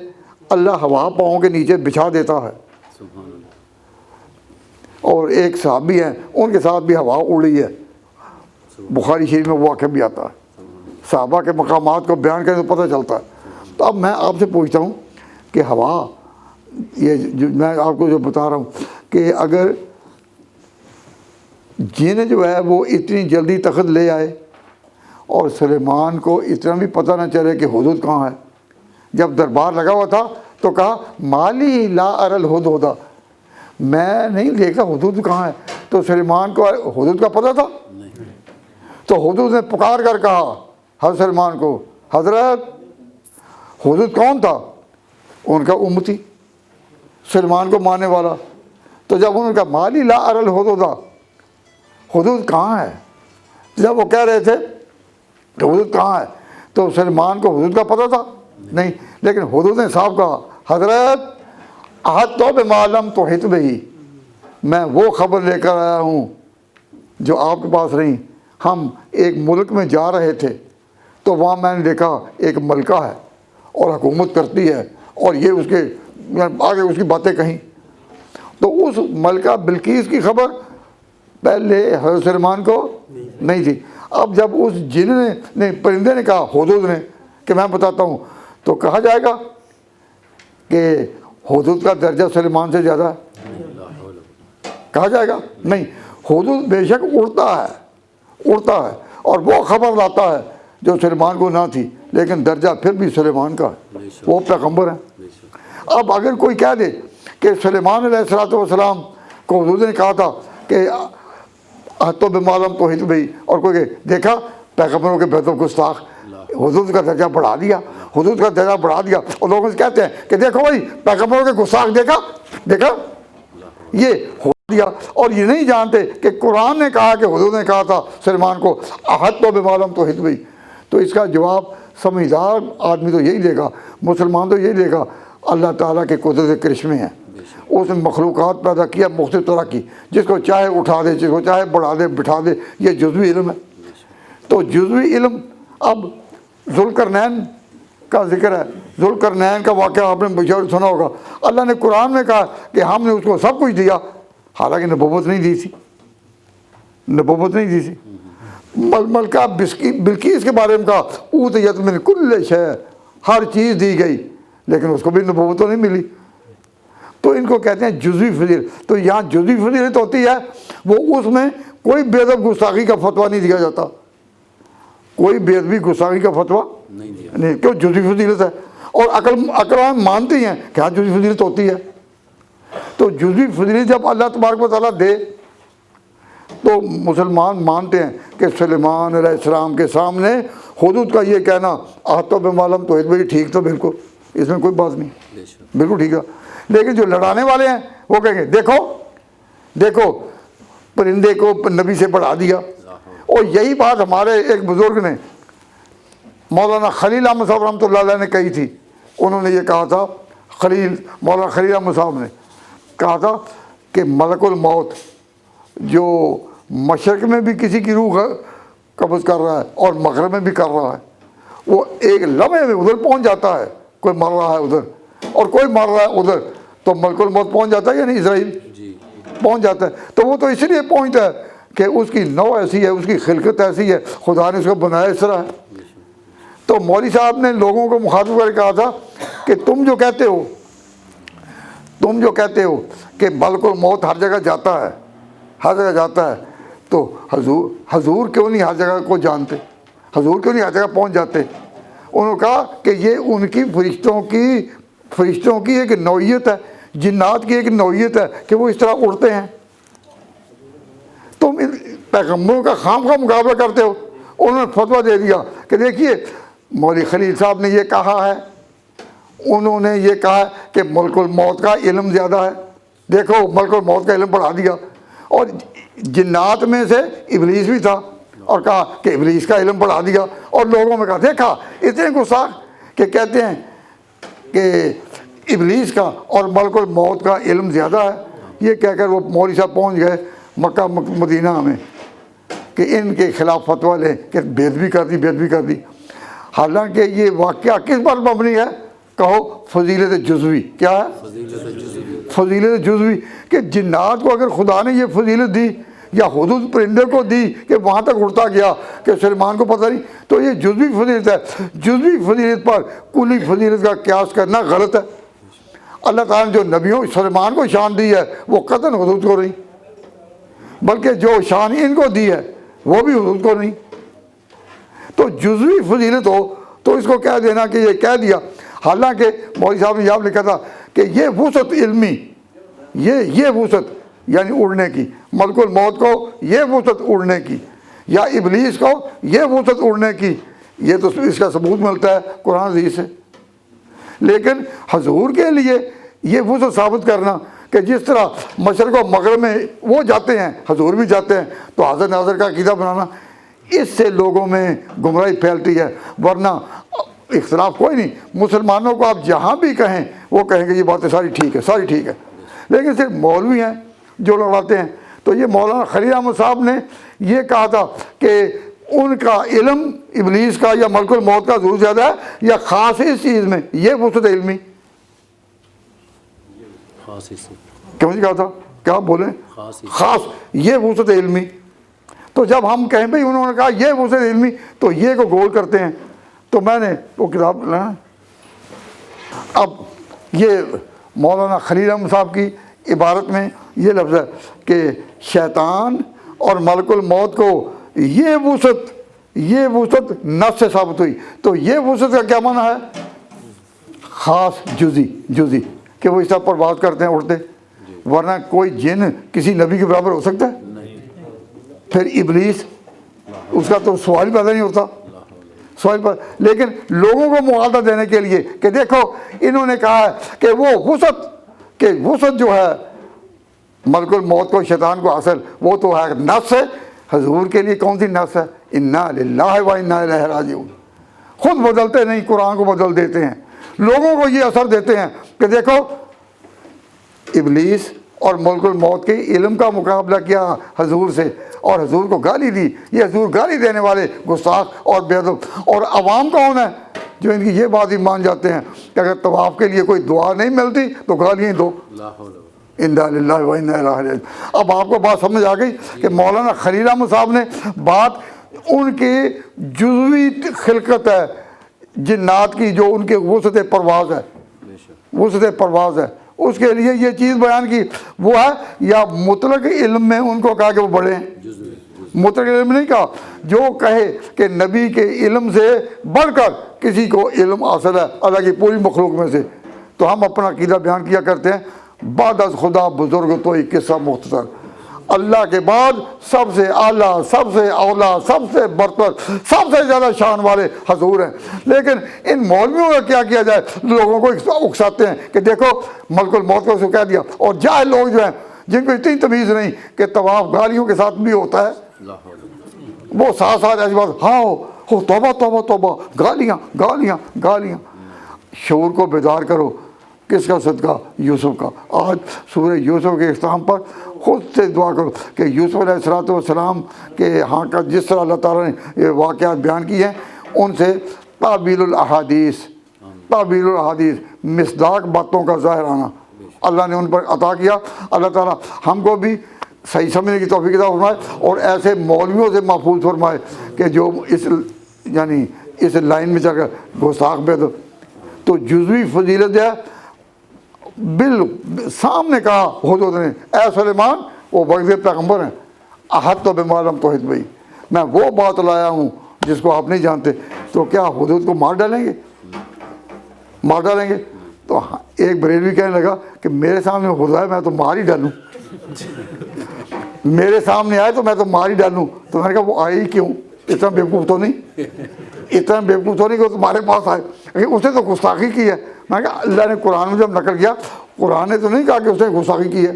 اللہ ہوا پاؤں کے نیچے بچھا دیتا ہے. اور ایک صحابی ہیں ان کے ساتھ بھی ہوا اڑی ہے، بخاری شریف میں واقعہ بھی آتا ہے. صحابہ کے مقامات کو بیان کرنے تو پتہ چلتا ہے. تو اب میں آپ سے پوچھتا ہوں کہ ہوا، یہ جو میں آپ کو جو بتا رہا ہوں کہ اگر جن جو ہے وہ اتنی جلدی تخت لے آئے اور سلیمان کو اتنا بھی پتہ نہ چلے کہ حدود کہاں ہے. جب دربار لگا ہوا تھا تو کہا مالی لا ارل حدودا، میں نہیں دیکھتا حدود کہاں ہے. تو سلیمان کو حدود کا پتہ تھا. تو حدود نے پکار کر کہا حضرت سلیمان کو، حضرت حدود کون تھا؟ ان کا امتی، سلیمان کو ماننے والا. تو جب انہوں نے کہا مالی لا ارل حدودا، حدود کہاں ہے، جب وہ کہہ رہے تھے کہ حدود کہاں ہے، تو سلیمان کو حدود کا پتہ تھا نہیں. لیکن حدود نے صاحب کہا حضرت احد تو بمعلم تو ہت بہی، میں وہ خبر لے کر آیا ہوں جو آپ کے پاس نہیں. ہم ایک ملک میں جا رہے تھے تو وہاں میں نے دیکھا ایک ملکہ ہے اور حکومت کرتی ہے، اور یہ اس کے آگے اس کی باتیں کہیں. تو اس ملکہ بلقیس کی خبر پہلے حضرت سلیمان کو نہیں تھی. اب جب اس جن نے پرندے نے کہا حدود نے کہ میں بتاتا ہوں، تو کہا جائے گا کہ حدود کا درجہ سلیمان سے زیادہ ہے؟ کہا جائے گا نہیں. حدود بے شک اڑتا ہے اور وہ خبر لاتا ہے جو سلیمان کو نہ تھی، لیکن درجہ پھر بھی سلیمان کا ہے، وہ پیغمبر ہے. اب اگر کوئی کہہ دے کہ سلیمان علیہ السلام کو حدود نے کہا تھا کہ تو بمعلم تو ہت بھئی، اور کوئی کہ دیکھا پیغمبروں کے بیت گستاخ، حدود کا درجہ بڑھا دیا، حدود کا درجہ بڑھا دیا. اور لوگ کہتے ہیں کہ دیکھو بھائی پیغمبروں کے گستاخ دیکھا یہ ہو دیا. اور یہ نہیں جانتے کہ قرآن نے کہا کہ حدود نے کہا تھا سلیمان کو احد تو بمعلم تو ہت بھئی. تو اس کا جواب سمجھدار آدمی تو یہی دے گا، مسلمان تو یہی دے گا اللہ تعالیٰ کے قدرت کرشمے ہیں. اس نے مخلوقات پیدا کیا مختلف طرح کی، جس کو چاہے اٹھا دے، جس کو چاہے بڑھا دے بٹھا دے. یہ جزوی علم ہے. تو جزوی علم، اب ذوالقرنین کا ذکر ہے. ذوالقرنین کا واقعہ آپ نے سنا ہوگا. اللہ نے قرآن میں کہا کہ ہم نے اس کو سب کچھ دیا، حالانکہ نبوت نہیں دی تھی. ملکہ بلقیس کے بارے میں کہا اوتیت من کل شے، ہر چیز دی گئی، لیکن اس کو بھی نبوت تو نہیں ملی. تو ان کو کہتے ہیں جزوی فضیلت. تو یہاں جزوی فضیلت ہوتی ہے، وہ اس میں کوئی بے ادب گستاخی کا فتویٰ نہیں دیا جاتا، کوئی بے ادبی گستاخی کا فتویٰ نہیں، کیوں جزوی فضیلت ہے. اور عقل مانتی ہیں کہ ہاں جزوی فضیلت ہوتی ہے. تو جزوی فضیلت جب اللہ تبارک و تعالیٰ دے تو مسلمان مانتے ہیں کہ سلیمان علیہ السلام کے سامنے حدود کا یہ کہنا احاطہ بمعلم تو بھائی ٹھیک، تو بالکل اس میں کوئی بات نہیں، بالکل ٹھیک ہے. لیکن جو لڑانے والے ہیں وہ کہیں گے دیکھو پرندے کو نبی سے بڑھا دیا. اور یہی بات ہمارے ایک بزرگ نے مولانا خلیل احمد صاحب رحمۃ اللہ علیہ نے کہی تھی. انہوں نے یہ کہا تھا، مولانا خلیل احمد صاحب نے کہا تھا کہ ملک الموت جو مشرق میں بھی کسی کی روح قبض کر رہا ہے اور مغرب میں بھی کر رہا ہے، وہ ایک لمحے میں ادھر پہنچ جاتا ہے. کوئی مر رہا ہے ادھر اور کوئی مر رہا ہے ادھر، تو ملک الموت پہنچ جاتا ہے یا نہیں؟ اسرائیل پہنچ جاتا ہے. تو وہ تو اس لیے پہنچتا ہے کہ اس کی نوع ایسی ہے، اس کی خلقت ایسی ہے، خدا نے اس کو بنایا اس طرح ہے. تو مولوی صاحب نے لوگوں کو مخاطب کر کے کہا تھا کہ تم جو کہتے ہو کہ ملک الموت ہر جگہ جاتا ہے، تو حضور کیوں نہیں ہر جگہ کو جانتے؟ حضور کیوں نہیں ہر جگہ پہنچ جاتے؟ انہوں نے کہا کہ یہ ان کی فرشتوں کی ایک نوعیت ہے، جنات کی ایک نوعیت ہے کہ وہ اس طرح اڑتے ہیں. تم ان پیغمبروں کا خام کا مقابلہ کرتے ہو. انہوں نے فتویٰ دے دیا کہ دیکھیے مولوی خلیل صاحب نے یہ کہا ہے، انہوں نے یہ کہا کہ ملک الموت کا علم زیادہ ہے. دیکھو ملک الموت کا علم بڑھا دیا. اور جنات میں سے ابلیس بھی تھا اور کہا کہ ابلیس کا علم بڑھا دیا. اور لوگوں میں کہا دیکھا اتنے گستاخ کہ کہتے ہیں کہ ابلیس کا اور ملک الموت کا علم زیادہ ہے. یہ کہہ کر وہ مولوی صاحب پہنچ گئے مکہ مدینہ میں کہ ان کے خلاف فتویٰ لیں کہ بے ادبی کر دی. حالانکہ یہ واقعہ کس پر مبنی ہے؟ کہو فضیلت جزوی. کیا ہے؟ فضیلت جزوی. کہ جنات کو اگر خدا نے یہ فضیلت دی یا حدود پرندے کو دی کہ وہاں تک اڑتا گیا کہ سلیمان کو پتہ نہیں، تو یہ جزوی فضیلت ہے. جزوی فضیلت پر کلی فضیلت کا قیاس کرنا غلط ہے. اللہ تعالیٰ نے جو نبیوں سلیمان کو شان دی ہے وہ قطعاً حدود کو نہیں. بلکہ جو شان ان کو دی ہے وہ بھی حضور کو نہیں. تو جزوی فضیلت ہو تو اس کو کہہ دینا کہ یہ کہہ دیا. حالانکہ مولوی صاحب نے یہاں لکھا تھا کہ یہ وسعت علمی، یہ وسعت یعنی اڑنے کی، ملک الموت کو یہ وسعت اڑنے کی، یا ابلیس کو یہ وسعت اڑنے کی، یہ تو اس کا ثبوت ملتا ہے قرآن حدیث سے. لیکن حضور کے لیے یہ وسعت ثابت کرنا کہ جس طرح مشرق و مغرب میں وہ جاتے ہیں حضور بھی جاتے ہیں، تو حاضر ناظر کا عقیدہ بنانا، اس سے لوگوں میں گمراہی پھیلتی ہے. ورنہ اختلاف کوئی نہیں. مسلمانوں کو آپ جہاں بھی کہیں وہ کہیں گے یہ باتیں ساری ٹھیک ہے، ساری ٹھیک ہے. لیکن صرف مولوی ہیں جو لڑاتے ہیں. تو یہ مولانا خلیل احمد صاحب نے یہ کہا تھا کہ ان کا علم ابلیس کا یا ملک الموت کا ضرور زیادہ ہے، یا خاص اس چیز میں یہ وسعت علمی. کیوں نہیں کہا تھا؟ کیا بولیں؟ خاص یہ وسعت علمی. تو جب ہم کہیں بھائی انہوں نے کہا یہ وسعت علمی، تو یہ کو گول کرتے ہیں. تو میں نے وہ کتاب لانا. اب یہ مولانا خلیل احمد صاحب کی عبارت میں یہ لفظ ہے کہ شیطان اور ملک الموت کو یہ وسعت نفس سے ثابت ہوئی. تو یہ وسعت کا کیا معنی ہے؟ خاص جزی کہ وہ اس طرح پرواز کرتے ہیں، اڑتے. ورنہ کوئی جن کسی نبی کے برابر ہو سکتا ہے؟ پھر ابلیس، اس کا تو سوال ہی پیدا نہیں ہوتا. سوال پر لیکن لوگوں کو معاہدہ دینے کے لیے کہ دیکھو انہوں نے کہا ہے کہ وہ وسعت جو ہے ملک الموت کو شیطان کو حاصل، وہ تو ہے نفس ہے. حضور کے لیے کون سی نفس ہے؟ انا للہ و انا الیہ راجعون. خود بدلتے نہیں، قرآن کو بدل دیتے ہیں. لوگوں کو یہ اثر دیتے ہیں کہ دیکھو ابلیس اور ملک الموت کے علم کا مقابلہ کیا حضور سے، اور حضور کو گالی دی. یہ حضور گالی دینے والے گستاخ اور بے ادب. اور عوام کون ہے جو ان کی یہ بات ہی مان جاتے ہیں کہ اگر طواف کے لیے کوئی دعا نہیں ملتی تو گالیاں دو. انا للہ و انا الیہ راجعون. اب آپ کو بات سمجھ آ گئی کہ مولانا خلیل احمد صاحب نے بات ان کی جزوی خلقت ہے جنات کی، جو ان کے وسعت پرواز ہے، اس کے لیے یہ چیز بیان کی وہ ہے. یا مطلق علم میں ان کو کہا کہ وہ بڑے ہیں. مطلق علم نہیں کہا. جو کہے کہ نبی کے علم سے بڑھ کر کسی کو علم حاصل ہے اللہ کی پوری مخلوق میں سے، تو ہم اپنا عقیدہ بیان کیا کرتے ہیں. بعد از خدا بزرگ تو ایک قصہ مختصر. اللہ کے بعد سب سے اعلیٰ، سب سے اولا، سب سے برتر، سب سے زیادہ شان والے حضور ہیں. لیکن ان مولویوں کا کیا کیا جائے؟ لوگوں کو اکساتے ہیں کہ دیکھو ملک الموت کو کہہ دیا. اور جاہل لوگ جو ہیں جن کو اتنی تمیز نہیں کہ طواف گالیوں کے ساتھ بھی ہوتا ہے، وہ ساتھ ایسی بات، ہاں ہو توبہ توبہ توبہ، گالیاں. شعور کو بیدار کرو. کس کا صدقہ؟ یوسف کا. آج سورہ یوسف کے اختتام پر خود سے دعا کرو کہ یوسف علیہ السلام کے ہاں کا جس طرح اللہ تعالیٰ نے یہ واقعات بیان کی ہیں، ان سے تعبیر الاحادیث مصداق باتوں کا ظاہر آنا اللہ نے ان پر عطا کیا. اللہ تعالیٰ ہم کو بھی صحیح سمجھنے کی توفیق عطا فرمائے اور ایسے مولویوں سے محفوظ فرمائے کہ جو اس لائن میں چل کر گستاخ بے ادب. تو جزوی فضیلت ہے سامنے کہا حضور نے، اے سلیمان وہ وقت پیغمبر ہیں، احط تو بمعلوم توحید بھائی، میں وہ بات لایا ہوں جس کو آپ نہیں جانتے. تو کیا حدود کو مار ڈالیں گے؟ تو ایک بریلوی کہنے لگا کہ میرے سامنے خدا ہے میں تو مار ہی ڈالوں. میرے سامنے آئے تو میں تو مار ہی ڈالوں. تو میں نے کہا وہ آئے ہی کیوں؟ اتنا بیوقوف تو نہیں کہ تمہارے پاس آئے. اس نے تو گستاخی کی ہے. میں کہا اللہ نے قرآن میں جب نقل کیا، قرآن نے تو نہیں کہا کہ اس نے گستاخی کی ہے.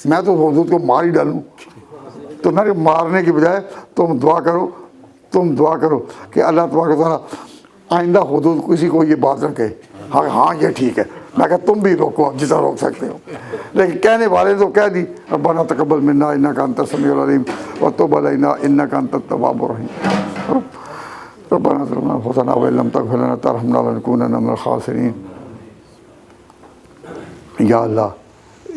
میں تو حدود کو مار ہی ڈالوں. تو میں نے مارنے کی بجائے تم دعا کرو کہ اللہ تبارک و تعالیٰ آئندہ حدود کسی کو یہ بات نہ کہے. ہاں یہ ٹھیک ہے. میں کہا تم بھی روکو اب جتنا روک سکتے ہو. لیکن کہنے والے تو کہہ دی ربنا تقبل منا انک انت السمیع العلیم وتب علینا انک انت التواب الرحیم ربنا ظلمنا انفسنا وان لم تغفر لنا وترحمنا لنکونن من الخاسرین. یا اللہ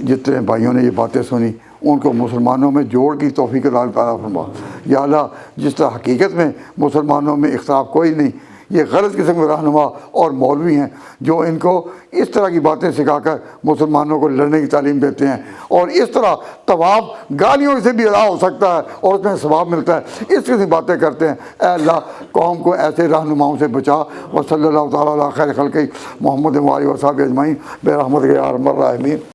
جتنے بھائیوں نے یہ باتیں سنی ان کو مسلمانوں میں جوڑ کی توفیق عطا فرما. یا اللہ جس طرح حقیقت میں مسلمانوں میں اختلاف کوئی نہیں، یہ غلط قسم کے رہنما اور مولوی ہیں جو ان کو اس طرح کی باتیں سکھا کر مسلمانوں کو لڑنے کی تعلیم دیتے ہیں، اور اس طرح طواف گالیوں سے بھی ادا ہو سکتا ہے اور اس میں ثواب ملتا ہے، اس قسم کی باتیں کرتے ہیں۔ اے اللہ قوم کو ایسے رہنماؤں سے بچا، وصلی اللہ تعالیٰ علی خیر خلقہ محمد و آلہ و صحبہ اجمعین برحمتک یا ارحم الراحمین۔